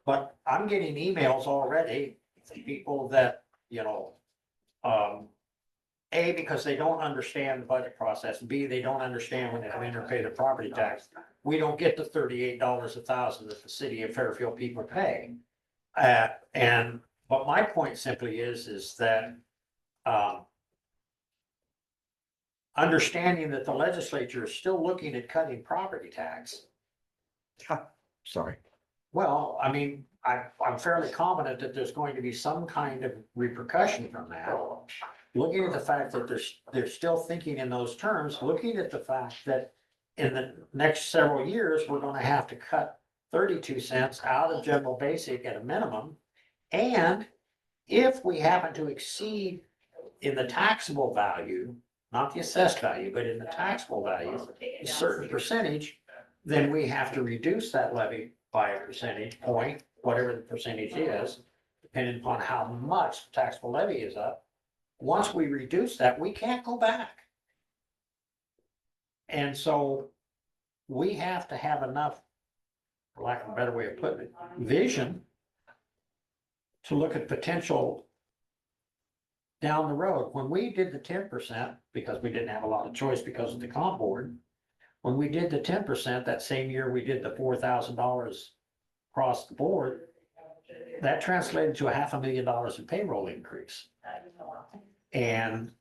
But I'm getting emails already from people that, you know, A, because they don't understand the budget process, B, they don't understand when they come in and pay their property tax. We don't get the $38 a thousand that the city of Fairfield people pay. But my point simply is that, understanding that the legislature is still looking at cutting property tax. Sorry. Well, I mean, I'm fairly confident that there's going to be some kind of repercussion from that. Looking at the fact that they're still thinking in those terms, looking at the fact that in the next several years, we're gonna have to cut 32 cents out of general basic at a minimum. And if we happen to exceed in the taxable value, not the assessed value, but in the taxable value, a certain percentage, then we have to reduce that levy by a percentage point, whatever the percentage is, depending upon how much the taxable levy is up. Once we reduce that, we can't go back. And so we have to have enough, for lack of a better way of putting it, vision to look at potential down the road. When we did the 10%, because we didn't have a lot of choice because of the comp board, when we did the 10%, that same year we did the $4,000 across the board, that translated to $500,000 in payroll increase. And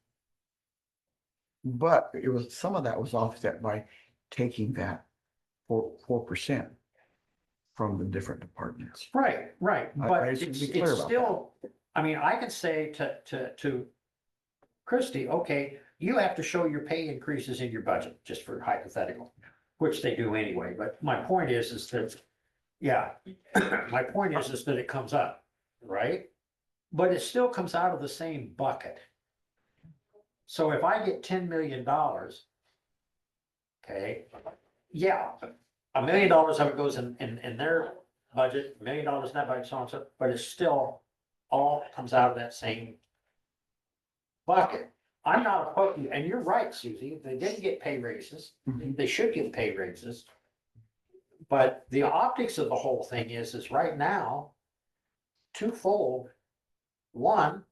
But it was, some of that was offset by taking that 4% from the different departments. right, I but should it's be clear about still, I mean, I can say to Christie, okay, you have to show your pay increases in your budget, just for hypothetical, which they do anyway, but my point is that, yeah, my point is that it comes up, right? But it still comes out of the same bucket. So if I get $10 million, okay, yeah, $1 million of it goes in their budget, $1 million in that budget, so on, so, but it's still all comes out of that same bucket. I'm not opposed, and you're right, Susie, they didn't get pay raises, Mhm. they should get pay raises. But the optics of the whole thing is right now, twofold. One,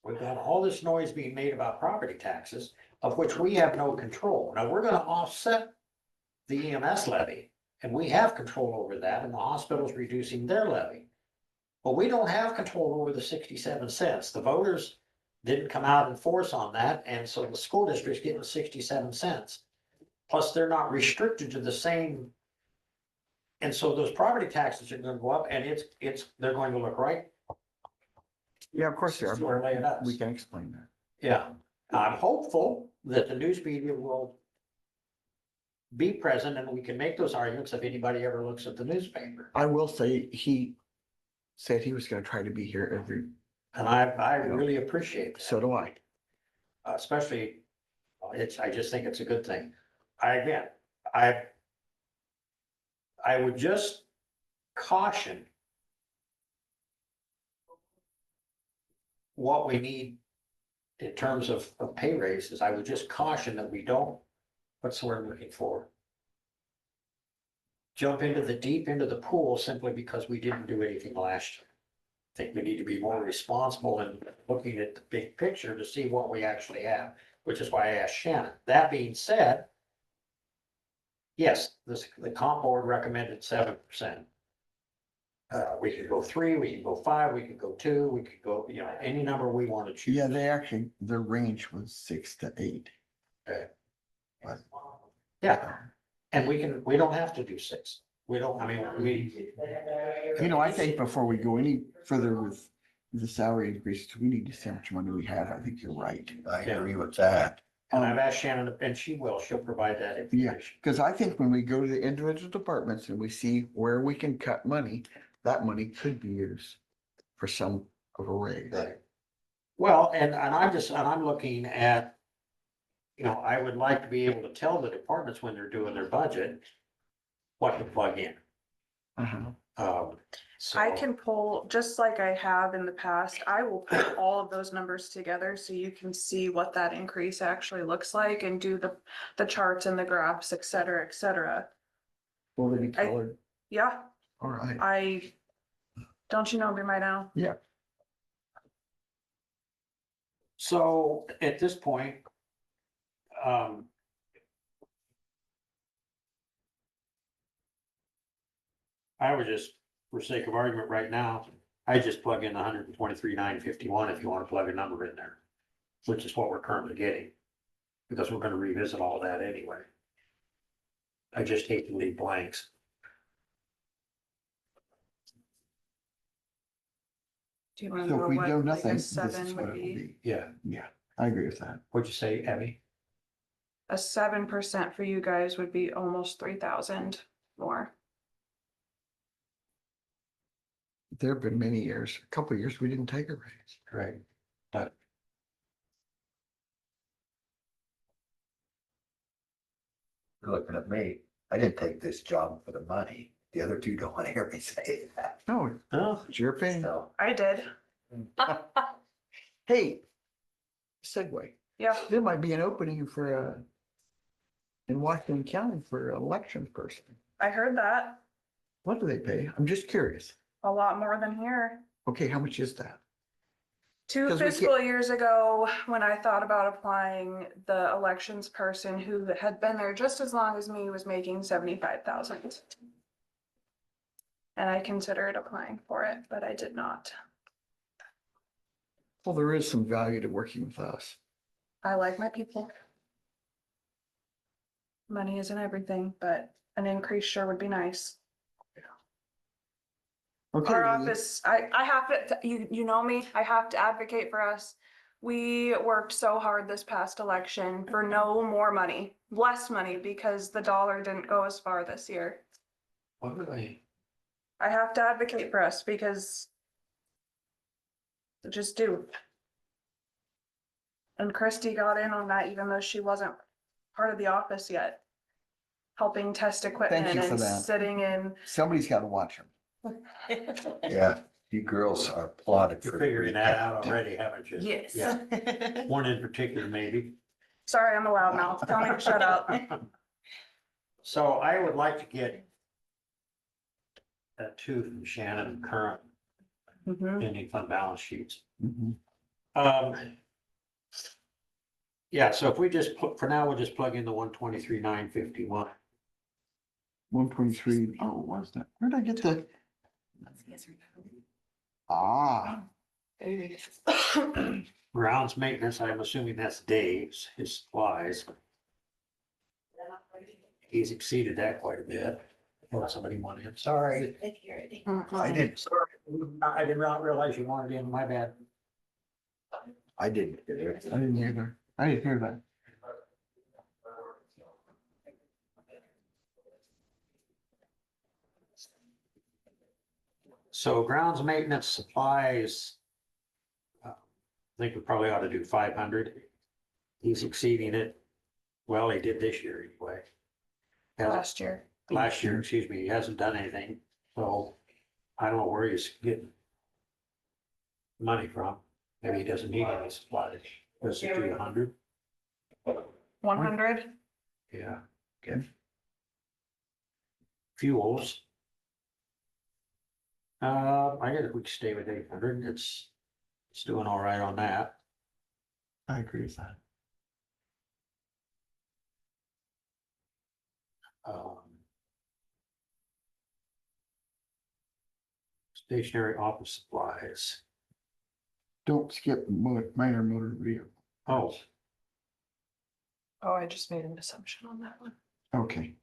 we've got all this noise being made about property taxes, of which we have no control. Now, we're gonna offset the EMS levy, and we have control over that, and the hospital's reducing their levy. But we don't have control over the 67 cents. The voters didn't come out in force on that, and so the school district's getting 67 cents. Plus, they're not restricted to the same. And so those property taxes are gonna go up, and they're going to look right. Yeah, of course they are. Square lay it up. We can explain that. Yeah, I'm hopeful that the news media will be present and we can make those arguments if anybody ever looks at the newspaper. I will say, he said he was gonna try to be here every, And I really appreciate so do I. that, especially, I just think it's a good thing. I would just caution what we need in terms of pay raises. I would just caution that we don't, what's the word I'm looking for? Jump deep into the pool simply because we didn't do anything last year. I think we need to be more responsible in looking at the big picture to see what we actually have, which is why I asked Shannon. That being said, yes, the comp board recommended 7%. We could go 3, we could go 5, we could go 2, we could go, any number we want to choose. Yeah, they actually, their range was 6 to 8. Yeah, and we don't have to do 6. We don't, I mean, I think before we go any further with the salary increases, we need to see how much money we have. I think you're right. I agree with that. and I've asked Shannon, and she'll provide that Yeah, information. because I think when we go to the individual departments and we see where we can cut money, that money could be used for some of a raise. Right. Well, and I'm looking at, I would like to be able to tell the departments when they're doing their budget, what to plug in. Uh-huh. So I can pull, just like I have in the past, I will pull all of those numbers together so you can see what that increase actually looks like and do the charts and the graphs, et cetera, et cetera. Will they be colored? Yeah, All right. don't you know me by now? Yeah. So at this point, I would just, for sake of argument right now, I just plug in 123,951 if you want to plug a number in there, which is what we're currently getting, because we're going to revisit all that anyway. I just hate to leave blanks. Do you want to So know if we what do like nothing, a this is 7 what would it will be? be. Yeah. Yeah, I agree with that. What'd you say, Abby? A 7% for you guys would be almost 3,000 more. There have been many years, a couple of years, we didn't take a raise. Right. But You're looking at me. I didn't take this job for the money. The other two don't want to hear me say that. No, oh, it's your opinion. So, I did, Hey, segue. yeah. There might be an opening for in Washington County for an election person. I heard that. What do they pay? I'm just curious. A lot more than here. Okay, how much is that? 2 'Cause we fiscal years ago, when I thought about applying, the elections person who had been there just as long as me was making 75,000. And I considered applying for it, but I did not. Well, there is some value to working with us. I like my people. Money isn't everything, but an increase sure would be nice. Okay. Our office, I have to, you know me, I have to advocate for us. We worked so hard this past election for no more money, less money, because the dollar didn't go as far this year. What do they? I have to advocate for us because just do. And Christy got in on that even though she wasn't part of the office yet. Helping test equipment you for and that. sitting in. Somebody's got to watch them. Yeah, you girls are plotted You're for. figuring that out already, haven't you? Yes. Yeah, one in particular maybe. Sorry, I'm a loudmouth. Tell me to shut up. So I would like to get that too from Shannon, current Mhm. ending fund balance sheets. Mhm. Yeah, so if we just, for now, we'll just plug in the 123,951. 1.3. Oh, what was that? Where'd I get the? Ah, Grounds maintenance, I'm assuming that's Dave's, his supplies. He's exceeded that quite a bit. Oh, somebody wanted him, sorry. I didn't, Sorry, I did not realize you wanted him, my bad. I didn't. I didn't either. I didn't hear that. So grounds maintenance supplies. I think we probably ought to do 500. He's exceeding it. Well, he did this year anyway. Last year. Last year, excuse me, he hasn't done anything, so I don't know where he's getting money from. Maybe he doesn't need any supplies. Does it do 100? 100. Yeah. Okay. Fuels. I guess we could stay with 800. It's doing all right on that. I agree with that. Stationary office supplies. Don't skip minor motor vehicle. Oh, Oh, I just made an assumption on that one. Okay,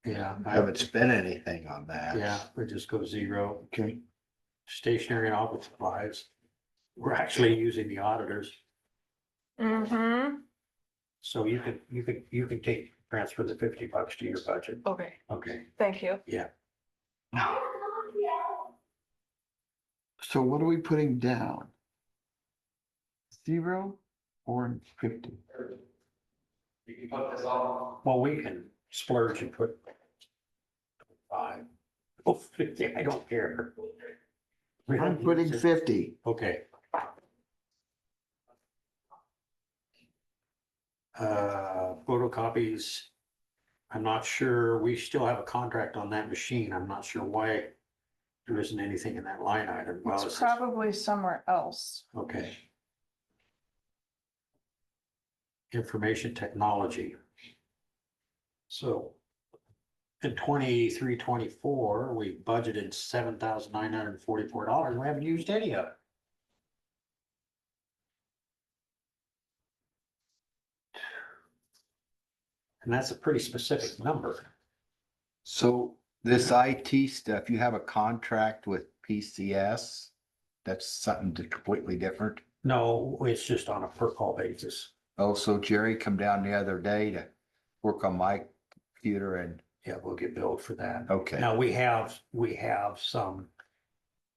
yeah. I haven't spent anything on that. Yeah, we just go 0. okay. Stationary and office supplies. We're actually using the auditors, Mm-hmm. so you can transfer the $50 to your budget. Okay, Okay, thank you. yeah. So what are we putting down? 0 or 50? Well, we can splurge and put 5. Oh, 50, I don't care. We I'm don't putting use it. 50. Okay. Photocopies. I'm not sure, we still have a contract on that machine. I'm not sure why there isn't anything in that line item. Well, It's probably somewhere else. okay. Information technology. So in 23-24, we budgeted $7,944. We haven't used any of it. And that's a pretty specific number. So this IT stuff, you have a contract with PCS? That's something completely different? No, it's just on a per call basis. Oh, so Jerry come down the other day to work on my computer and, Yeah, we'll get billed for that. okay, Now, we have some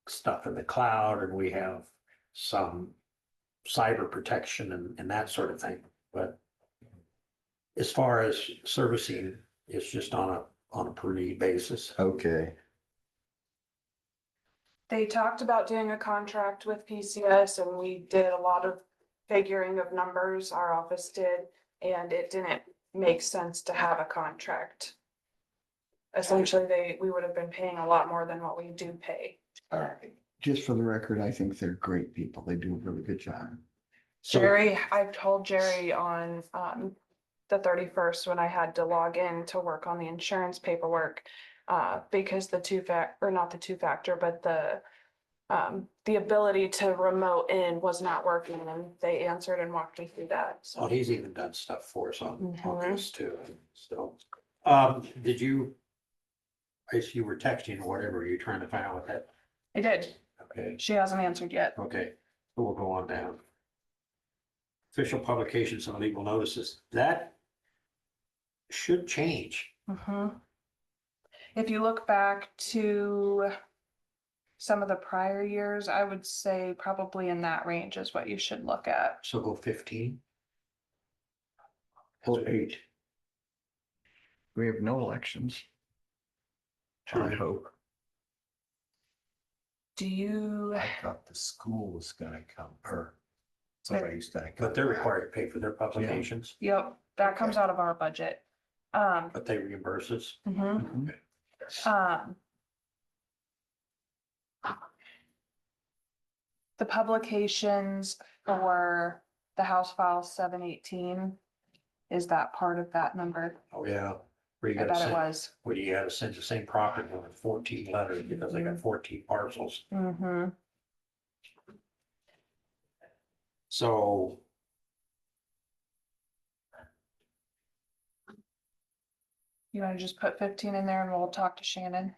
stuff in the cloud and we have some cyber protection and that sort of thing, but as far as servicing, it's just on a per need basis. okay. They talked about doing a contract with PCS and we did a lot of figuring of numbers, our office did, and it didn't make sense to have a contract. Essentially, we would have been paying a lot more than what we do pay. All right. Just for the record, I think they're great people. They do a really good job. So- Jerry, I've told Jerry on the 31st when I had to log in to work on the insurance paperwork. Because not the two-factor, but the ability to remote in was not working, and they answered and walked me through that, Well, so. he's even done stuff for us on Mhm. this too, so. Did you? I see you were texting or whatever, you trying to find out what that, I did. okay, She hasn't answered yet. okay, so we'll go on down. Official publications and legal notices, that should change. Mhm. If you look back to some of the prior years, I would say probably in that range is what you should look at. So go 15. Or 8. We have no elections. I hope. Do you, I thought the school was gonna come, or somebody's gonna come. But they're required to pay for their publications, yep, that comes out of our budget. but they reimburse us. Mhm. Mhm. The publications for the House File 718, is that part of that number? Oh, yeah. Where you I gotta bet it send, was. where you gotta send the same property with 14 letters because they got 14 parcels. Mm-hmm. So. You wanna just put 15 in there and we'll talk to Shannon?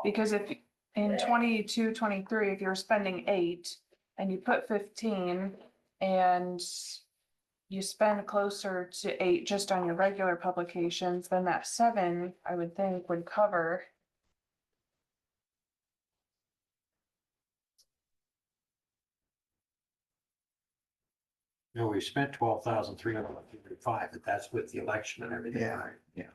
Because if in 22, 23, if you're spending 8 and you put 15 and you spend closer to 8 just on your regular publications, then that 7, I would think, would cover. No, we spent 12,355, but that's with the election and everything. Yeah, right? yeah.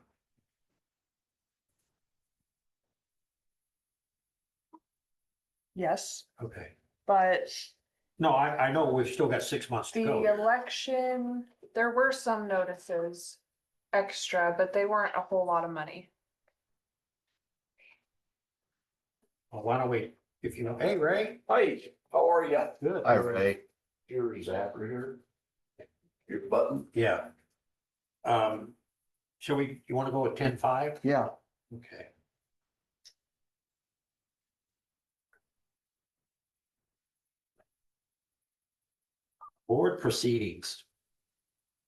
Yes, Okay. but No, I know we've still got 6 months to the go. election, there were some notices extra, but they weren't a whole lot of money. Well, why don't we, if you know, hey, Ray? Hi, how are you? Good. Hi, Ray. Here is Zapper here. Your button. Yeah. Shall we, you wanna go with 10-5? Yeah. Okay. Board proceedings.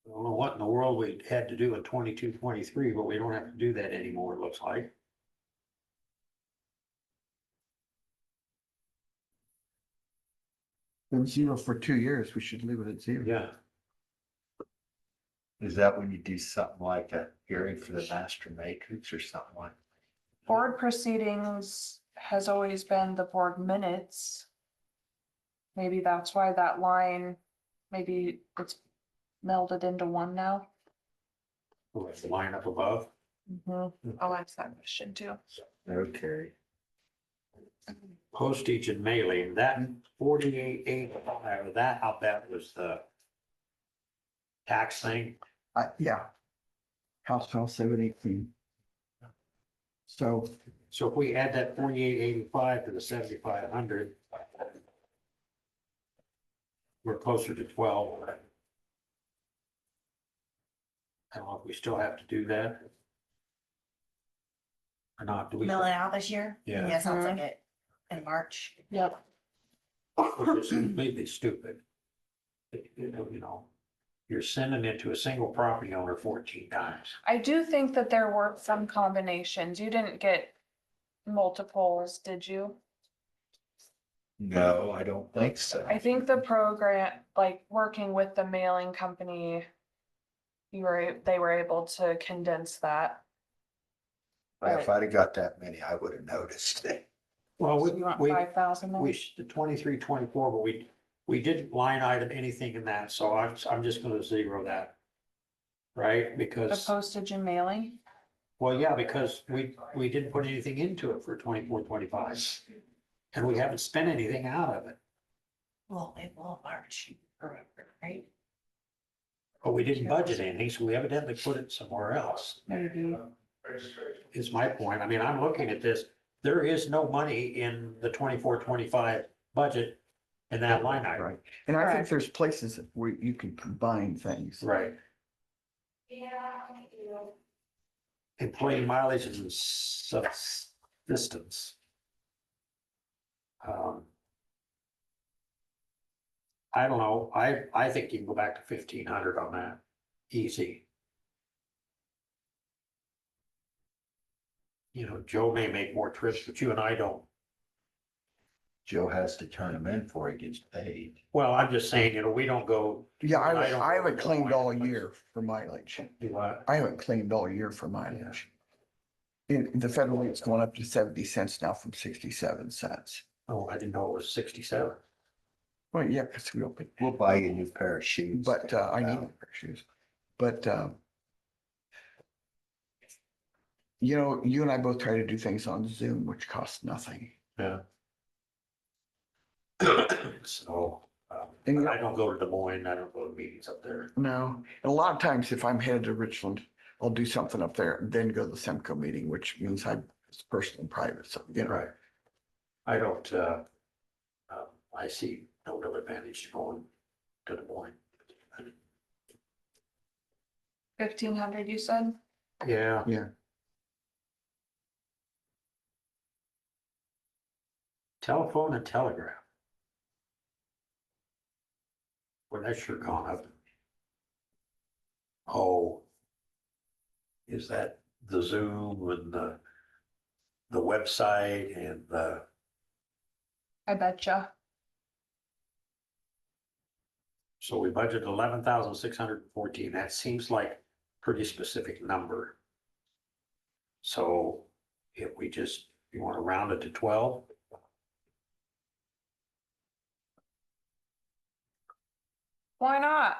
I don't know what in the world we had to do in 22, 23, but we don't have to do that anymore, it looks like. Been 0 for 2 years. We should leave it at 0. Yeah. Is that when you do something like a hearing for the master matrix or something like? Board proceedings has always been the board minutes. Maybe that's why that line, maybe it's melded into one now. With the line up above. I'll ask that question too. Okay. Postage and mailing, that 48.85, that, I'll bet was the tax thing. Yeah. House File 718. So So if we add that 48.85 to the 7,500, we're closer to 12. I don't know if we still have to do that. Or not, do we? Mill it out this year? Yeah. Sounds like it in March. Yep. Which is completely stupid. You know, you're sending it to a single property owner 14 times. I do think that there were some combinations. You didn't get multiples, did you? No, I don't think so. I think the program, like working with the mailing company, they were able to condense that. Well, if I'd have got that many, I would have noticed it. Well, So you want we, 5,000 then? the 23, 24, but we didn't line item anything in that, so I'm just gonna zero that. Right, The because, postage and mailing? well, yeah, because we didn't put anything into it for 24, 25. And we haven't spent anything out of it, Well, it will March, right? but we didn't budget anything, so we evidently put it somewhere else. Maybe. is my point. I mean, I'm looking at this, there is no money in the 24-25 budget in that line item. Right. And I think Correct. there's places where you can combine things. Right. Employee mileage and subsistence. I don't know, I think you can go back to 1,500 on that, easy. You know, Joe may make more trips, but you and I don't. Joe has to turn them in before he gets paid. Well, I'm just saying, you know, we don't go. Yeah, I I don't haven't go claimed to all Des Moines. year for mileage. Do what? I haven't claimed all year for mileage. In the federal rate's going up to 70 cents now from 67 cents. Oh, I didn't know it was 67. Well, yeah, because we open, We'll buy you a new pair of shoes. but I need a pair of shoes. But you know, you and I both try to do things on Zoom, which costs nothing. Yeah. So, And you know, I don't go to Des Moines, I don't go to meetings up there. no, and a lot of times if I'm headed to Richland, I'll do something up there and then go to the Semco meeting, which means it's personal and private, so, you know. Right. I don't, I see no real advantage to going to Des Moines. 1,500, you said? Yeah. Yeah. Telephone and telegraph. Well, that's sure gone up. Oh. Is that the Zoom and the website and the, I betcha. so we budgeted 11,614. That seems like a pretty specific number. So if we just, you want to round it to 12? Why not?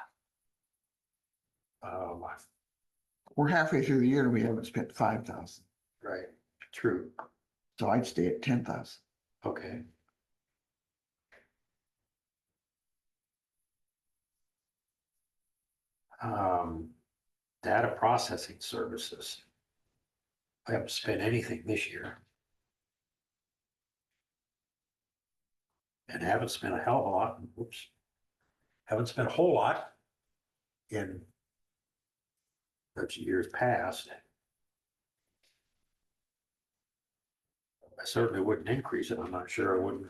We're halfway through the year and we haven't spent 5,000, Right, true, so I'd stay at 10,000. okay. Data processing services. I haven't spent anything this year. And haven't spent a hell of a lot, whoops. Haven't spent a whole lot in such years past. I certainly wouldn't increase it. I'm not sure I wouldn't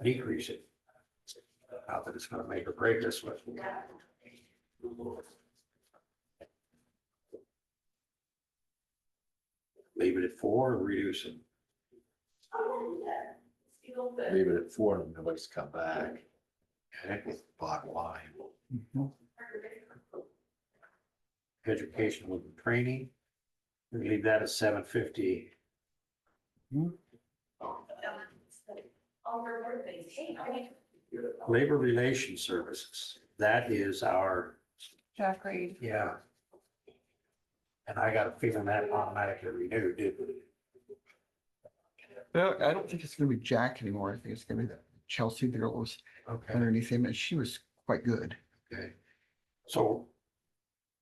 decrease it. Not that it's gonna make or break us, but. Leave it at 4 or reduce it. Leave it at 4 and nobody's come back. Okay. Bottom line. Mhm. Education and training. We leave that at 750. Labor Relations Services, that is our, Jack Reed. yeah. And I got a feeling that automatically renewed, didn't it? No, I don't think it's gonna be Jack anymore. I think it's gonna be Chelsea, the girl was Okay, underneath him, and she was quite good. okay. So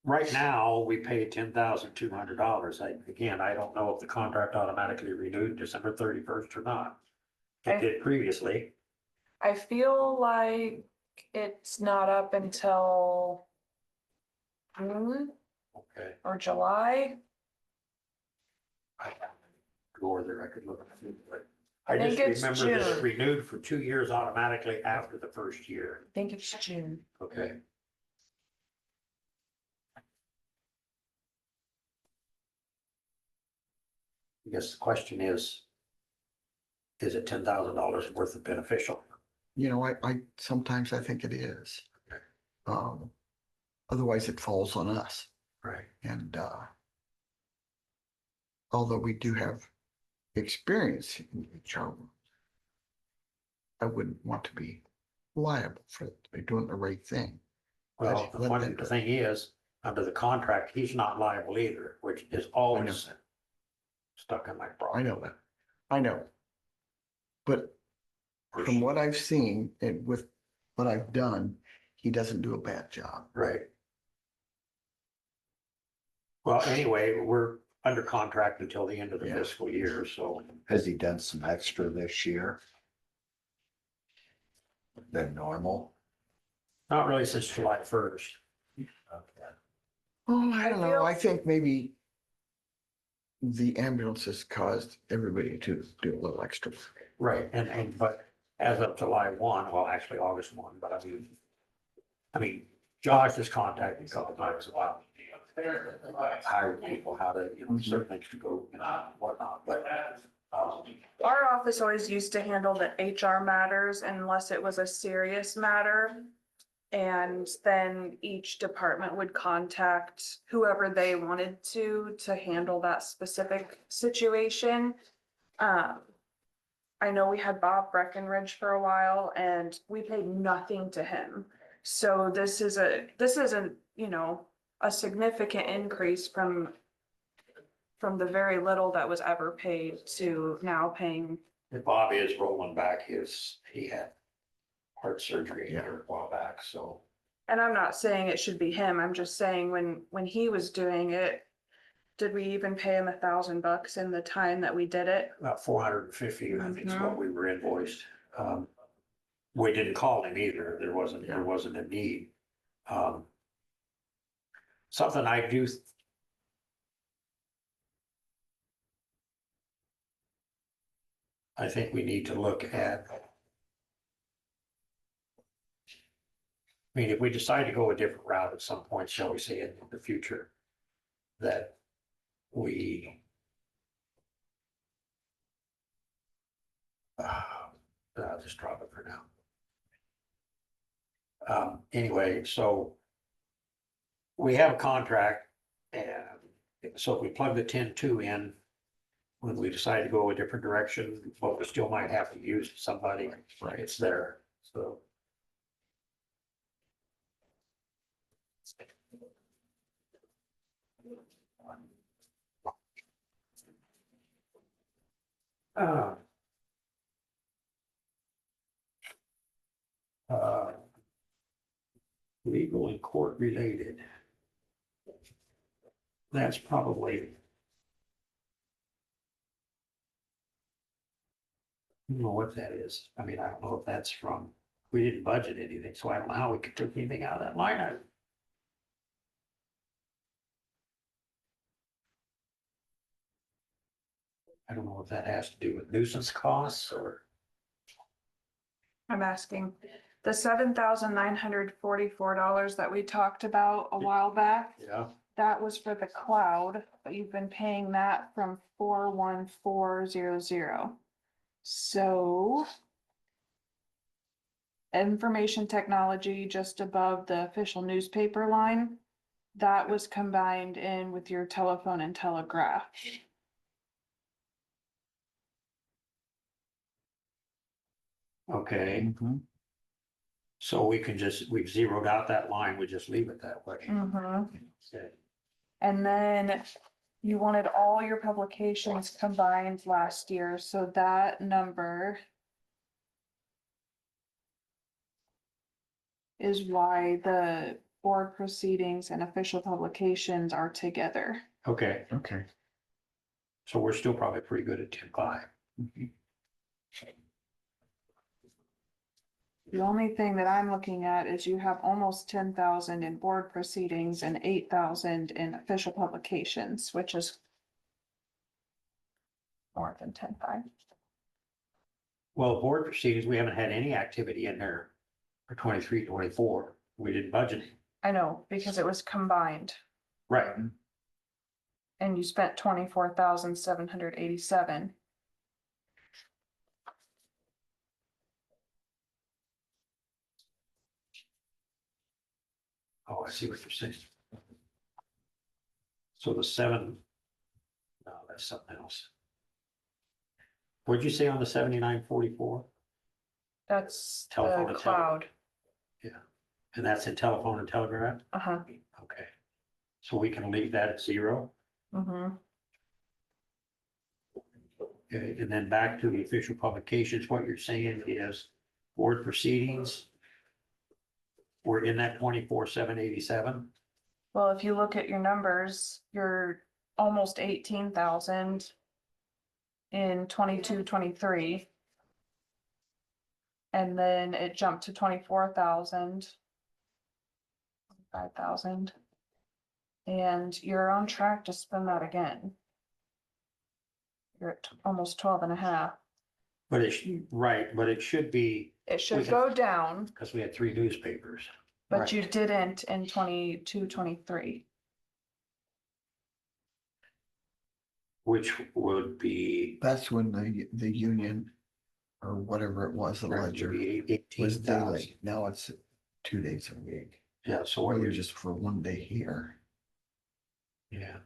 right now, we pay $10,200. Again, I don't know if the contract automatically renewed December 31st or not. It did previously. I feel like it's not up until June Okay. or July. I have to go over there, I could look at it, but I I think just it's remember this June. renewed for 2 years automatically after the first year. I think it's June. Okay. I guess the question is it $10,000 worth of beneficial? You know, I sometimes I think it is. Okay. Otherwise it falls on us. Right. And although we do have experience in HR, I wouldn't want to be liable for doing the right thing. Well, the thing is, under the contract, he's not liable either, which is always stuck in my I problem. know that. I know. But from what I've seen and with what I've done, he doesn't do a bad job. Right. Well, anyway, under contract until the end of the Yeah. fiscal year, so. Has he done some extra this year? Than normal? Not really since July 1st. Okay. Oh, I I don't know. feel- I think maybe the ambulances caused everybody to do a little extra. Right, but as of July 1, well, actually August 1, but I mean, Josh has contacted a couple times about hiring people, how to, certain things to go and whatnot, but, Our office always used to handle the HR matters unless it was a serious matter. And then each department would contact whoever they wanted to handle that specific situation. I know we had Bob Breckenridge for a while and we paid nothing to him. So this isn't, a significant increase from the very little that was ever paid to now paying. Bob is rolling back he had heart surgery Yeah. here a while back, so. And I'm not saying it should be him. I'm just saying when he was doing it, did we even pay him $1,000 in the time that we did it? About 450, I think is what we were invoiced. We didn't call him either. There wasn't a need. Something I do. I think we need to look at. I mean, if we decide to go a different route at some point, shall we say in the future, that we I'll just drop it for now. Anyway, so we have a contract, and so if we plug the 10-2 in, when we decide to go a different direction, but we still might have to use somebody, Right. it's there, so. Legal and court related. That's probably. I don't know what that is. I mean, I don't know if that's from, we didn't budget anything, so I don't know how we could take anything out of that line item. I don't know if that has to do with nuisance costs or. I'm asking, the $7,944 that we talked about a while back, Yeah. that was for the cloud, but you've been paying that from 41400. So information technology just above the official newspaper line, that was combined in with your telephone and telegraph. Okay, so we've zeroed out that line, we just leave it that way. Okay. And then you wanted all your publications combined last year, so that number is why the board proceedings and official publications are together. Okay, Okay. so we're still probably pretty good at 10.5. The only thing that I'm looking at is you have almost 10,000 in board proceedings and 8,000 in official publications, which is more than 10.5. Well, board proceedings, we haven't had any activity in there for 23, 24. We didn't budget. I know, because it was combined Right. and you spent 24,787. Oh, I see what you're saying. So the 7, no, that's something else. What'd you say on the 7944? That's Telephone the and cloud. And that's in telephone and telegraph? Uh-huh. Okay. So we can leave that at 0. Mm-hmm. Okay, and then back to the official publications, what you're saying is board proceedings. We're in that 24,787. Well, if you look at your numbers, your almost 18,000 in 22-23. And then it jumped to 24,000. 5,000. And you're on track to spend that again. You're at almost 12 and a half. But right, but it should be, It should We go down, because we had 3 newspapers. but Right. you didn't in 22-23. Which would be, That's when the union or whatever it was, the would ledger be was 18,000. daily. Now it's 2 days a week. Yeah, so Or what you're you're just for one day here. yeah.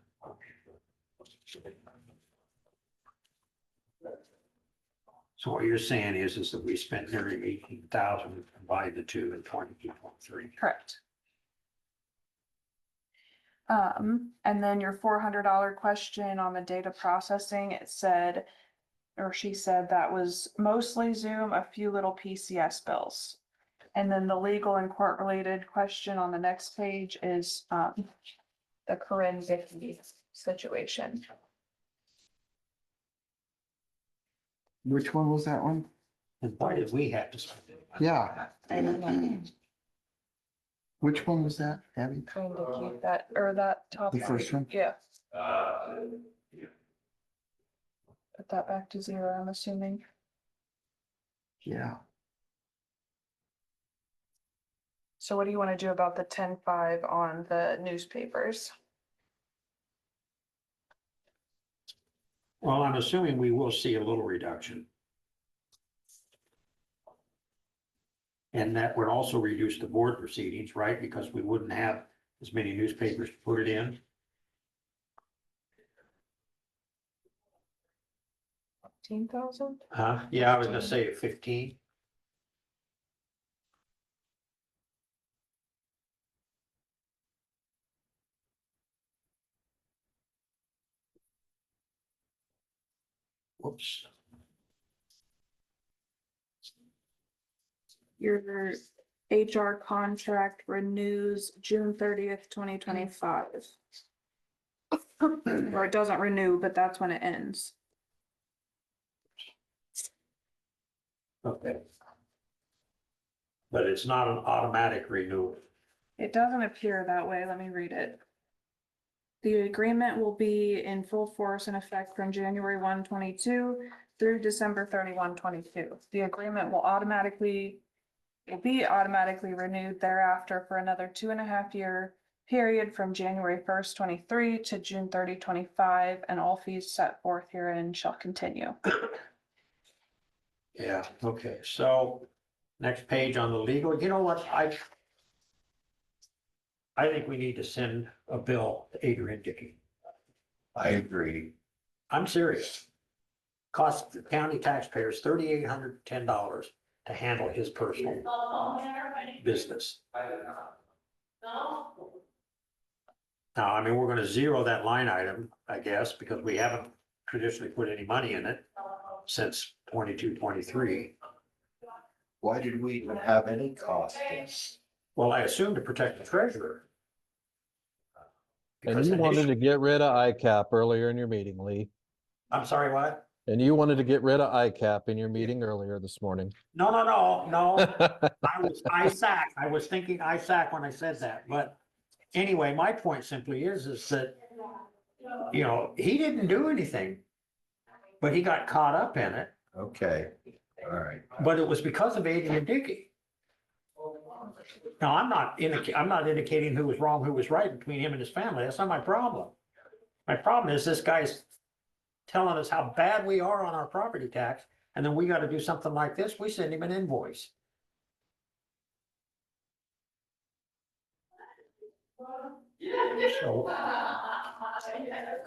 So what you're saying is that we spent nearly 18,000 by the two in 22-23. Correct. And then your $400 question on the data processing, it said, or she said that was mostly Zoom, a few little PCS bills. And then the legal and court related question on the next page is, the Corinne Vicky situation. Which one was that one? And why did we have to spend it? Yeah. I don't know, Which one was that, Abby? trying to keep that, or that top. The first one? Yeah. Put that back to 0, I'm assuming. Yeah. So what do you want to do about the 10.5 on the newspapers? Well, I'm assuming we will see a little reduction. And that would also reduce the board proceedings, right? Because we wouldn't have as many newspapers to put it in. 15,000? Yeah, I was gonna say 15. Whoops. Your HR contract renews June 30th, 2025. Or it doesn't renew, but that's when it ends. Okay. But it's not an automatic renewal. It doesn't appear that way. Let me read it. The agreement will be in full force and effect from January 1, 22 through December 31, 22. The agreement will be automatically renewed thereafter for another 2.5-year period from January 1st, 23 to June 30, 25, and all fees set forth herein shall continue. Yeah, okay, so next page on the legal, you know what, I think we need to send a bill to Adrian Dickey. I agree. I'm serious. Cost the county taxpayers $3,810 to handle his personal business. Now, I mean, we're gonna zero that line item, I guess, because we haven't traditionally put any money in it since 22-23. Why did we even have any cost? Well, I assume to protect the treasurer. And Because you wanted to initially- get rid of ICAP earlier in your meeting, Lee. I'm sorry, what? And you wanted to get rid of ICAP in your meeting earlier this morning. No. I was ISAC. I was thinking ISAC when I said that, but anyway, my point simply is that, you know, he didn't do anything. But he got caught up in it, Okay, all right. but it was because of Adrian Dickey. Now, I'm not indicating who was wrong, who was right between him and his family. That's not my problem. My problem is this guy's telling us how bad we are on our property tax, and then we gotta do something like this. We send him an invoice. So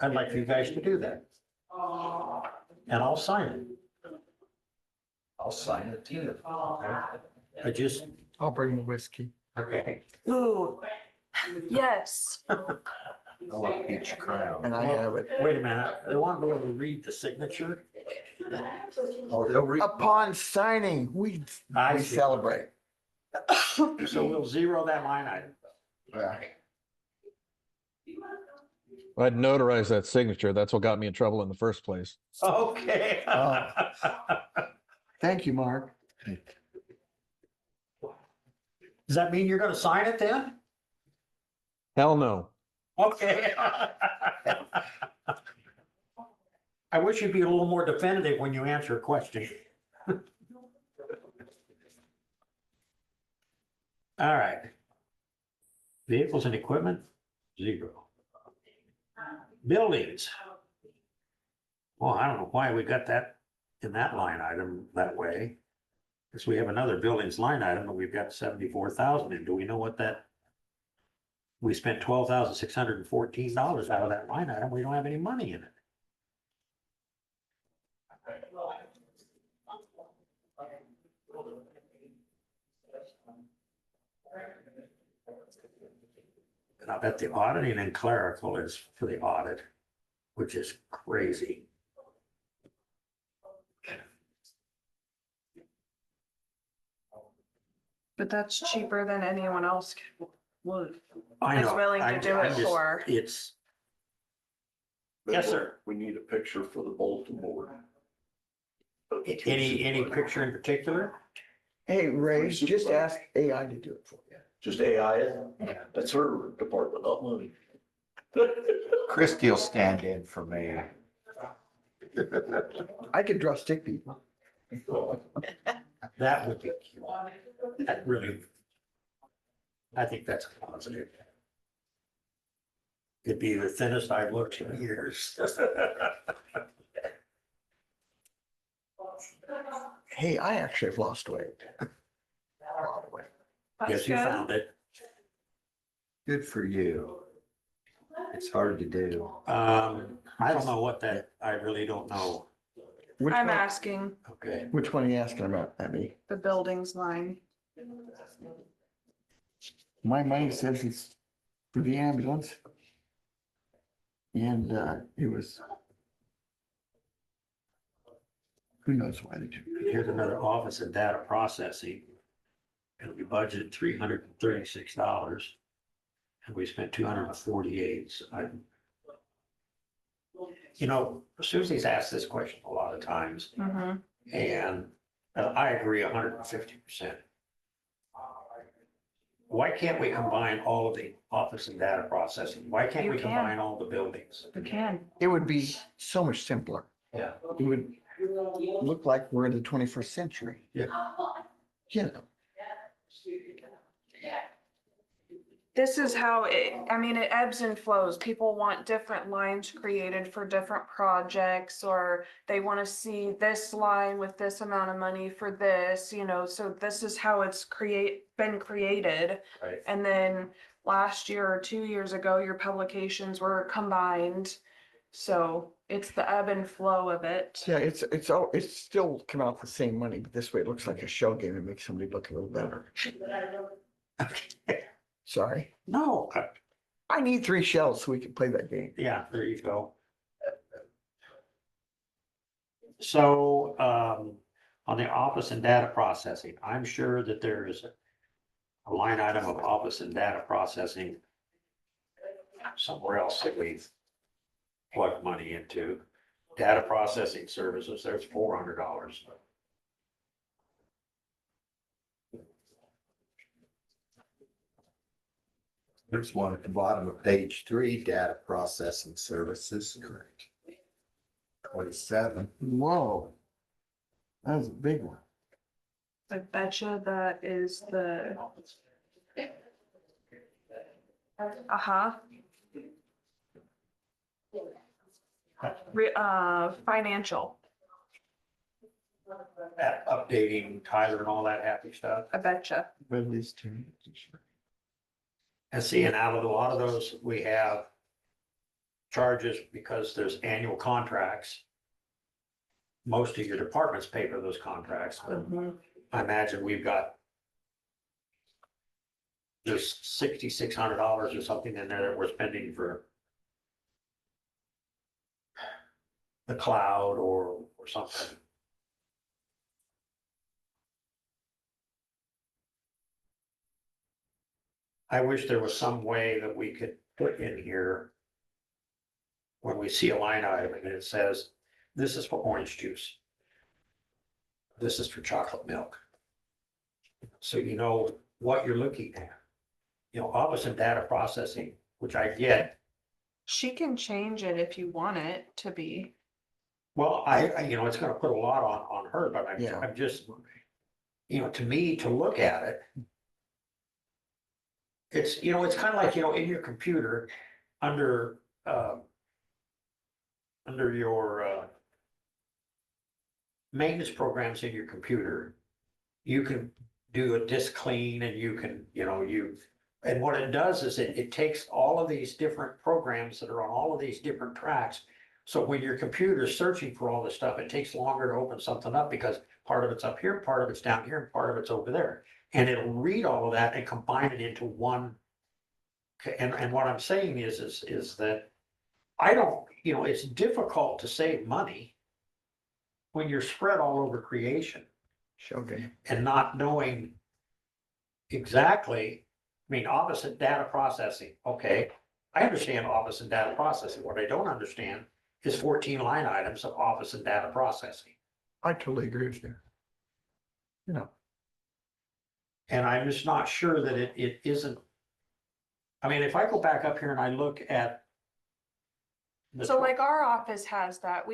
I'd like for you guys to do that. And I'll sign it. I'll sign it too. I just, I'll bring the whiskey. okay. Ooh, yes. I want peach crown. And I have it. Wait a minute, they want to be able to read the signature? Oh, they'll read. Upon signing, we I see. celebrate. So we'll zero that line item. Yeah. I'd notarize that signature. That's what got me in trouble in the first place. Okay. Thank you, Mark. Does that mean you're gonna sign it then? Hell no. Okay. I wish you'd be a little more definitive when you answer a question. All right. Vehicles and equipment, 0. Buildings. Well, I don't know why we got that in that line item that way. Because we have another buildings line item, but we've got 74,000 in. Do we know what that? We spent $12,614 out of that line item. We don't have any money in it. And I bet the auditing and clerical is for the audit, which is crazy. But that's cheaper than anyone else would. I Is know. willing to I'm- do I'm it just- for. It's. Yes, sir. We need a picture for the bulletin board. Any picture in particular? Hey, Ray, just ask AI to do it for you. Just AI, that's her department, not mine. Christie will stand in for me. I could draw stick people. That would be cute. That really. I think that's a positive. It'd be the thinnest I've looked in years. Hey, I actually have lost weight. A lot of weight. That's Guess you good. found it. Good for you. It's hard to do. I don't know what that, I really don't know. Which I'm one, asking Okay. which one are you asking about, Abby? the buildings line. My mind says it's for the ambulance. And it was. Who knows why they do. Here's another office and data processing. And we budgeted $336. And we spent 248. So you know, Susie's asked this question a lot of times, Mhm. and I agree 150%. Why can't we combine all of the office and data processing? Why can't You we can. combine all the buildings? You can. It would be so much simpler. Yeah. It would look like we're in the 21st century. Yeah. You know, This is how I mean, it ebbs and flows. People want different lines created for different projects, or they want to see this line with this amount of money for this, you know, so this is how it's been created. Right. And then last year or 2 years ago, your publications were combined. So it's the ebb and flow of it. yeah, it's still come out the same money, but this way it looks like a shell game and makes somebody look a little better. Sorry. No, I need 3 shells so we can play that game. yeah, there you go. So, on the office and data processing, I'm sure that there is a line item of office and data processing somewhere else that we've plugged money into. Data processing services, there's $400. There's one at the bottom of page 3, data processing services. Correct. 27. Whoa. That was a big one. I betcha that is the. Uh-huh. Financial, Updating Tyler and all that happy stuff. I betcha. But these two. And see, and out of a lot of those, we have charges because there's annual contracts. Most of your departments pay for those contracts, but Mhm. I imagine we've got there's $6,600 or something in there that we're spending for the cloud or something. I wish there was some way that we could put in here when we see a line item and it says, this is for orange juice. This is for chocolate milk. So you know what you're looking at. You know, office and data processing, which I get. She can change it if you want it to be. Well, you know, it's gonna put a lot on her, but Yeah. I'm just, you know, to me, to look at it. It's, you know, it's kind of like, you know, in your computer, under your maintenance programs in your computer, you can do a disk clean and you can, you know, and what it does is it takes all of these different programs that are on all of these different tracks. So when your computer's searching for all this stuff, it takes longer to open something up because part of it's up here, part of it's down here, and part of it's over there. And it'll read all of that and combine it into one. And what I'm saying is that I don't, you know, it's difficult to save money when you're spread all over creation Okay. and not knowing exactly, I mean, office and data processing, okay. I understand office and data processing. What I don't understand is 14 line items of office and data processing. I totally agree with you. You know, And I'm just not sure that it isn't. I mean, if I go back up here and I look at. So like our office has that.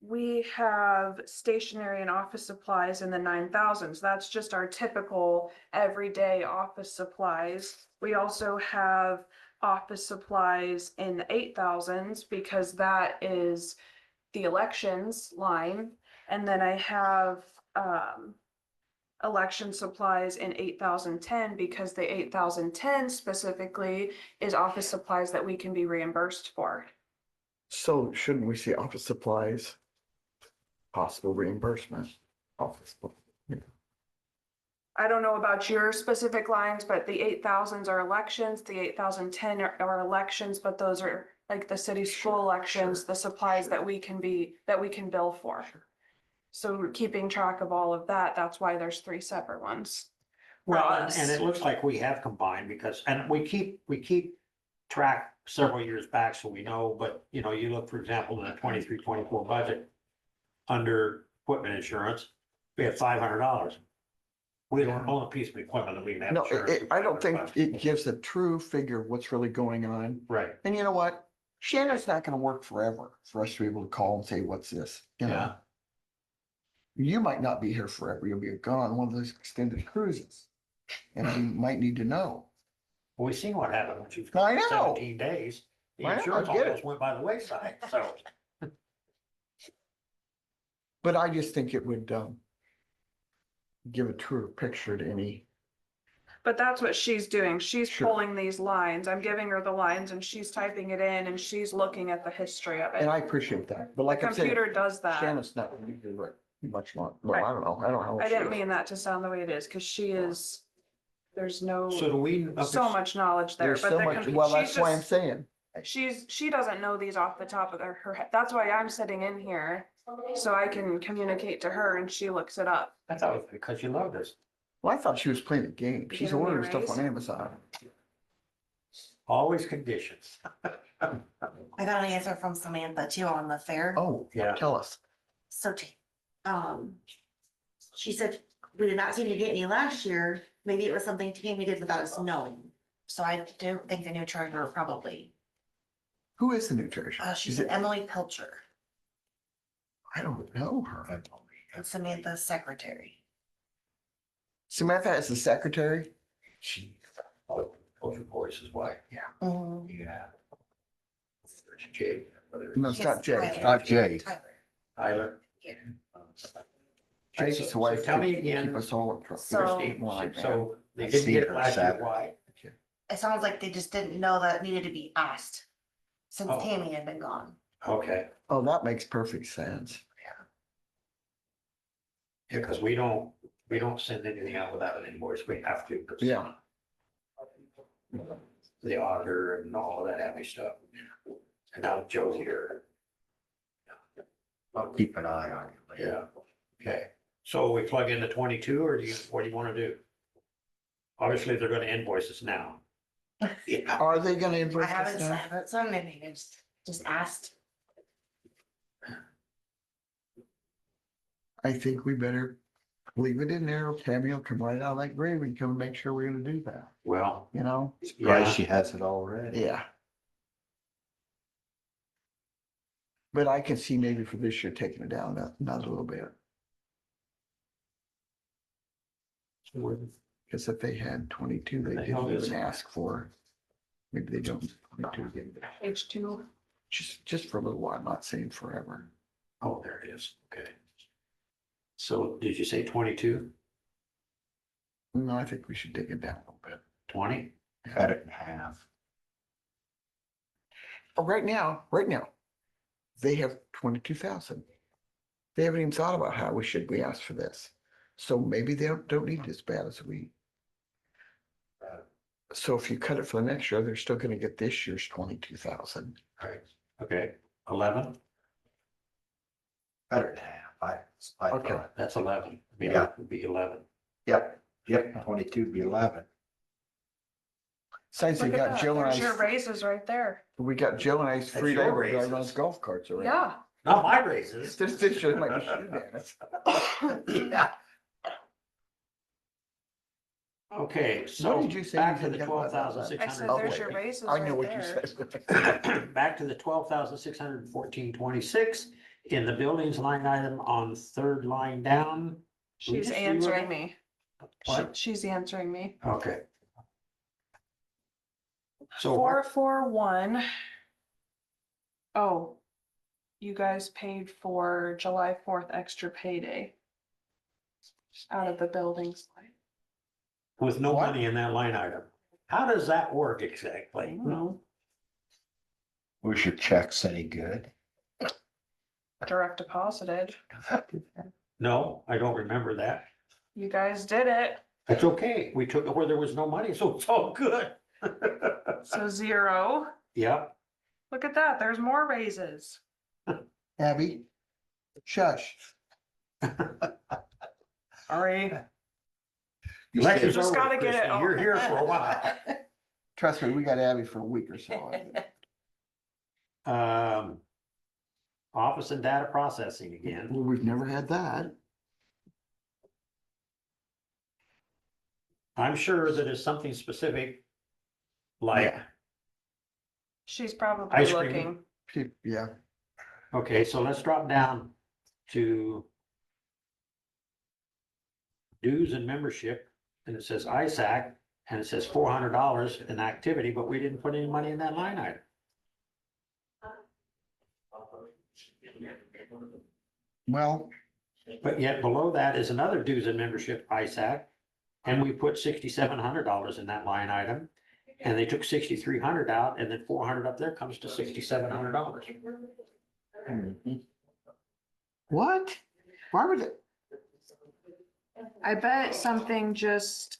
We have stationery and office supplies in the 9,000s. That's just our typical everyday office supplies. We also have office supplies in the 8,000s because that is the elections line. And then I have election supplies in 8,010 because the 8,010 specifically is office supplies that we can be reimbursed for. so shouldn't we see office supplies? Possible reimbursement. Office. I don't know about your specific lines, but the 8,000s are elections, the 8,010 are elections, but those are like the city school elections, the supplies that we can bill for. So keeping track of all of that, that's why there's 3 separate ones. Well, and it looks like we have combined because, and we keep track several years back, so we know, but you know, you look, for example, in the 23-24 budget. Under equipment insurance, we have $500. We don't own a piece of equipment that we can have No, insurance. I don't think it gives a true figure of what's really going on. Right, And you know what? Shannon's not gonna work forever for us to be able to call and say, what's this? You know, yeah, you might not be here forever. You'll be gone on one of those extended cruises. And you might need to know. well, we've seen what happened when you've I got know. 17 days. The I know, I insurance get it. almost went by the wayside, so. But I just think it would give a truer picture to any. But that's what she's doing. She's Sure. pulling these lines. I'm giving her the lines and she's typing it in and she's looking at the history of And it. I appreciate that. But like The I'm saying, computer does that. Shannon's not gonna be here much longer. Well, I don't know. I don't know. how old I she didn't is. mean that to sound the way it is, because she is, there's So no, do we? so much knowledge there, There's but so the much, compu- well, she's that's why I'm just, saying. she doesn't know these off the top of her head. That's why I'm sitting in here, so I can communicate to her and she looks it up. I thought it was because you loved us. Well, I thought she was playing a game. She's Giving me a ordering stuff raise? on Amazon. Always conditions. I got an answer from Samantha too on the fair. Oh, Yeah. tell us. So, she said, we did not seem to get any last year. Maybe it was something Tammy did without us knowing. So I do think the new treasurer probably, Who is the new treasurer? she Is said it- Emily Pilcher I don't know her. and Samantha's secretary. Samantha is the secretary. She, those voices, why? Yeah. Mhm. Yeah. Jay, No, it's not Jay. Tyler. Not Jay. Tyler. Tyler. Yeah. Jay's So- the wife. so tell me to again, Keep us all. So- Christine, so they I didn't see get it her last year, Saturday. why? It sounds like they just didn't know that it needed to be asked since Oh. Tammy had been gone. Okay, Oh, that makes perfect sense. yeah, because we don't send anything out without an invoice, we have to. 'cause Yeah. The auditor and all of that heavy stuff. And now Joe's here, I'll keep an eye on you later. yeah, okay, so we plug in the 22, or what do you wanna do? Obviously, they're gonna invoice us now. Yeah. Are they gonna I invoice us haven't now? said anything, I just asked. I think we better leave it in there. Tammy will come right out of that grave and come and make sure we're gonna do that, Well, you know? Surprised yeah, she has it already. Yeah. But I can see maybe for this year taking it down another little bit. Because if they had 22, they The hell didn't is even it? ask for. Maybe they don't. 22 again. H2. Just for a little while, not saying forever. oh, there it is, okay. So did you say 22, No, I think we should dig it down a little bit. 20? Cut it in half. Oh, right now, they have 22,000. They haven't even thought about how we ask for this. So maybe they don't need it as bad as we. So if you cut it for the next year, they're still gonna get this year's 22,000. Right. Okay, 11, Cut it in half. I Okay. thought. that's 11. Maybe Yeah. it would be 11. Yep, 22 be 11. Since we Look at got that, Joe and there's your I, raises right there. we got Joe and I's free your labor driving raises. those golf carts around. Yeah. Not my raises. This should like shoot at us. Yeah. Okay, so What did you say? back You to the said about that? 12,600. I said, there's your raises I know right what you there. said. Back to the 12,614.26 in the buildings line item on third line down. We She's just rewrote answering it? me. What? She's answering me. Okay. So what- 441. Oh, you guys paid for July 4th extra payday out of the buildings line. with no What? money in that line item. How does that work exactly? No, Was your checks any good? direct deposited. No, I don't remember that. You guys did it. That's okay. We took it where there was no money, so it's all good. So 0. Yep. Look at that. There's more raises. Abby, shush. Sorry. You Lecture's Just over, gotta get it Christie. You're all. here for a while. Trust me, we got Abby for a week or so. Office and data processing again. Well, we've never had that. I'm sure that it's something specific. Like, Yeah. She's probably Ice cream. looking. Yeah, okay, so let's drop down to dues and membership, and it says ISAC, and it says $400 in activity, but we didn't put any money in that line item. well, But yet below that is another dues and membership ISAC, and we put $6,700 in that line item. And they took 6,300 out, and then 400 up there comes to $6,700. what? Why would it? I bet something just,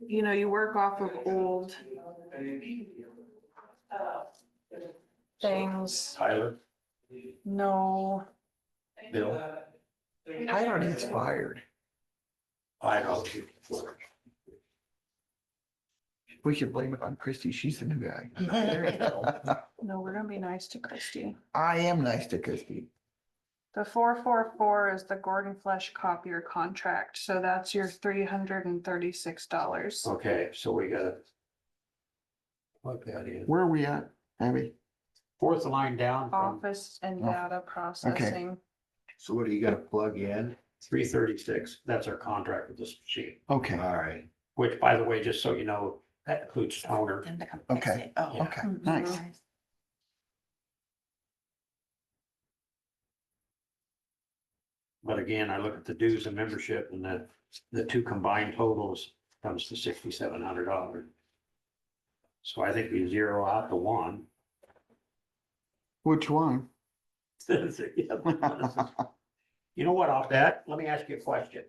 you work off of old things. Tyler, No, Bill, Tyler needs fired. I don't. We should blame it on Christie. She's the new guy. no, we're gonna be nice to Christie. I am nice to Christie. The 444 is the Gordon Flesh copier contract, so that's your $336. Okay, so we gotta. What that is, Where are we at, Abby? fourth line down from Office and Oh, data processing. So what are you gonna plug in? 336, that's our contract with this machine, Okay, All right. which, by the way, just so you know, that includes toner. okay, Oh, okay, Mhm. nice. But again, I look at the dues and membership, and the two combined totals comes to $6,700. So I think we zero out the one. Which one? You know what, off that, let me ask you a question.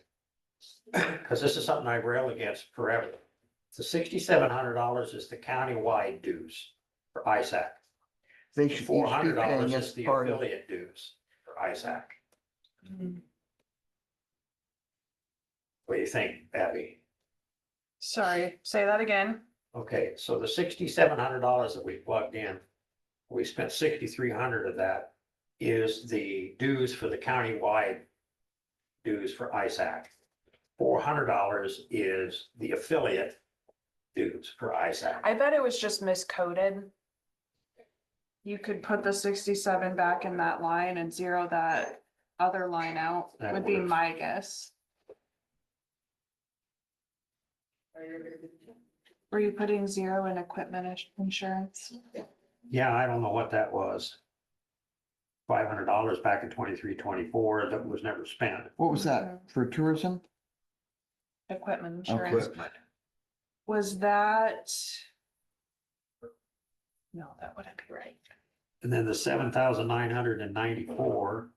Because this is something I've railed against forever. The $6,700 is the countywide dues for ISAC. They should each be $400 paying is us the part of. affiliate dues for ISAC. What do you think, Abby? Sorry, say that again. Okay, so the $6,700 that we plugged in, we spent 6,300 of that is the dues for the countywide dues for ISAC. $400 is the affiliate dues for ISAC. I bet it was just miscoded. You could put the 67 back in that line and zero that other line out, That would be works. my guess. Were you putting zero in equipment insurance? Yeah, I don't know what that was. $500 back in 23-24 that was never spent. What was that for tourism? Equipment insurance, Equipment. was that? No, that wouldn't be right. And then the 7,994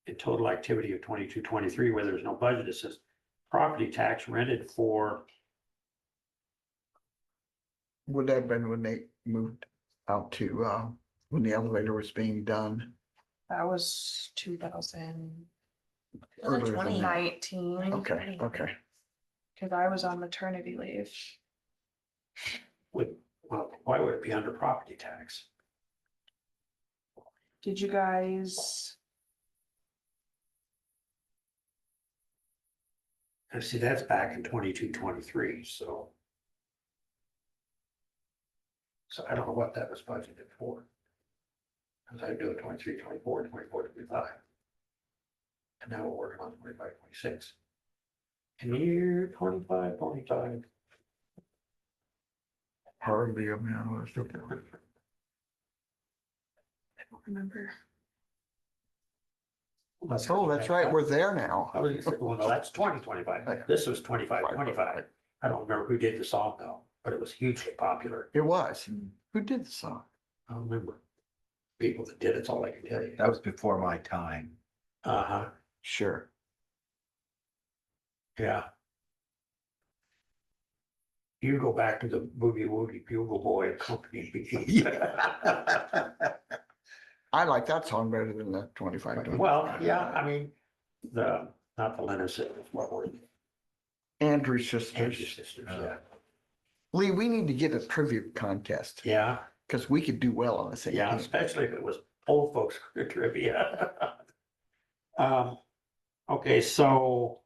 in total activity of 22-23, where there's no budget, it says property tax rented for, Would that have been when they moved out to, when the elevator was being done? That was 2019. Earlier than that. Okay, okay. Cause I was on maternity leave. well, why would it be under property tax? Did you guys, And see, that's back in 22-23, so. So I don't know what that was budgeted for. Cause I do it 23-24, 24-25. And now we're working on 25-26. And year 25-25. Hardly a man was. I don't remember. Oh, that's right, we're there now. I was gonna say, well, no, that's 20-25. This was 25-25. I don't remember who did the song though, but it was hugely popular. It was. Who did the song? I don't remember. People that did, it's all I can tell you. That was before my time. Uh-huh, Sure. yeah. You go back to the Boogie Woogie Bugle Boy and Company. I like that song better than the 25. Well, yeah, I mean, not the Leonard Sisters, what were they? Andrew's Andrew sisters. Sisters, yeah. Lee, we need to get a trivia contest Yeah, because we could do well on this. yeah, especially if it was old folks trivia. Okay, so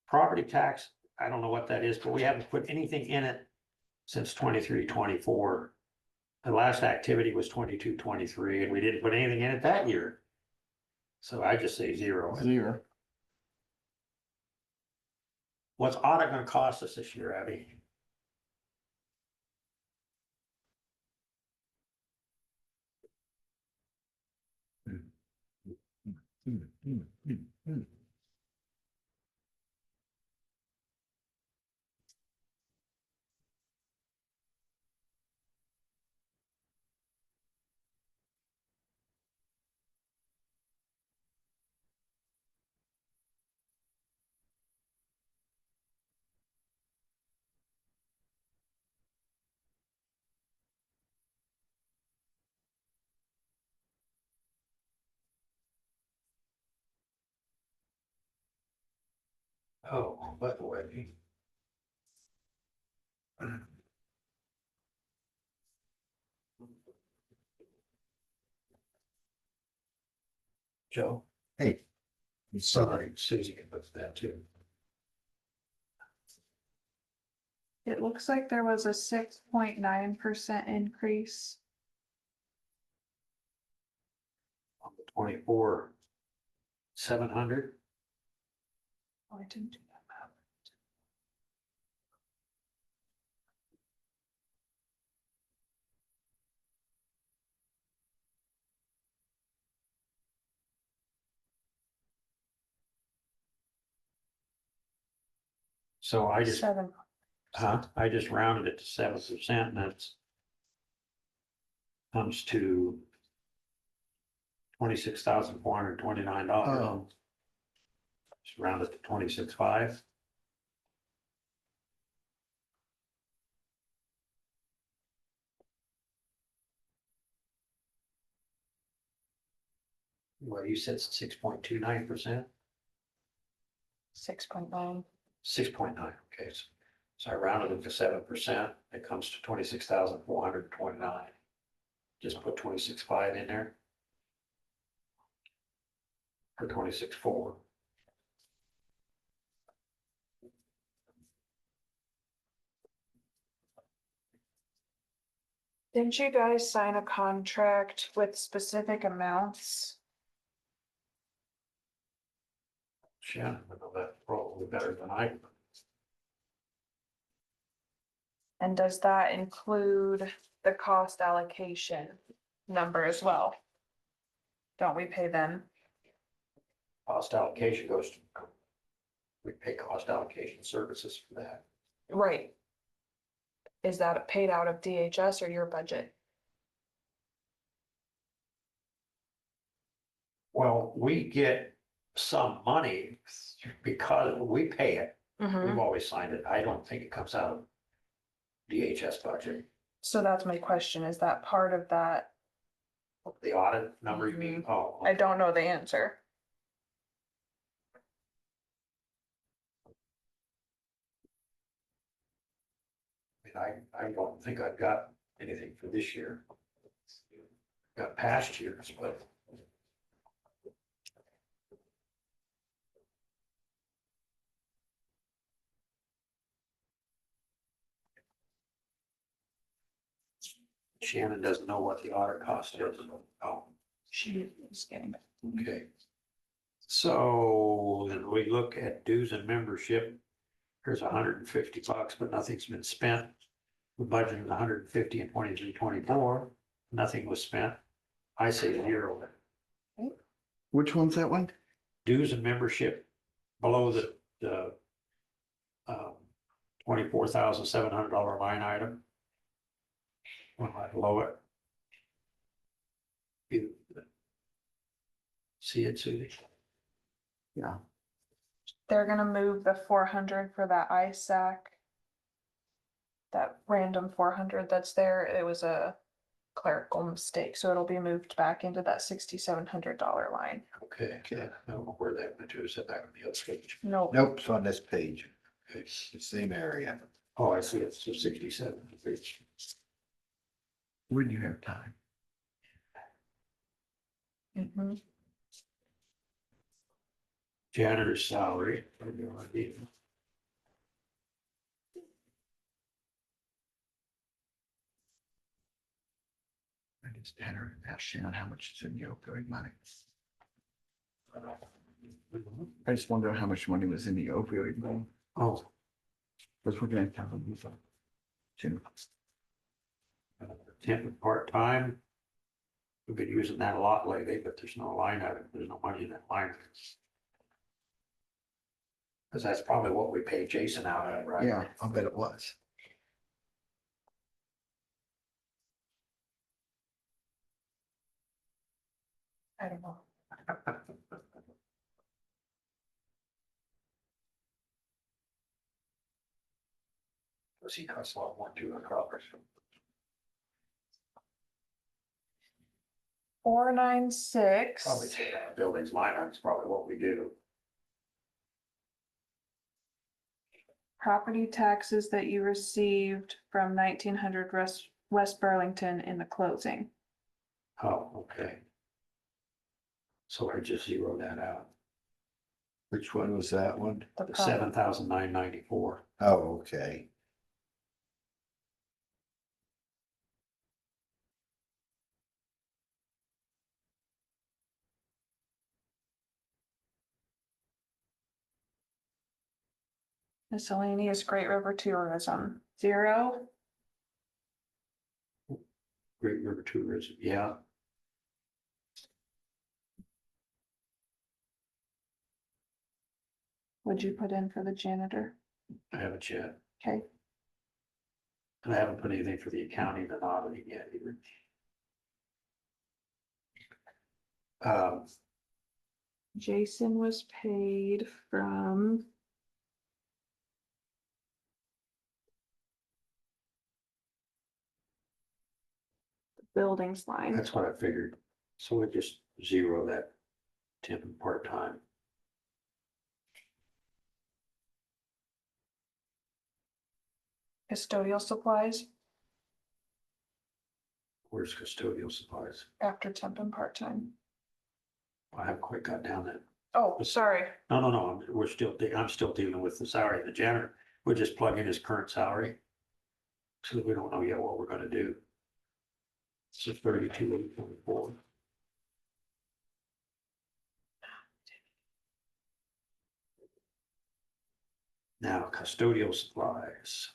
property tax, I don't know what that is, but we haven't put anything in it since 23-24. The last activity was 22-23, and we didn't put anything in it that year. So I just say zero. Zero. What's audit gonna cost us this year, Abby? Oh, by the way. Joe, Hey, sorry, Susie can put that too. It looks like there was a 6.9% increase. On the 24,700. Oh, I didn't do that math. So I just, 7. I just rounded it to 7%, and that's comes to $26,429. Oh. Just round it to 26.5. Well, you said 6.29%, 6.9. 6.9, okay. So So I rounded it to 7%. It comes to 26,429. Just put 26.5 in there. Or 26.4. Didn't you guys sign a contract with specific amounts? Shannon would know that probably better than I. And does that include the cost allocation number as well? Don't we pay them? Cost allocation goes to, we pay cost allocation services for that. Right. Is that paid out of DHS or your budget? Well, we get some money because we pay it. We've always signed it. I don't think it comes out of DHS budget. So that's my question. Is that part of that? The audit number, you mean? Oh, I don't know the answer. I don't think I've got anything for this year. Got past years, but. Shannon doesn't know what the audit cost is. Oh, She is getting back. okay. So then we look at dues and membership. Here's $150, but nothing's been spent. We budgeted $150 in 23-24. Nothing was spent. I say 0. Which one's that one? Dues and membership below the $24,700 line item. One line below it. You see it, Susie? Yeah. They're gonna move the 400 for that ISAC. That random 400 that's there, it was a clerical mistake, so it'll be moved back into that $6,700 line. Okay, I don't know where that went to. Is that back on the other page? No, Nope, it's on this page, Okay. the same area. Oh, I see. It's 67. When you have time. mhm. Janitor's salary. I just had her ask Shannon how much is in the opioid money. I just wonder how much money was in the opioid money. Oh, Because we're gonna have them. Too. temp and part-time. We've been using that a lot lately, but there's no line item. There's no money in that line. Because that's probably what we pay Jason out of, right? Yeah. I'll bet it was. I don't know. Because he costs a lot more too, $200. 496. Probably say that buildings line item is probably what we do. Property taxes that you received from 1900 West Burlington in the closing. Oh, okay. So I just zeroed that out. Which one was that one? The The prop- 7,994. Oh, okay. Miscellaneous Great River Tourism, 0. Great River Tourism, yeah. What'd you put in for the janitor? I haven't yet. Okay, And I haven't put anything for the accounting and auditing yet either. Jason was paid from. The buildings line. That's what I figured. So we just zero that temp and part-time. . Custodial supplies Where's custodial supplies? after temp and part-time. I haven't quite got down that. Oh, sorry. No, I'm still dealing with the salary of the janitor. We'll just plug in his current salary. So we don't know yet what we're gonna do. So 32,824. Now custodial supplies.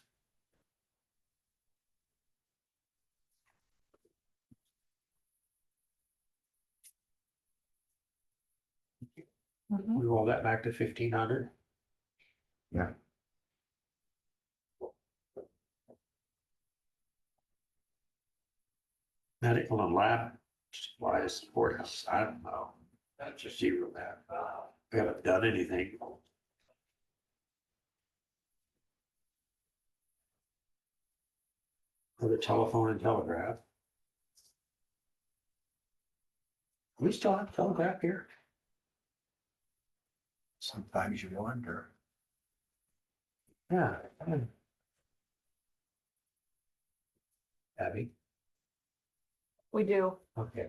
Mhm. We roll that back to 1,500. Yeah. Medical and lab supplies, courthouse, I don't know. That's just zero that. We haven't done anything. For the telephone and telegraph. We still have telegraph here? Sometimes you wonder. Yeah. Abby, We do. okay.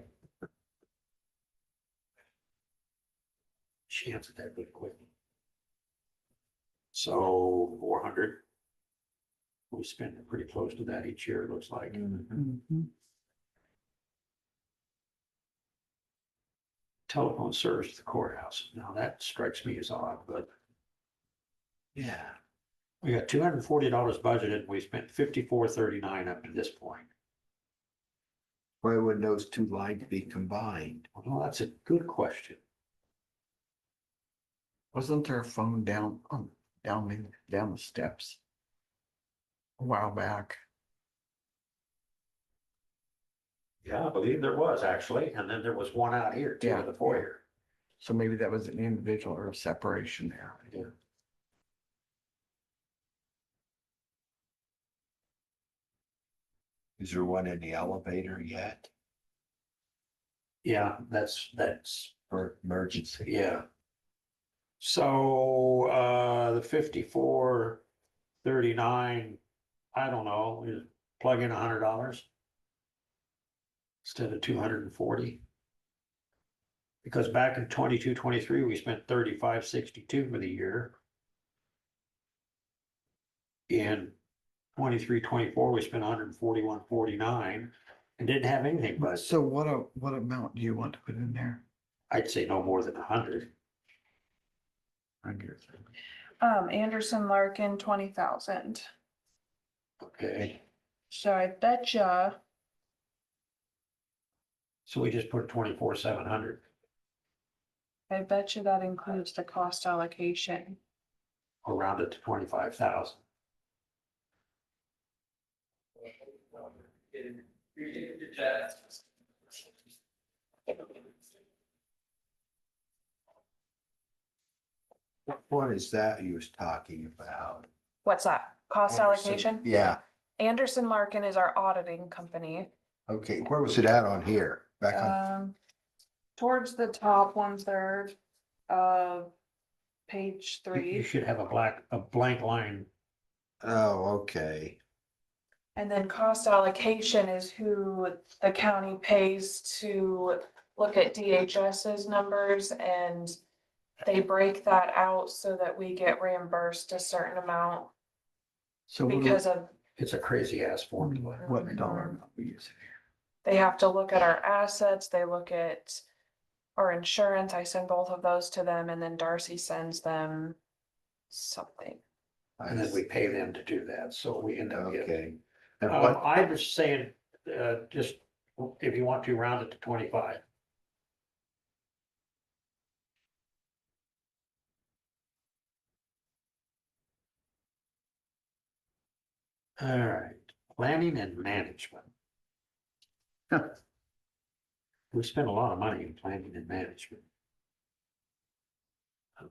She answered that pretty quick. So 400. We spend pretty close to that each year, it looks like. Telephone service to the courthouse. Now that strikes me as odd, but Yeah. we got $240 budgeted. And we spent 5439 up to this point. Why would those two lines be combined? Well, that's a good question. Wasn't there a phone down the steps a while back? Yeah, I believe there was actually, and then there was one out here too, Yeah. in the foyer. So maybe that was an individual or a separation there. Yeah. Is there one in the elevator yet Yeah, that's, for emergency? yeah. So, the 5439, I don't know, is plug in $100 instead of 240. Because back in 22-23, we spent 3562 for the year. In 23-24, we spent 141.49 and didn't have anything, but So what amount do you want to put in there? I'd say no more than 100. Anderson Larkin, 20,000. Okay, So I betcha, so we just put 24,700. I betcha that includes the cost allocation. Or round it to 25,000. What is that you was talking about? What's that? Cost allocation? Yeah, Anderson Larkin is our auditing company. okay, where was it at on here? Back on, Towards the top 1/3 of page You 3. should have a blank line. oh, okay. And then cost allocation is who the county pays to look at DHS's numbers, and they break that out so that we get reimbursed a certain amount So because of, It's a crazy ass formula. what dollar amount we using here? they have to look at our assets, they look at our insurance. I send both of those to them, and then Darcy sends them something. And then we pay them to do that, so we end up getting. Okay. And what, I was saying, just if you want to round it to 25. All right, planning and management. We spend a lot of money in planning and management. And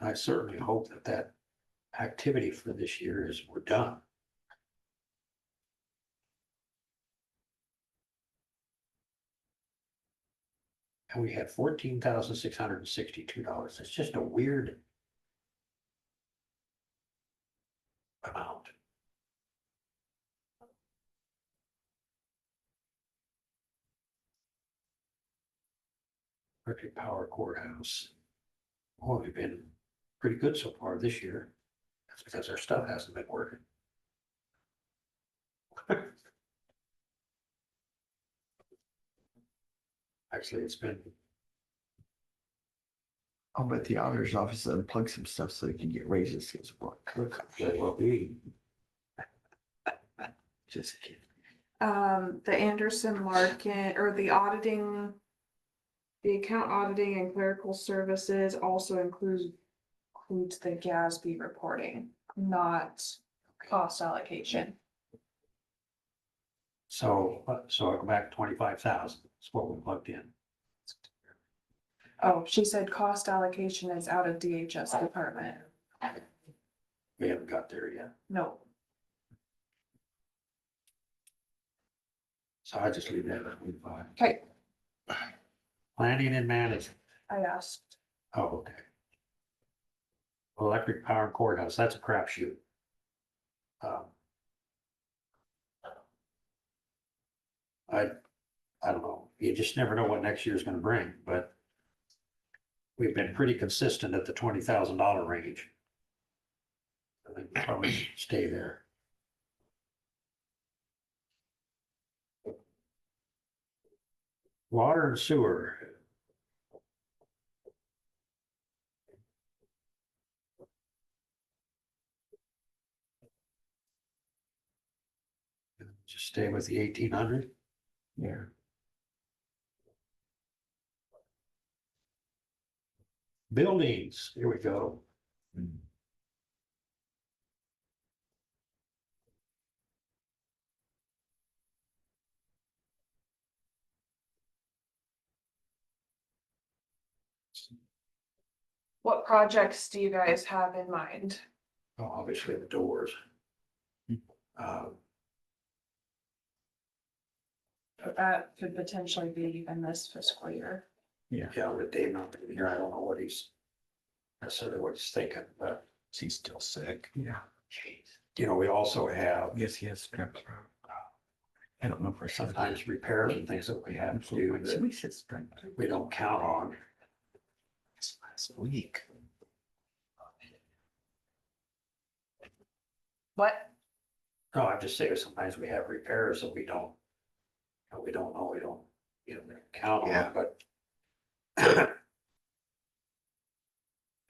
I certainly hope that that activity for this year is we're done. And we had $14,662. It's just a weird. amount. Electric Power Courthouse. Oh, we've been pretty good so far this year. That's because our stuff hasn't been working. Actually, it's been, I'll bet the auditor's office unplug some stuff so they can get raises. It's what very well be. just kidding. The Anderson Larkin, or the auditing. The account auditing and clerical services also includes the GASB reporting, not cost allocation. So I go back 25,000, that's what we plugged in. Oh, she said cost allocation is out of DHS department. We haven't got there yet. No, So I just leave that at 25. okay, Planning and management. I asked. Oh, okay. Electric Power Courthouse, that's a crapshoot. I don't know, you just never know what next year's gonna bring, but we've been pretty consistent at the $20,000 range. I think we'll probably stay there. Water and sewer. Just stay with the 1,800. Yeah. Buildings, here we go. What projects do you guys have in mind? Oh, obviously the doors. That could potentially be in this fiscal year. Yeah, with Dave not being here, I don't know what necessarily what he's thinking, but She's still sick. Yeah. you know, we also have Yes, he has strep throat. I don't know for sure. sometimes repairs and things that we have to do that Somebody said strep throat we don't count on. last week. What? No, I'm just saying sometimes we have repairs that we don't know, count Yeah. on, but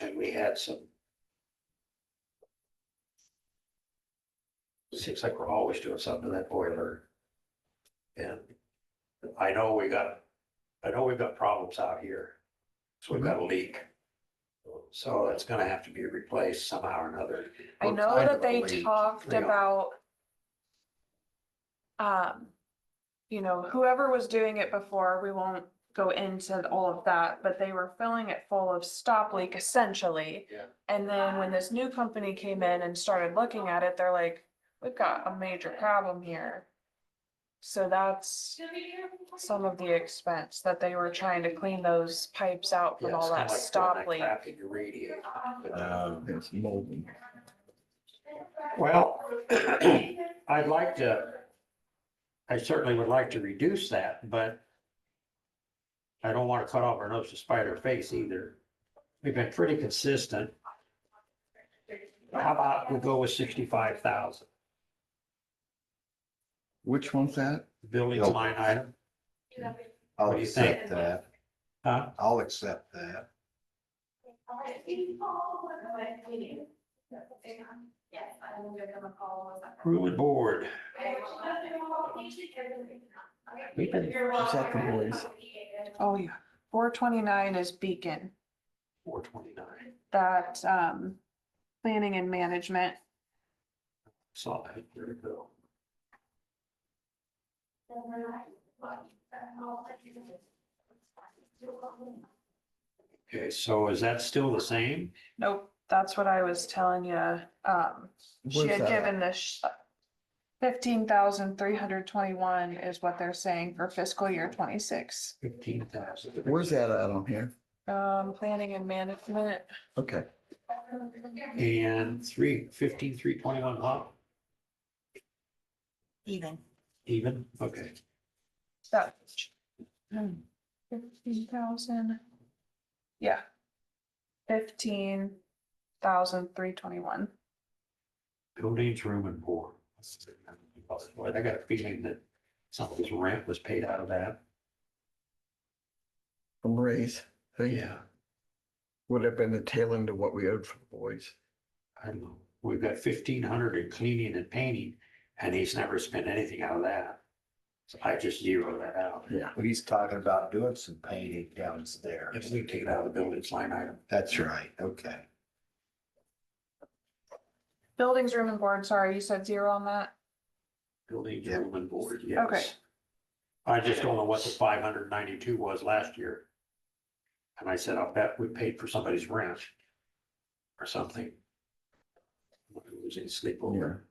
and we had some. Seems like we're always doing something to that boiler. And I know we've got problems out here. So we've got a leak. So it's gonna have to be replaced somehow or another. I What know kind that of a they leak? talked Yeah. about. Whoever was doing it before, we won't go into all of that, but they were filling it full of stop leak essentially. Yeah. And then when this new company came in and started looking at it, they're like, we've got a major problem here. So that's some of the expense that they were trying to clean those pipes out from Yeah, it's all kinda that like stop throwing that leak. crap in your radiator. It's molding. Well, I certainly would like to reduce that, but I don't want to cut off our nose to spite our face either. We've been pretty consistent. How about we go with 65,000, Which one's that? building Nope. line item, I'll What do you think? accept that. huh? I'll accept that. Crew and board. We've been Who's that, the boys? Oh, yeah. 429 is Beacon, 429. that, planning and management. Saw that, there we go. Okay, so is that still the same? Nope, that's what I was telling you. She Where's had that given this 15,321 is what they're saying for fiscal year 26. 15,000. Where's that at on here? Planning and management. Okay. And 321, huh? Even. Even, okay. That. 15,000. Yeah. 15,321. Buildings, room and board. Boy, I got a feeling that some of this rent was paid out of that. From raise, Yeah, would have been the tail end of what we owed for the boys. I don't know. We've got 1,500 in cleaning and painting, and he's never spent anything out of that. So I just zero that out. Yeah. Well, he's talking about doing some painting downstairs. If we take it out of the buildings line item. That's right, okay. Buildings, room and board, sorry, you said 0 on that? Buildings, Yeah. room and board, yes. Okay. I just don't know what the 592 was last year. And I said, I'll bet we paid for somebody's rent or something. Losing sleepover.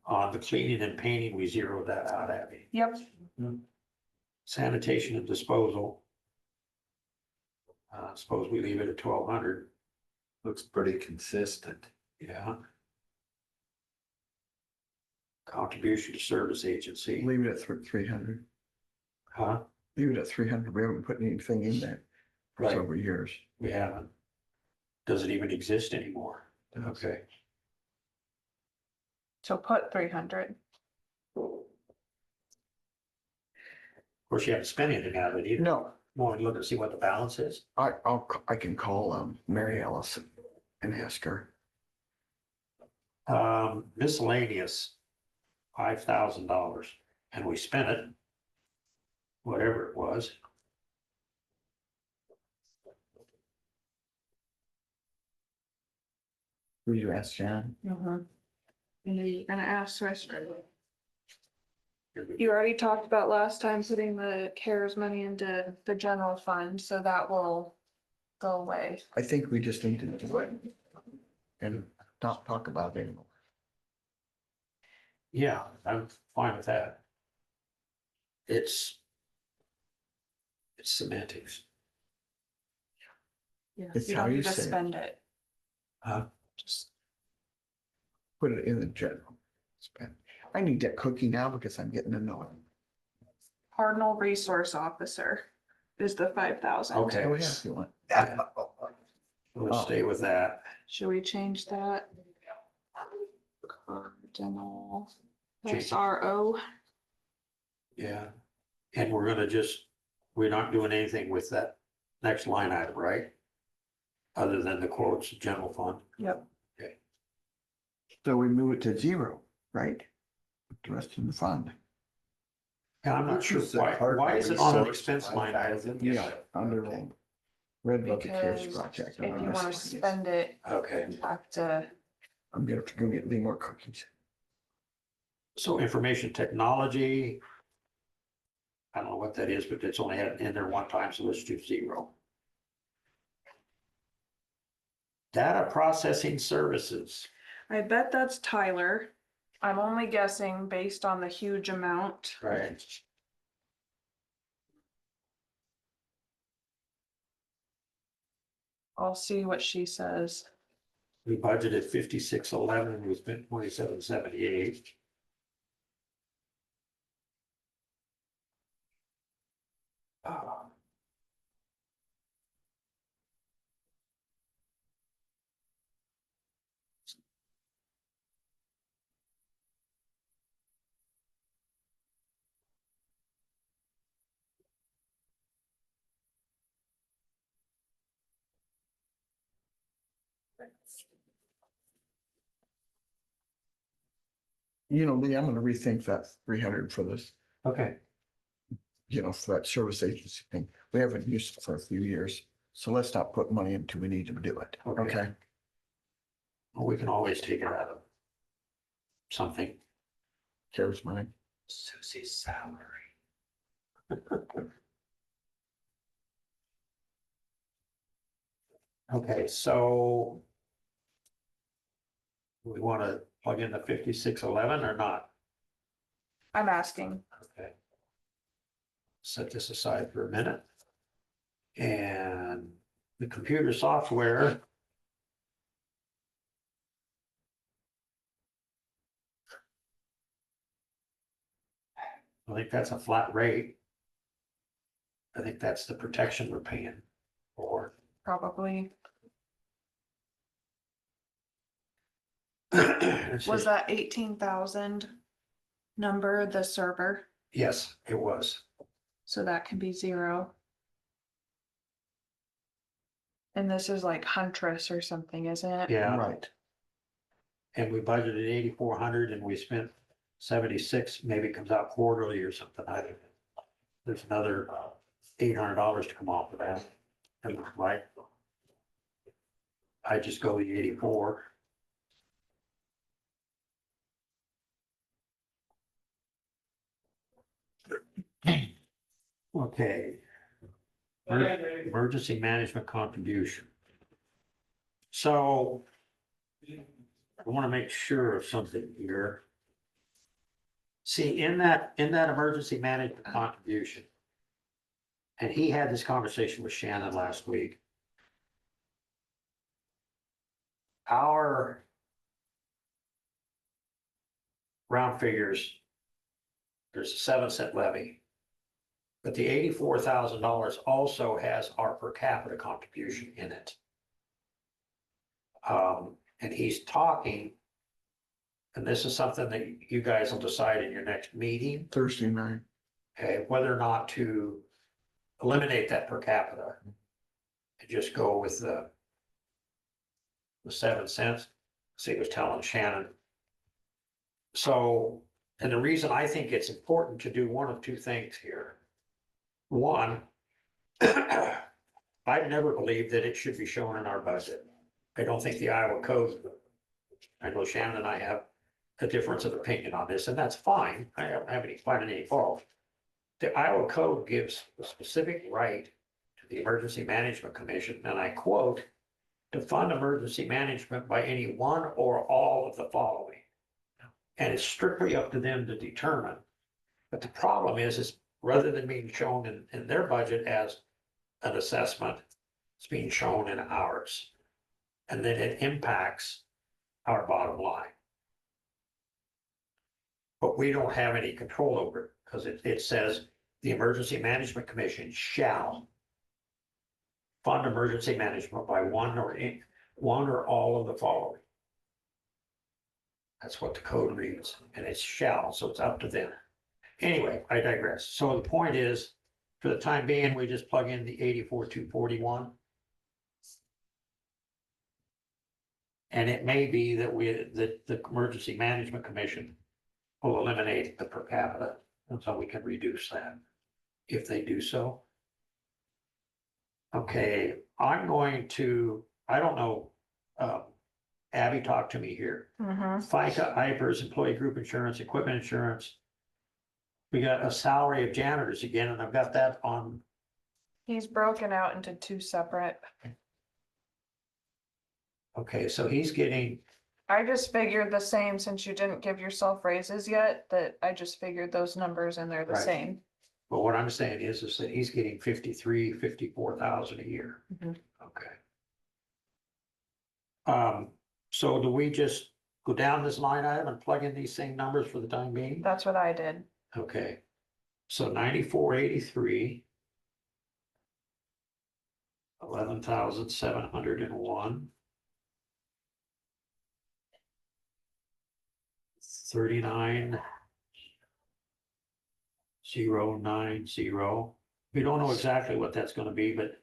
On the cleaning and painting, we zeroed that out, Abby. Yep. Sanitation and disposal. Suppose we leave it at 1,200. Looks pretty consistent. Yeah. Contribution to service agency, Leave it at 300. huh? Leave it at 300. We haven't put anything in there for Right. several years. We haven't. Does it even exist anymore? Okay. So put 300. Of course, you haven't spent anything out of it either. No, Want to look and see what the balance is? I can call Mary Ellison and ask her. Miscellaneous, $5,000, and we spent it. Whatever it was. Will you ask Jan? And you're gonna ask, so I started. You already talked about last time putting the CARES money into the general fund, so that will go away. I think we just need to do it and not talk about it anymore. Yeah, I'm fine with that. It's semantics. Yeah. It's You how don't you need to say it. spend it. Just put it in the general spend. I need that cookie now because I'm getting annoyed. Cardinal Resource Officer is the 5,000. Okay. Go ahead if you want. We'll stay with that. Should we change that? Cardinal Change it. SRO. Yeah. And we're not doing anything with that next line item, right? Other than the quotes, general fund. Yep. So we move it to 0, right? Put the rest in the fund. And I'm not sure why is it on an expense line item? Yeah, under Red Bucket Cares Because Project. if you wanna spend it, Okay, you have to, I'm gonna have to go get me more cookies. so information technology. I don't know what that is, but it's only had in there one time, so let's do 0. Data processing services. I bet that's Tyler. I'm only guessing based on the huge amount. Right. I'll see what she says. We budgeted 5611, we spent 2778. You know, Lee, I'm gonna rethink that 300 for this, Okay. for that service agency thing. We haven't used it for a few years. So let's not put money until we need to do it. Okay. Okay? Well, we can always take it out of something. Cares money. Susie's salary. Okay, so we want to plug in the 5611 or not? I'm asking. Okay. set this aside for a minute. And the computer software. I think that's a flat rate. I think that's the protection we're paying for. Probably. It's Was just- that 18,000 number the server? Yes, it was. So that can be 0. And this is like Huntress or something, isn't it? Yeah. Right. And we budgeted 8,400 and we spent 76, maybe it comes out quarterly or something. I don't know. There's another $800 to come off of that. It looks like. I just go the 84. Okay. Emergency management contribution. So I want to make sure of something here. See, in that emergency management contribution, and he had this conversation with Shannon last week. Our round figures, there's a 7-cent levy. But the $84,000 also has our per capita contribution in it. And he's talking, and this is something that you guys will decide in your next meeting, Thursday night. okay, whether or not to eliminate that per capita and just go with the 7 cents. See, he was telling Shannon. So, and the reason I think it's important to do one of two things here. One, I've never believed that it should be shown in our budget. I don't think the Iowa code, I know Shannon and I have a difference of opinion on this, and that's fine. I don't have finding any fault. The Iowa code gives a specific right to the Emergency Management Commission, and I quote, to fund emergency management by any one or all of the following. And it's strictly up to them to determine. But the problem is rather than being shown in their budget as an assessment, it's being shown in ours. And then it impacts our bottom line. But we don't have any control over it because it says the Emergency Management Commission shall fund emergency management by one or all of the following. That's what the code reads, and it's shall, so it's up to them. Anyway, I digress. So the point is, for the time being, we just plug in the 84,241. And it may be that the Emergency Management Commission will eliminate the per capita, and so we can reduce that if they do so. Okay, I'm going to, I don't know, Abby talked to me here. FICA, IPERS, employee group insurance, equipment insurance. We got a salary of janitors again, and I've got that on. He's broken out into 2 separate. Okay, so he's getting, I just figured the same since you didn't give yourself raises yet, that I just figured those numbers and they're the Right. same. but what I'm saying is that he's getting 54,000 a year. Mhm. Okay. So do we just go down this line item and plug in these same numbers for the time being? That's what I did. Okay, so 9483. 11,701. 39,090. We don't know exactly what that's gonna be, but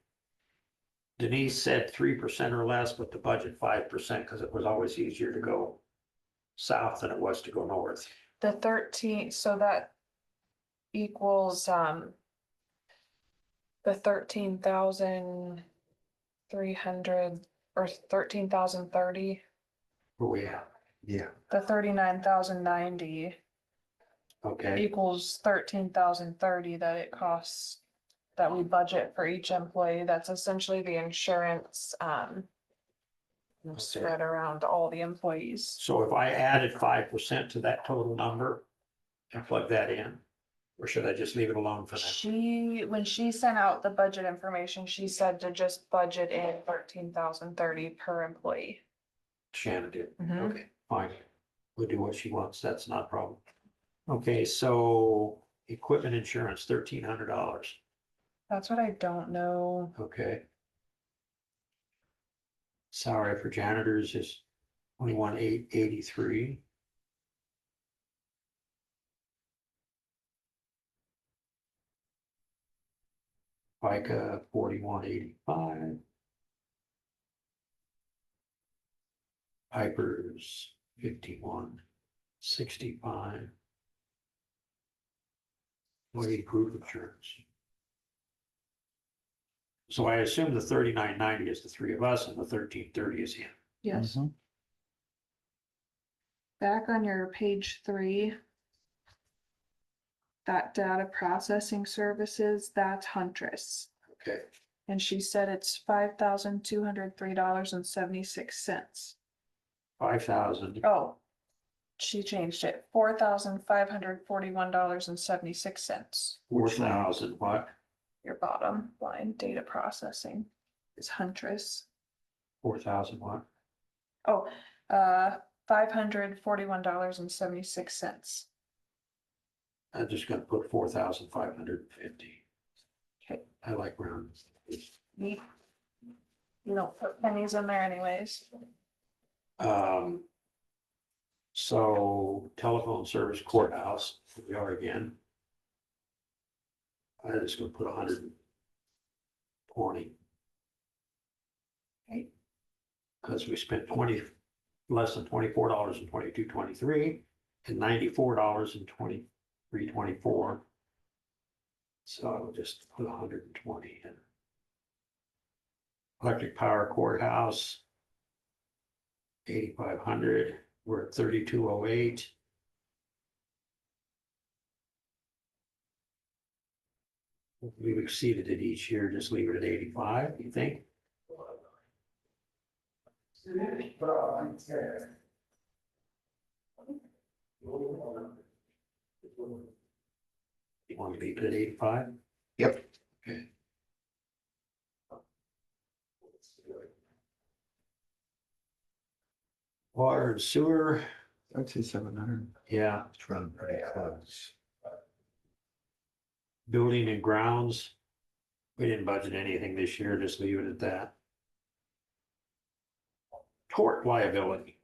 Denise said 3% or less, but the budget 5%, because it was always easier to go south than it was to go north. The 13, so that equals, the 13,300 or 13,030, Where we at? Yeah. the 39,090 Okay, equals 13,030 that it costs, that we budget for each employee. That's essentially the insurance, spread around all the employees. so if I added 5% to that total number and plug that in, Or should I just leave it alone for that? When she sent out the budget information, she said to just budget in 13,030 per employee. Shannon did. Mhm. Okay, fine. We'll do what she wants. That's not a problem. Okay, so equipment insurance, $1,300. That's what I don't know. Okay. Salary for janitors is 21,883. FICA 4185. Pipers 5165. Employee group insurance. So I assume the 3990 is the three of us and the 1330 is him. Yes. Back on your page 3. That data processing services, that's Huntress. Okay, And she said it's $5,203.76. 5,000. Oh, she changed it, $4,541.76. 4,000 what? Your bottom line, data processing is Huntress. 4,000 what? Oh, $541.76. I'm just gonna put 4,550. Okay. I like round. You don't put pennies in there anyways. So telephone service courthouse, here we are again. I'm just gonna put 120. Okay. Because we spent less than $24 in 22-23 and $94 in 23-24. So I'll just put 120 in. Electric power courthouse, 8,500, we're at 3,208. We've exceeded it each year, just leave it at 85, you think? You want to leave it at 85? Yep. Okay. Water and sewer, I'd say 700. yeah. It's running pretty close. Building and grounds, we didn't budget anything this year, just leave it at that. Tort liability.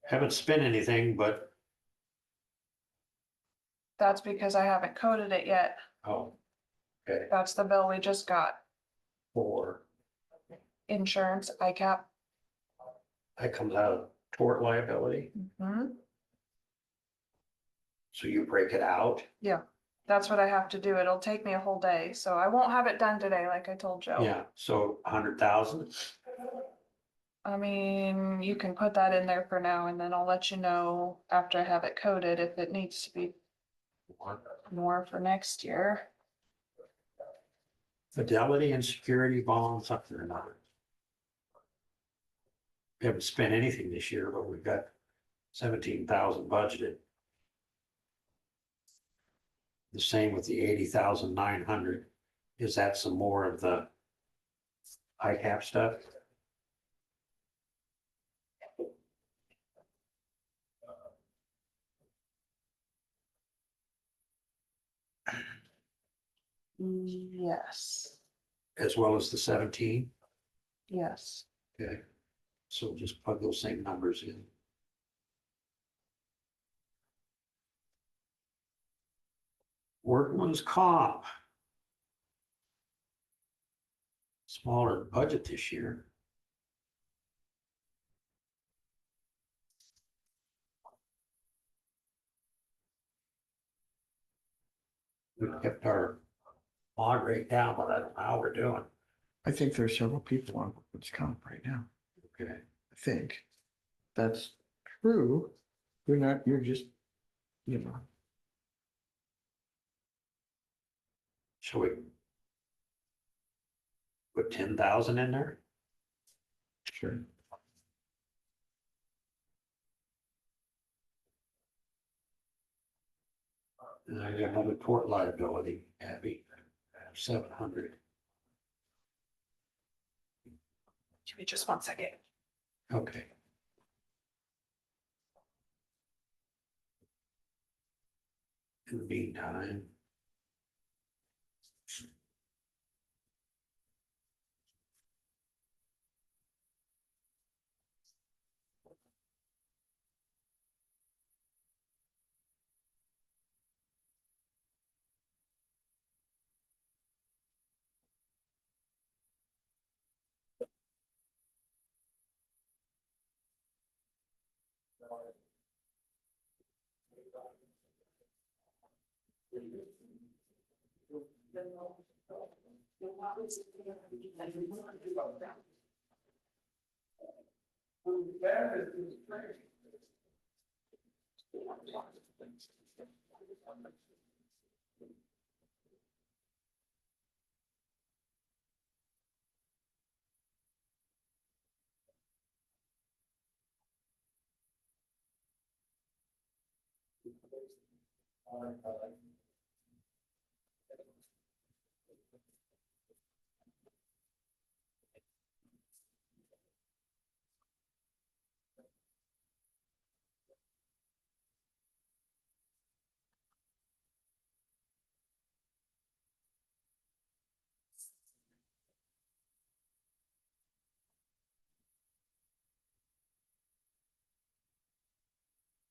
Haven't spent anything, but, That's because I haven't coded it yet. oh, okay, That's the bill we just got. for, Insurance, ICAP. that comes out of tort liability, Mhm. so you break it out. Yeah, that's what I have to do. It'll take me a whole day, so I won't have it done today, like I told Joe. Yeah, so 100,000, I mean, you can put that in there for now, and then I'll let you know after I have it coded if it needs to be more for next year. fidelity and security bonds, something or another. We haven't spent anything this year, but we've got 17,000 budgeted. The same with the 80,900. Is that some more of the ICAP stuff? Yes, As well as the 17? yes. Okay, so just plug those same numbers in. Workman's comp. Smaller budget this year. We kept our log rate down, but I don't know how we're doing. I think there's several people on workman's comp right now. Okay. I think that's true. You're just, you know, Shall we put 10,000 in there? sure. And I got another tort liability, Abby, 700. Give me just 1 second. Okay. In the meantime.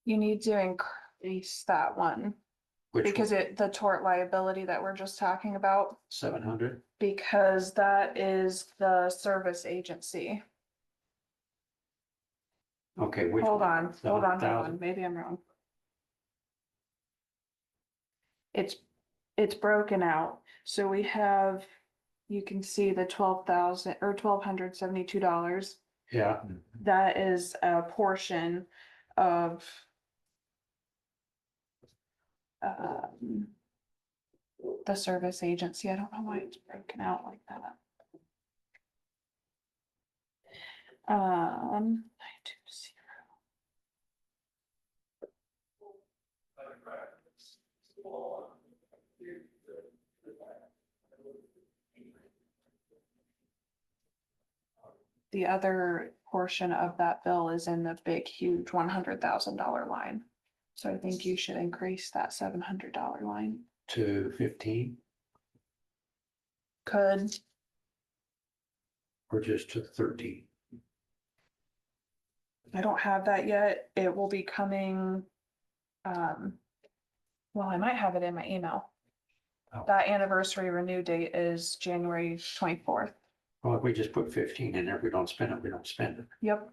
You need to increase that one Which because the tort liability that we're just talking about, 700? because that is the service agency. Okay, which Hold one? on, The hold on, 100,000? maybe I'm wrong. It's broken out, so we have, you can see the 12,000 or $1,272. Yeah, That is a portion of the service agency. I don't know why it's broken out like that. 920. The other portion of that bill is in the big, huge $100,000 line. So I think you should increase that $700 line. to 15 Could, or just to 13? I don't have that yet. It will be coming. Well, I might have it in my email. Oh. That anniversary renew date is January 24th. Well, if we just put 15 in there, if we don't spend it, we don't spend it. Yep.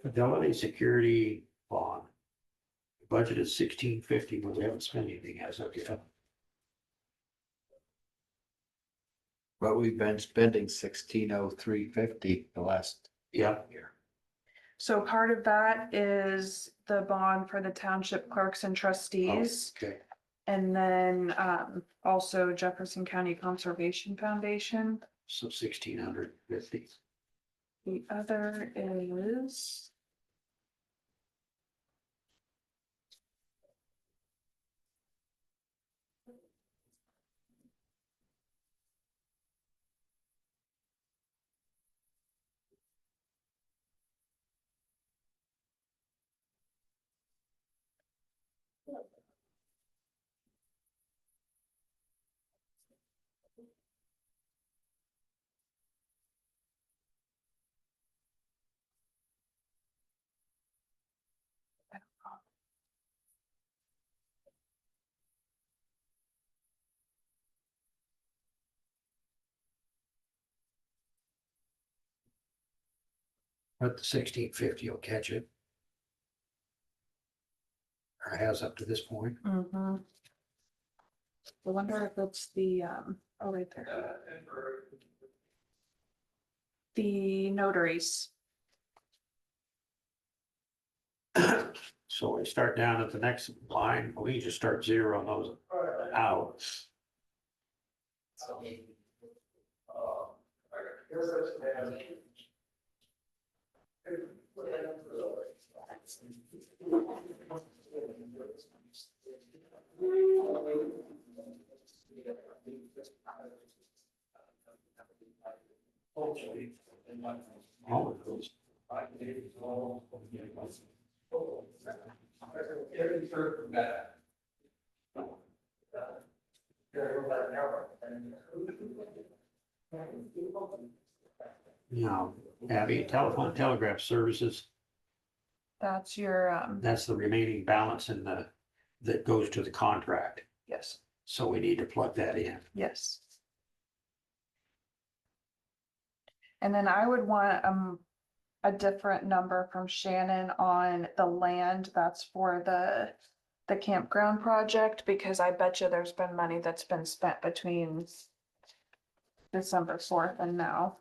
Fidelity security bond. Budget is 1650, but we haven't spent anything as of yet. But we've been spending 1603.50 the last Yeah, year. So part of that is the bond for the township clerks and trustees. okay. And then also Jefferson County Conservation Foundation. So 1650. The other is. But the 1650 will catch it. Or has up to this point. I wonder if it's the, oh, right there. The notaries. So we start down at the next line, we just start zeroing those out. All of those. Now, Abby, telephone telegraph services, That's your, that's the remaining balance in the, that goes to the contract. yes, So we need to plug that in. yes. And then I would want, a different number from Shannon on the land that's for the campground project, because I bet you there's been money that's been spent between December 4th and now.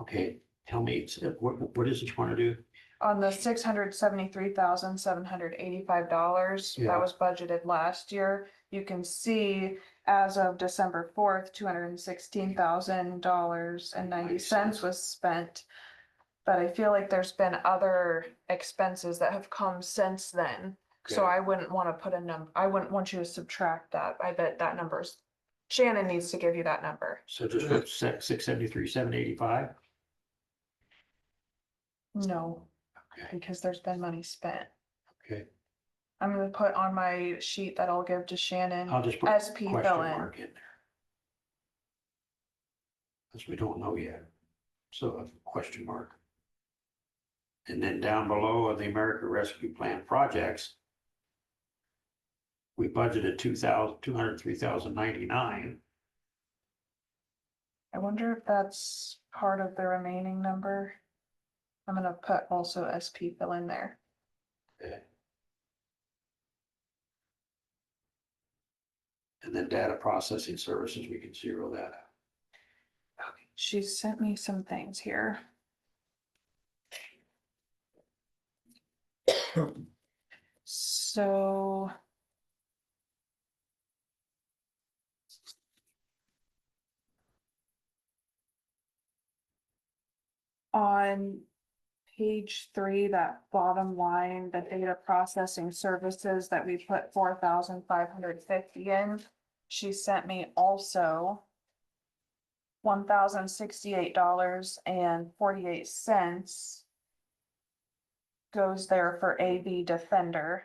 Okay, tell me, what is it you want to do? On the $673,785 Yeah. that was budgeted last year, you can see as of December 4th, $216,000.90 was spent. But I feel like there's been other expenses that have come since then. So Okay. I wouldn't want to put a number, I wouldn't want you to subtract that. I bet that number's, Shannon needs to give you that number. So just put 673, 785? No, Okay, because there's been money spent. okay. I'm gonna put on my sheet that I'll give to Shannon. I'll just put SP question fill in. mark in there. Because we don't know yet. So a question mark. And then down below are the American Rescue Plan projects. We budgeted 203,099. I wonder if that's part of the remaining number. I'm gonna put also SP fill in there. Okay. And then data processing services, we can zero that out. She sent me some things here. So. On page 3, that bottom line, the data processing services that we put 4,550 in, she sent me also $1,068.48 goes there for AV Defender.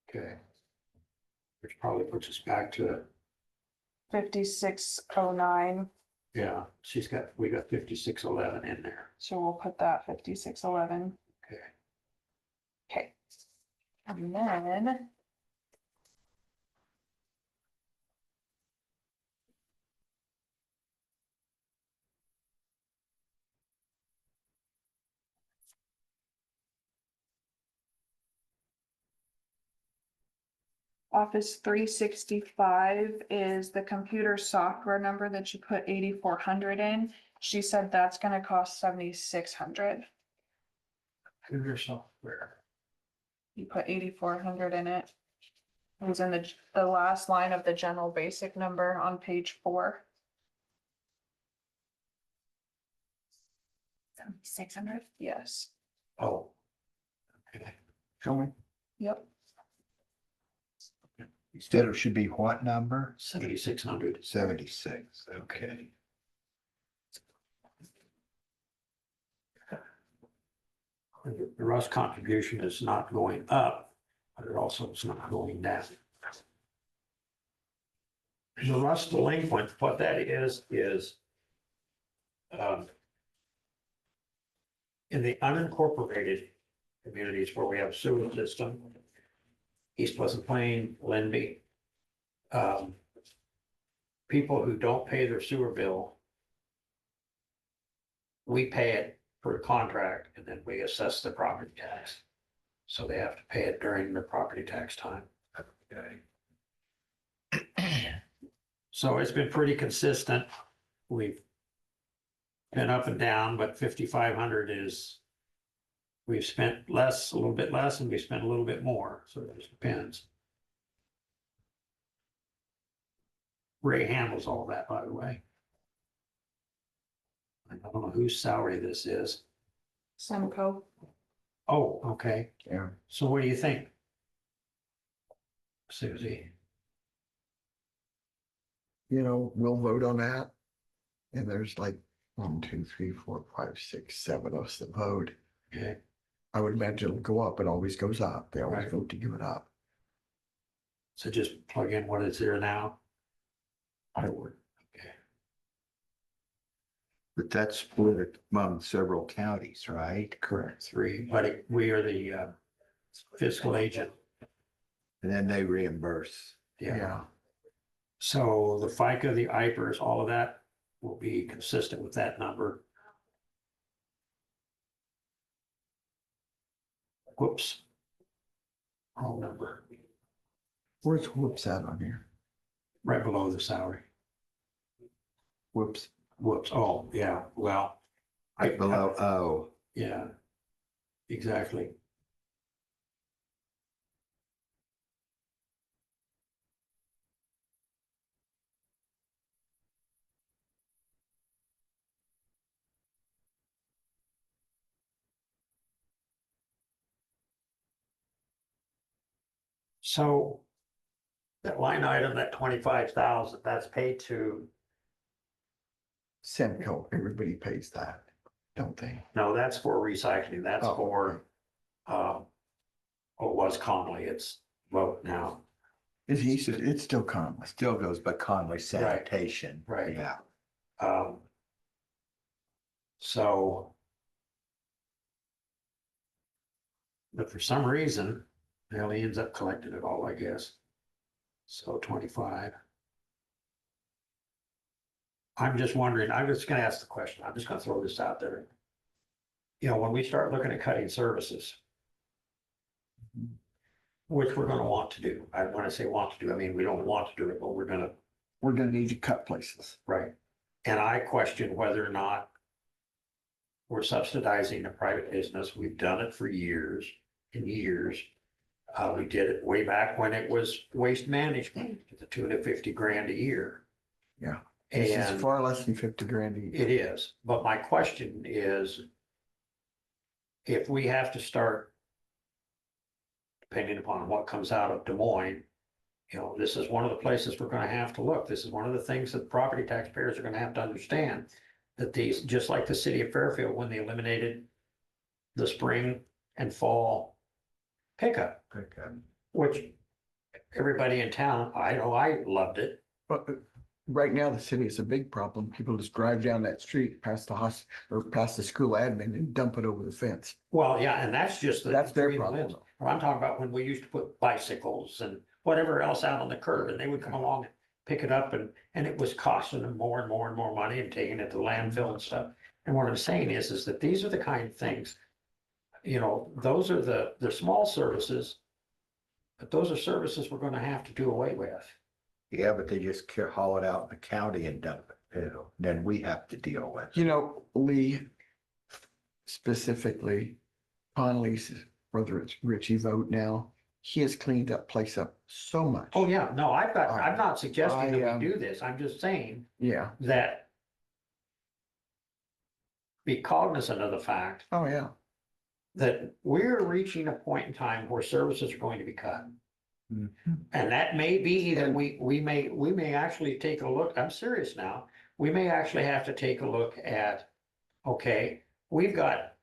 Okay. Which probably puts us back to, 5609, yeah, we got 5611 in there. so we'll put that 5611. Okay. Okay. And then. Office 365 is the computer software number that you put 8,400 in. She said that's gonna cost 7,600. Computer software. You put 8,400 in it. It was in the last line of the general basic number on page 4. 7,600. Yes, Oh. Okay. Show me. yep. Instead it should be what number? 7,600. 76, okay. The Rust contribution is not going up, but it also is not going down. The Rust delinquent, what that is in the unincorporated communities where we have a sewer system, East Pleasant Plain, Lenby, people who don't pay their sewer bill, we pay it for a contract and then we assess the property tax. So they have to pay it during the property tax time. Okay. So it's been pretty consistent. We've been up and down, but 5,500 is, we've spent less, a little bit less, and we spent a little bit more, so it just depends. Ray handles all that, by the way. I don't know whose salary this is. Semco. Oh, okay. Yeah. So what do you think? Susie? You know, we'll vote on that. And there's like 1, 2, 3, 4, 5, 6, 7 of us that vote. Okay. I would imagine it'll go up. It always goes up. They always Right. vote to give it up. So just plug in what is there now? I would. But that's split among several counties, right? Correct. 3, but we are the fiscal agent. And then they reimburse. Yeah. So the FICA, the IPERS, all of that will be consistent with that number. Whoops. Wrong number, Where's whoops at on here? right below the salary. Whoops. Whoops, oh, yeah, well. Right below, oh, Yeah, exactly. So that line item, that 25,000, that's paid to, Semco, everybody pays that, don't they? no, that's for recycling, that's Oh, for, oh, it was Conley, it's vote now. It's still common. still goes by Conway sanitation. right. Yeah. So. But for some reason, well, he ends up collecting it all, I guess. So 25. I'm just wondering, I'm just gonna ask the question, I'm just gonna throw this out there. You know, when we start looking at cutting services. Which we're gonna want to do, when I say want to do, I mean, we don't want to do it, but we're gonna, We're gonna need to cut places. right? And I question whether or not. We're subsidizing a private business, we've done it for years and years. We did it way back when it was waste management, to the tune of 50 grand a year. Yeah. This is And far less than 50 grand each. it is, but my question is. If we have to start. Depending upon what comes out of Des Moines. You know, this is one of the places we're gonna have to look. This is one of the things that property taxpayers are gonna have to understand. That these, just like the city of Fairfield, when they eliminated. The spring and fall pickup, which. Everybody in town, I know I loved it. But right now, the city is a big problem. People just drive down that street past the hospital or past the school admin and dump it over the fence. Well, yeah, and that's just. That's their three problem. limbs. Or I'm talking about when we used to put bicycles and whatever else out on the curb, and they would come along and pick it up, and it was costing them more and more and more money and taking it to landfill and stuff. And what I'm saying is that these are the kind of things, you know, those are the small services, but those are services we're gonna have to do away with. Yeah, but they just haul it out in the county and dump it, you know, then we have to deal with it. You know, Lee, specifically, Conley's, whether it's Richie Vote now, he has cleaned that place up so much. Oh, yeah, no, I'm not suggesting that I, we do this, I'm just saying Yeah. that. Be cognizant of the fact Oh, yeah. that we're reaching a point in time where services are going to be cut. And that may be that we may actually take a look, I'm serious now, we may actually have to take a look at, okay, we've got.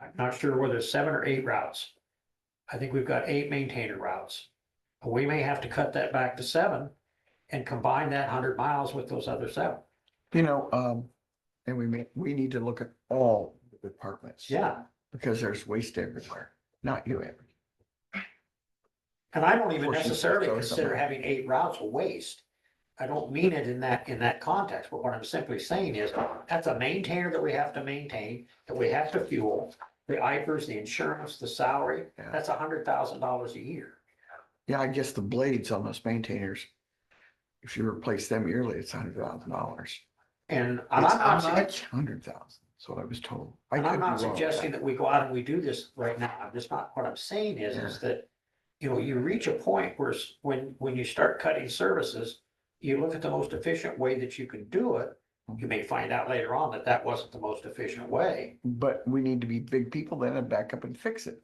I'm not sure whether it's 7 or 8 routes. I think we've got 8 maintainer routes. We may have to cut that back to 7 and combine that 100 miles with those other 7. You know, and we need to look at all the departments. Yeah. Because there's waste everywhere, not you, Avery. And I don't even Fortunately, necessarily so consider somewhere. having 8 routes a waste. I don't mean it in that context, but what I'm simply saying is, that's a maintainer that we have to maintain, that we have to fuel. The IPERS, the insurance, the salary, Yeah. that's $100,000 a year. Yeah, I guess the blades on those maintainers, if you replace them yearly, it's $100,000. And It's I'm not, how sugge- much? 100,000, that's what I was told. I and I'm could be not wrong with suggesting that. that we go out and we do this right now. I'm just not, what I'm saying is that, you know, you reach a point where when you start cutting services, you look at the most efficient way that you can do it. You may find out later on that that wasn't the most efficient way. But we need to be big people then and back up and fix it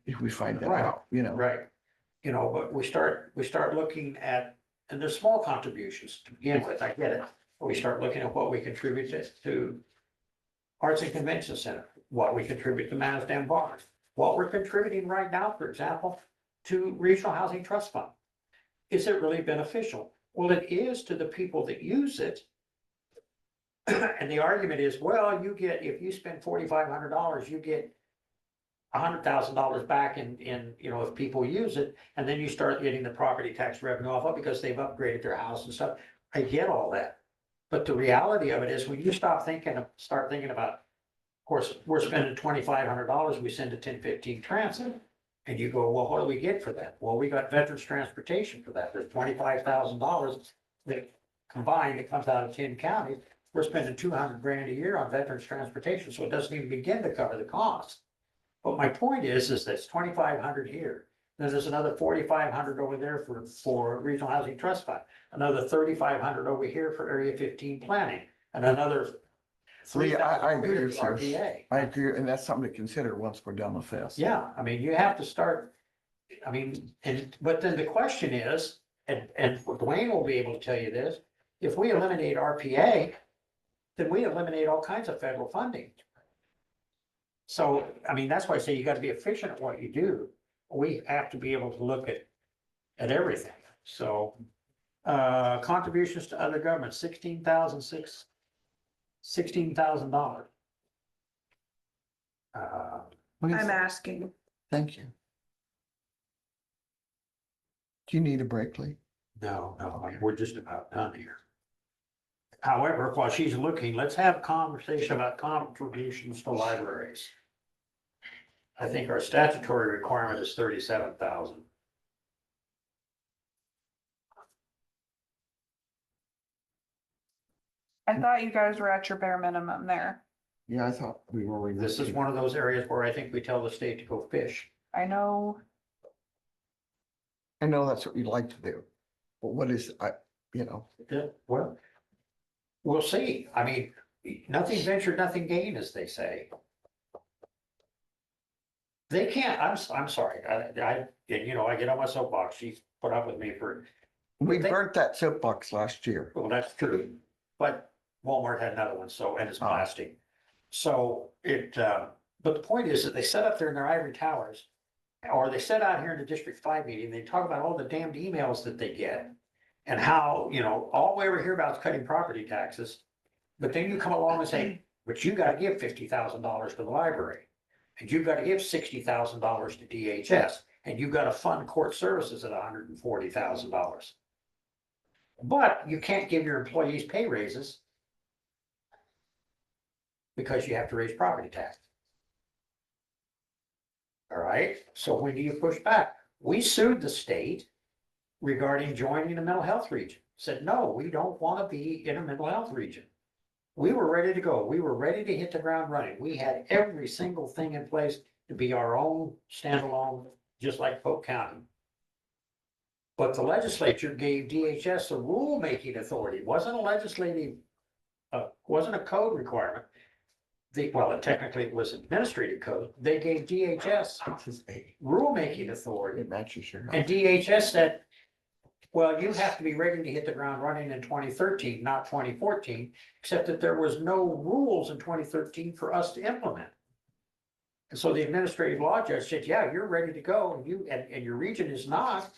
if we find that Right. out, you know. Right. You know, but we start looking at, and there's small contributions to begin with, I get it. But we start looking at what we contribute to Arts and Convention Center, what we contribute to Mansdam Barn, what we're contributing right now, for example, to Regional Housing Trust Fund. Is it really beneficial? Well, it is to the people that use it. And the argument is, well, you get, if you spend $4,500, you get $100,000 back in, you know, if people use it, and then you start getting the property tax revenue off of it because they've upgraded their house and stuff. I get all that. But the reality of it is when you start thinking about, of course, we're spending $2,500, we send a 1015 transit. And you go, well, what do we get for that? Well, we got veterans transportation for that. There's $25,000 that combined, it comes out of 10 counties. We're spending 200 grand a year on veterans transportation, so it doesn't even begin to cover the cost. But my point is that's 2,500 here. Then there's another 4,500 over there for Regional Housing Trust Fund, another 3,500 over here for Area 15 planning, and another Lee, I agree with you. RDA. I agree, and that's something to consider once we're done with this. Yeah, I mean, you have to start, I mean, but then the question is, and Dwayne will be able to tell you this, if we eliminate RPA, then we eliminate all kinds of federal funding. So, I mean, that's why I say you gotta be efficient at what you do. We have to be able to look at everything, so. Contributions to other governments, $16,000. What is I'm it? asking. Thank you. Do you need a break, Lee? No, I mean, we're just about done here. However, while she's looking, let's have a conversation about contributions to libraries. I think our statutory requirement is 37,000. I thought you guys were at your bare minimum there. Yeah, I thought we were. This is one of those areas where I think we tell the state to go fish. I know. I know that's what you'd like to do, but what is, you know, Yeah, well, we'll see. I mean, nothing ventured, nothing gained, as they say. They can't, I'm sorry, and you know, I get on my soapbox, she's put up with me for, we They- burnt that soapbox last year. well, that's true. But Walmart had another one, so, and it's plastic. So but the point is that they set up there in their ivory towers, or they sit out here in the District 5 meeting, they talk about all the damned emails that they get. And how, you know, all we ever hear about is cutting property taxes. But then you come along and say, but you gotta give $50,000 to the library. And you've gotta give $60,000 to DHS, and you've gotta fund court services at $140,000. But you can't give your employees pay raises because you have to raise property tax. All right, so when do you push back? We sued the state regarding joining the mental health region. Said, no, we don't want to be in a mental health region. We were ready to go. We were ready to hit the ground running. We had every single thing in place to be our own standalone, just like Polk County. But the legislature gave DHS a rulemaking authority. It wasn't a legislative, wasn't a code requirement. Well, technically it was administrative code. They gave DHS rulemaking authority. It matches your. And DHS said, well, you have to be ready to hit the ground running in 2013, not 2014, except that there was no rules in 2013 for us to implement. And so the administrative law judge said, yeah, you're ready to go, and your region is not,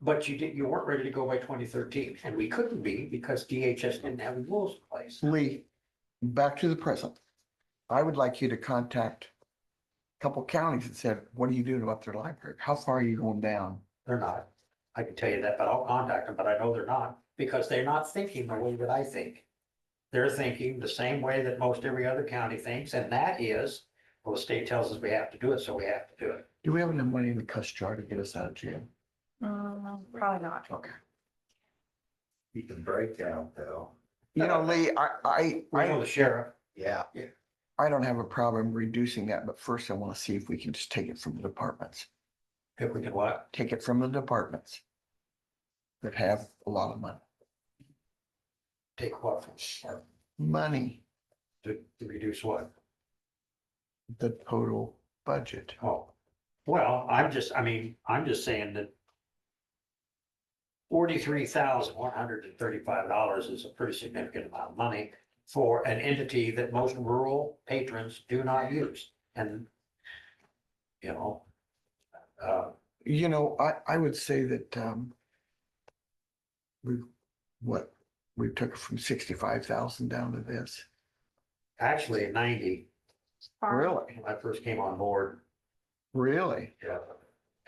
but you weren't ready to go by 2013, and we couldn't be because DHS didn't have the rules in place. Lee, back to the present. I would like you to contact a couple counties and said, what are you doing about their library? How far are you going down? They're not. I can tell you that, but I'll contact them, but I know they're not, because they're not thinking the way that I think. They're thinking the same way that most every other county thinks, and that is, well, the state tells us we have to do it, so we have to do it. Do we have enough money in the cuss jar to get us out of jail? Probably not. Okay. You can break down though. You know, Lee, I know the sheriff. Yeah. I don't have a problem reducing that, but first I want to see if we can just take it from the departments. If we can what? Take it from the departments that have a lot of money. Take what from? money, To reduce what? the total budget. Oh, well, I'm just saying that $43,135 is a pretty significant amount of money for an entity that most rural patrons do not use. And, you know, You know, I would say that, we, we took it from 65,000 down to this. actually 90 Really? when I first came on board. Really? Yeah.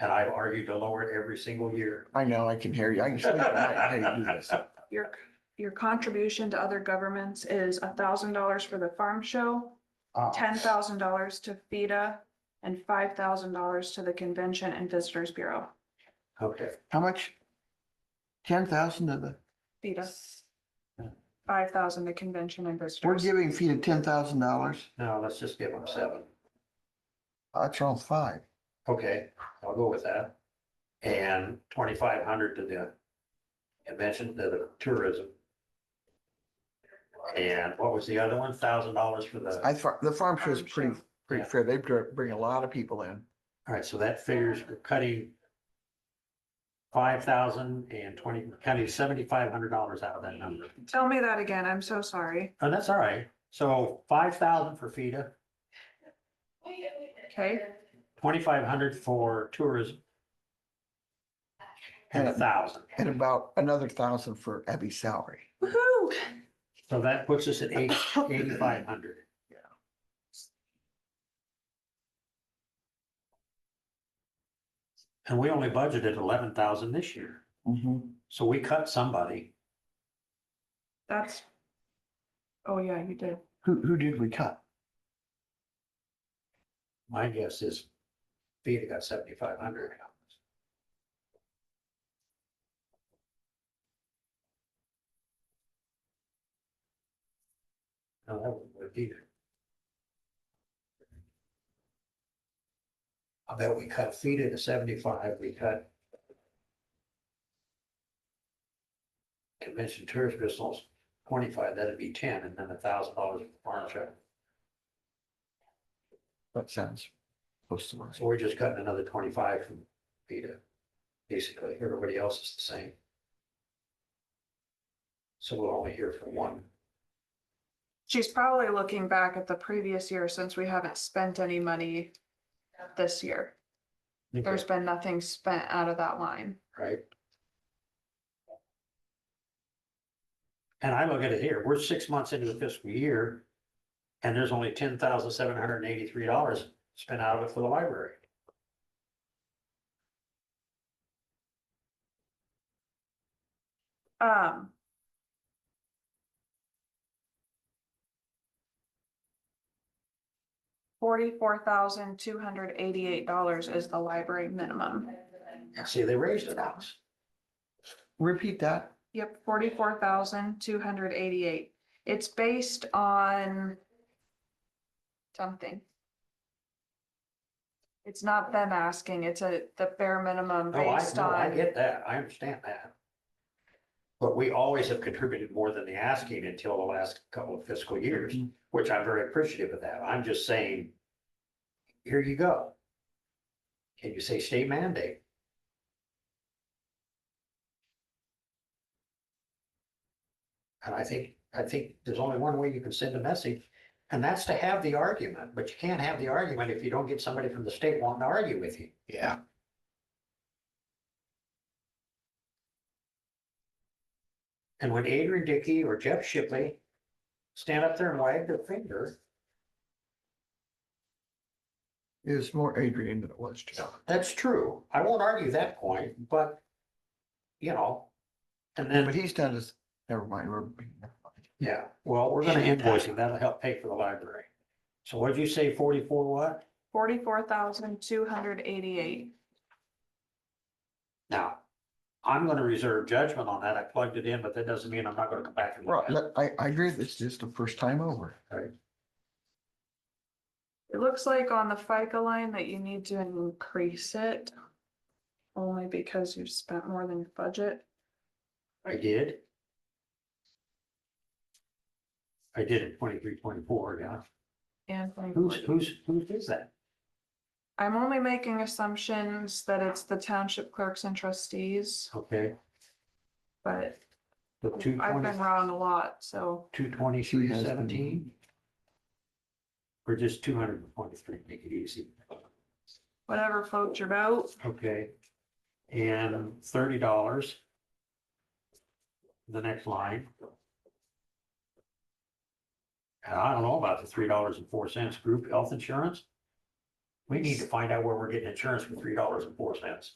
And I've argued to lower it every single year. I know, I can hear you. I can sleep at night. How you do this? Your contribution to other governments is $1,000 for the farm show, $10,000 to FIDA, and $5,000 to the Convention and Visitors Bureau. Okay. How much? 10,000 to the, FIDA. 5,000 to Convention and we're Visitors. giving FIDA $10,000. No, let's just give them 7. That's around 5. Okay, I'll go with that. And 2,500 to the convention, to the tourism. And what was the other one? $1,000 for the, The farm show is Farm pretty Yeah. fair. They bring a lot of people in. all right, so that figures, we're cutting 5,000 and 20, cutting $7,500 out of that number. Tell me that again. I'm so sorry. Oh, that's all right. So 5,000 for FIDA, Okay, 2,500 for tourism. And 1,000. And about another 1,000 for Abby's salary. woohoo! So that puts us at 8,500. Yeah. And we only budgeted 11,000 this year. So we cut somebody. That's, oh yeah, you did. Who did we cut? My guess is FIDA got 7,500. No, that wouldn't work either. I bet we cut FIDA to 75, we cut convention tourist business 25, that'd be 10, and then $1,000 for farm show. That sounds close to So we're just cutting another 25 from FIDA. Basically, everybody else is the same. So we'll only hear from one. She's probably looking back at the previous year since we haven't spent any money this year. There's been nothing spent out of that line. Right? And I look at it here, we're 6 months into the fiscal year, and there's only $10,783 spent out of it for the library. $44,288 is the library minimum. See, they raised it once. Repeat that. Yep, 44,288. It's based on something. It's not them asking, it's the bare minimum No, I based I on, get that, I understand that. But we always have contributed more than the asking until the last couple of fiscal years, which I'm very appreciative of that. I'm just saying, here you go. Can you say state mandate? And I think there's only one way you can send a message, and that's to have the argument, but you can't have the argument if you don't get somebody from the state wanting to argue with you. Yeah. And when Adrian Dickey or Jeff Shipley stand up there and wag their finger, It was more Adrian than it was Jeff. that's true. I won't argue that point, but, you know, and then, But he's done his, never mind, yeah, well, we're gonna invoice him. That'll help pay for the library. So what'd you say, 44 what? 44,288. Now, I'm gonna reserve judgment on that. I plugged it in, but that doesn't mean I'm not gonna come back and look Right, at it. I agree, it's just the first time over. Right? It looks like on the FICA line that you need to increase it. Only because you've spent more than your budget. I did. I did it 23, 24. Yeah. And Who's is that? I'm only making assumptions that it's the township clerks and trustees, Okay. but The I've been wrong a lot, so 223, She has been. 17? Or just 223, make it easy. whatever floats your boat. Okay. And $30. The next line. And I don't know about the $3.04 group health insurance. We need to find out where we're getting insurance for $3.04.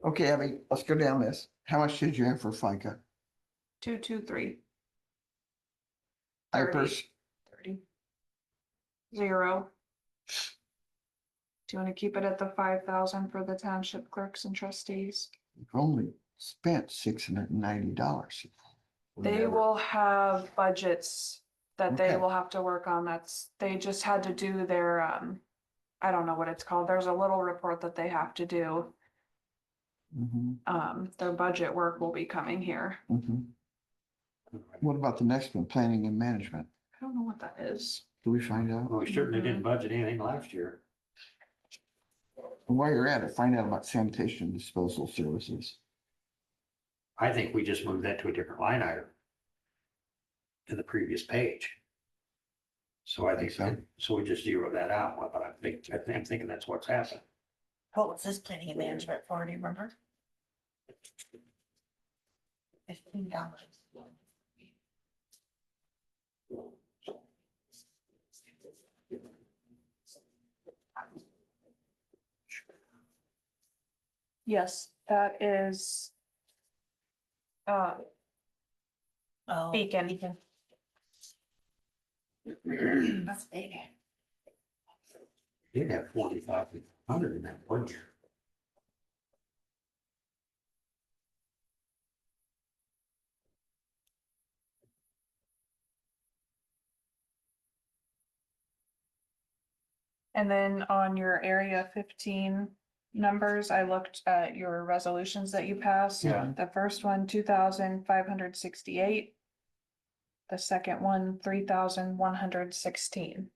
Okay, Abby, let's go down this. How much did you have for FICA? 223. IPERS, 30. 0. Do you want to keep it at the 5,000 for the township clerks and trustees? you've only spent $690. They will have budgets that they Okay. will have to work on. They just had to do their, I don't know what it's called. There's a little report that they have to do. Mhm, Their budget work will be coming here. mhm. What about the next one, planning and management? I don't know what that is. Do we find out? Well, we certainly didn't budget anything last year. And while you're at it, find out about sanitation and disposal services. I think we just moved that to a different line item. In the previous page. So I think, so we just zero that out, but I'm thinking that's what's happened. What was this planning and management for, do you remember? $15. Yes, that is. Oh. Beacon. That's big. You have 4,500 in that one year. And then on your area 15 numbers, I looked at your resolutions that you passed. Yeah. The first one, 2,568. The second one, 3,116.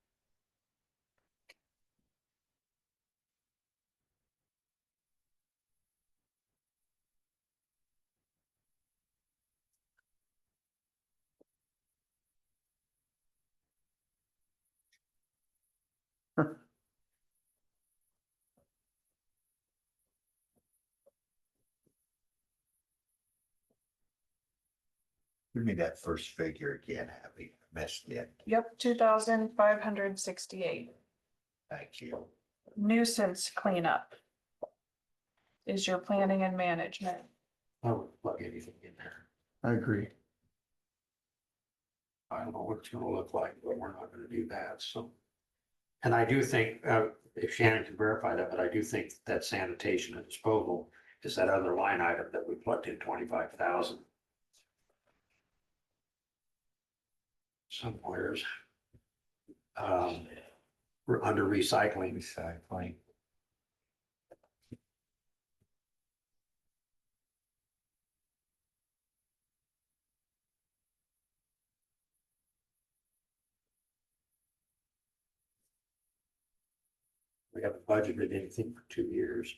Give me that first figure again, Abby. I missed it. Yep, 2,568. Thank you. Nuisance cleanup is your planning and management. I wouldn't plug anything in there. I agree. I don't know what it's gonna look like, but we're not gonna do that, so. And I do think, if Shannon can verify that, but I do think that sanitation and disposal is that other line item that we plugged in 25,000. Somewheres. We're under recycling. Recycling. We haven't budgeted anything for 2 years.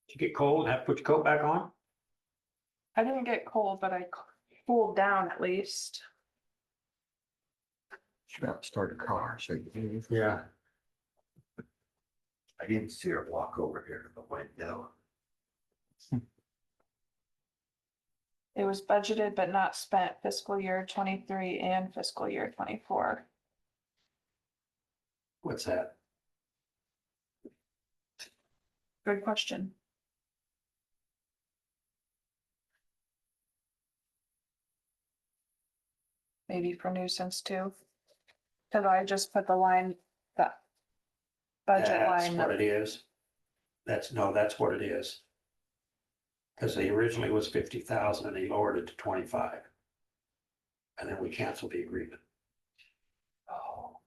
Did you get cold? Have to put your coat back on? I didn't get cold, but I cooled down at least. Should have to start a car, so you. Yeah. I didn't see her walk over here to the window. It was budgeted but not spent fiscal year 23 and fiscal year 24. What's that? Good question. Maybe for nuisance too. Cause I just put the line, that budget That's line. what it is. That's what it is. Because they originally was 50,000 and they lowered it to 25. and then we cancel the agreement. Oh,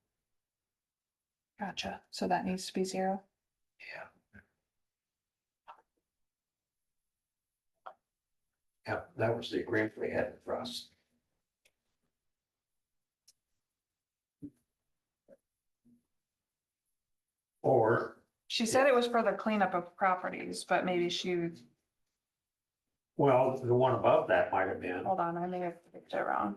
Gotcha. So that needs to be 0. yeah. Yeah, that was the agreement we had with Russ. Or, She said it was for the cleanup of properties, but maybe she, well, the one above that might have been. hold on, I may have picked it wrong.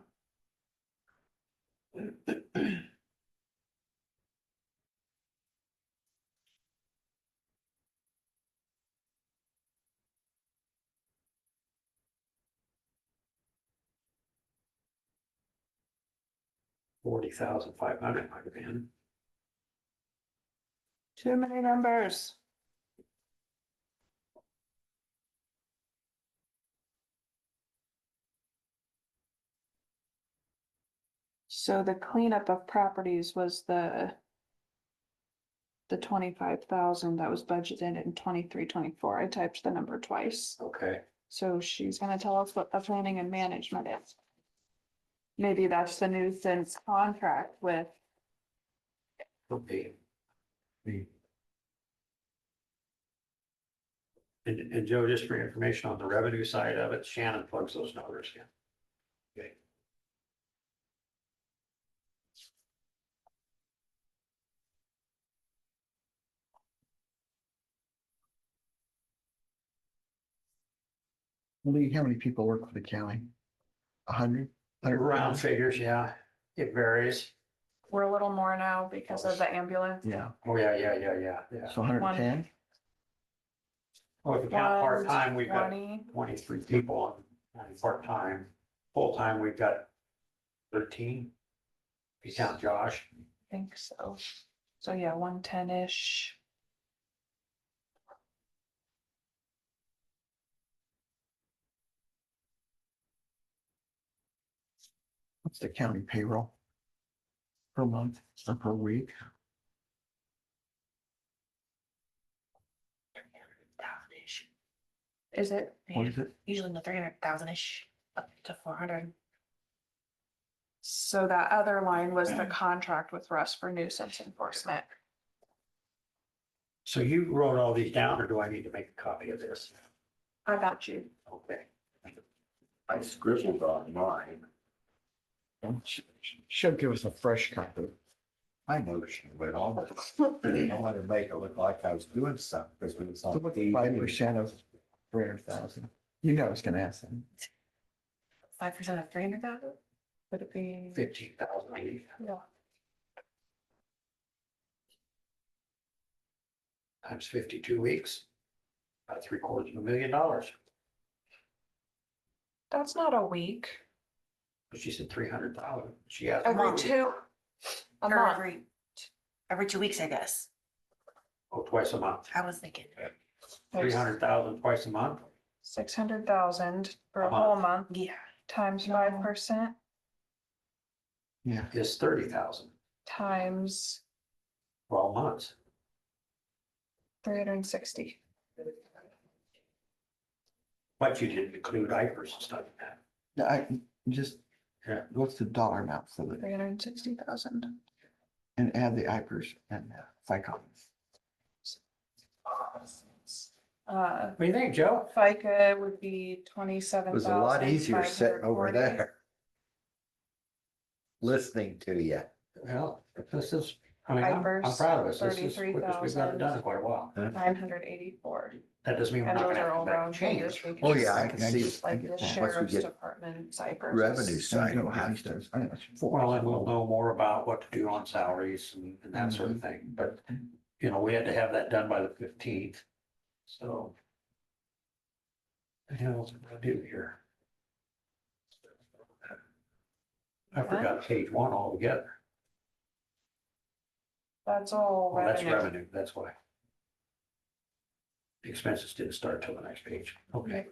$40,500 might have been. Too many numbers. So the cleanup of properties was the 25,000 that was budgeted in 23-24. I typed the number twice. Okay, So she's gonna tell us what the planning and management is. Maybe that's the nuisance contract with, okay. And Joe, just for information on the revenue side of it, Shannon plugs those numbers in. Okay. Lee, how many people work for the county? 100? Round figures, yeah, it varies. we're a little more now because of the ambulance. Yeah, Oh, yeah. so 110? Well, if you count part-time, we've got 20. 23 people on part-time. Full-time, we've got 13. If you count Josh. I think so. So yeah, 110-ish. What's the county payroll? Per month or per week? Is it? What is it? Usually in the 300,000-ish, up to 400. So that other line was the contract with Russ for nuisance enforcement. So you wrote all these down, or do I need to make a copy of this? I got you. Okay. I scribbled on mine. She'll give us a fresh copy. I know she would almost. I wanted to make it look like I was doing something because we was So on what's TV. 5% of 300,000? You know I was gonna ask them. 5% of 300,000? Would it be? 15,000 a week Yeah. times 52 weeks. About $750,000. That's not a week. But she said 300,000. She asked. Every Every two. A Or month. every 2 weeks, I guess. Oh, twice a month. I was thinking. 300,000 twice a month. 600,000 for A a whole month. month Yeah. times 5% Yeah. Is 30,000. times 12 months. 360. But you didn't include IFRS and stuff like that. No, I just, Yeah. what's the dollar amount so that, 360,000. and add the IPers and FICA. What do you think, Joe? FICA would be It 27,000. was a lot easier sitting over 540. there. Listening to you. Well, this is, I mean, I'm IFRS, proud of us. This is the quickest we've got it done in quite a while. 984. That doesn't mean we're And not those gonna are have all to make round changes. figures. We Oh, can yeah, I just- can see. Like the Once we sheriff's get department, Cypress. revenue side, will have to. Well, and we'll know more about what to do on salaries and that sort of thing, but, you know, we had to have that done by the 15th, so. What the hell else am I gonna do here? I forgot page 1 altogether. That's all Well, that's revenue. revenue, that's why. The expenses didn't start till the next page. Okay.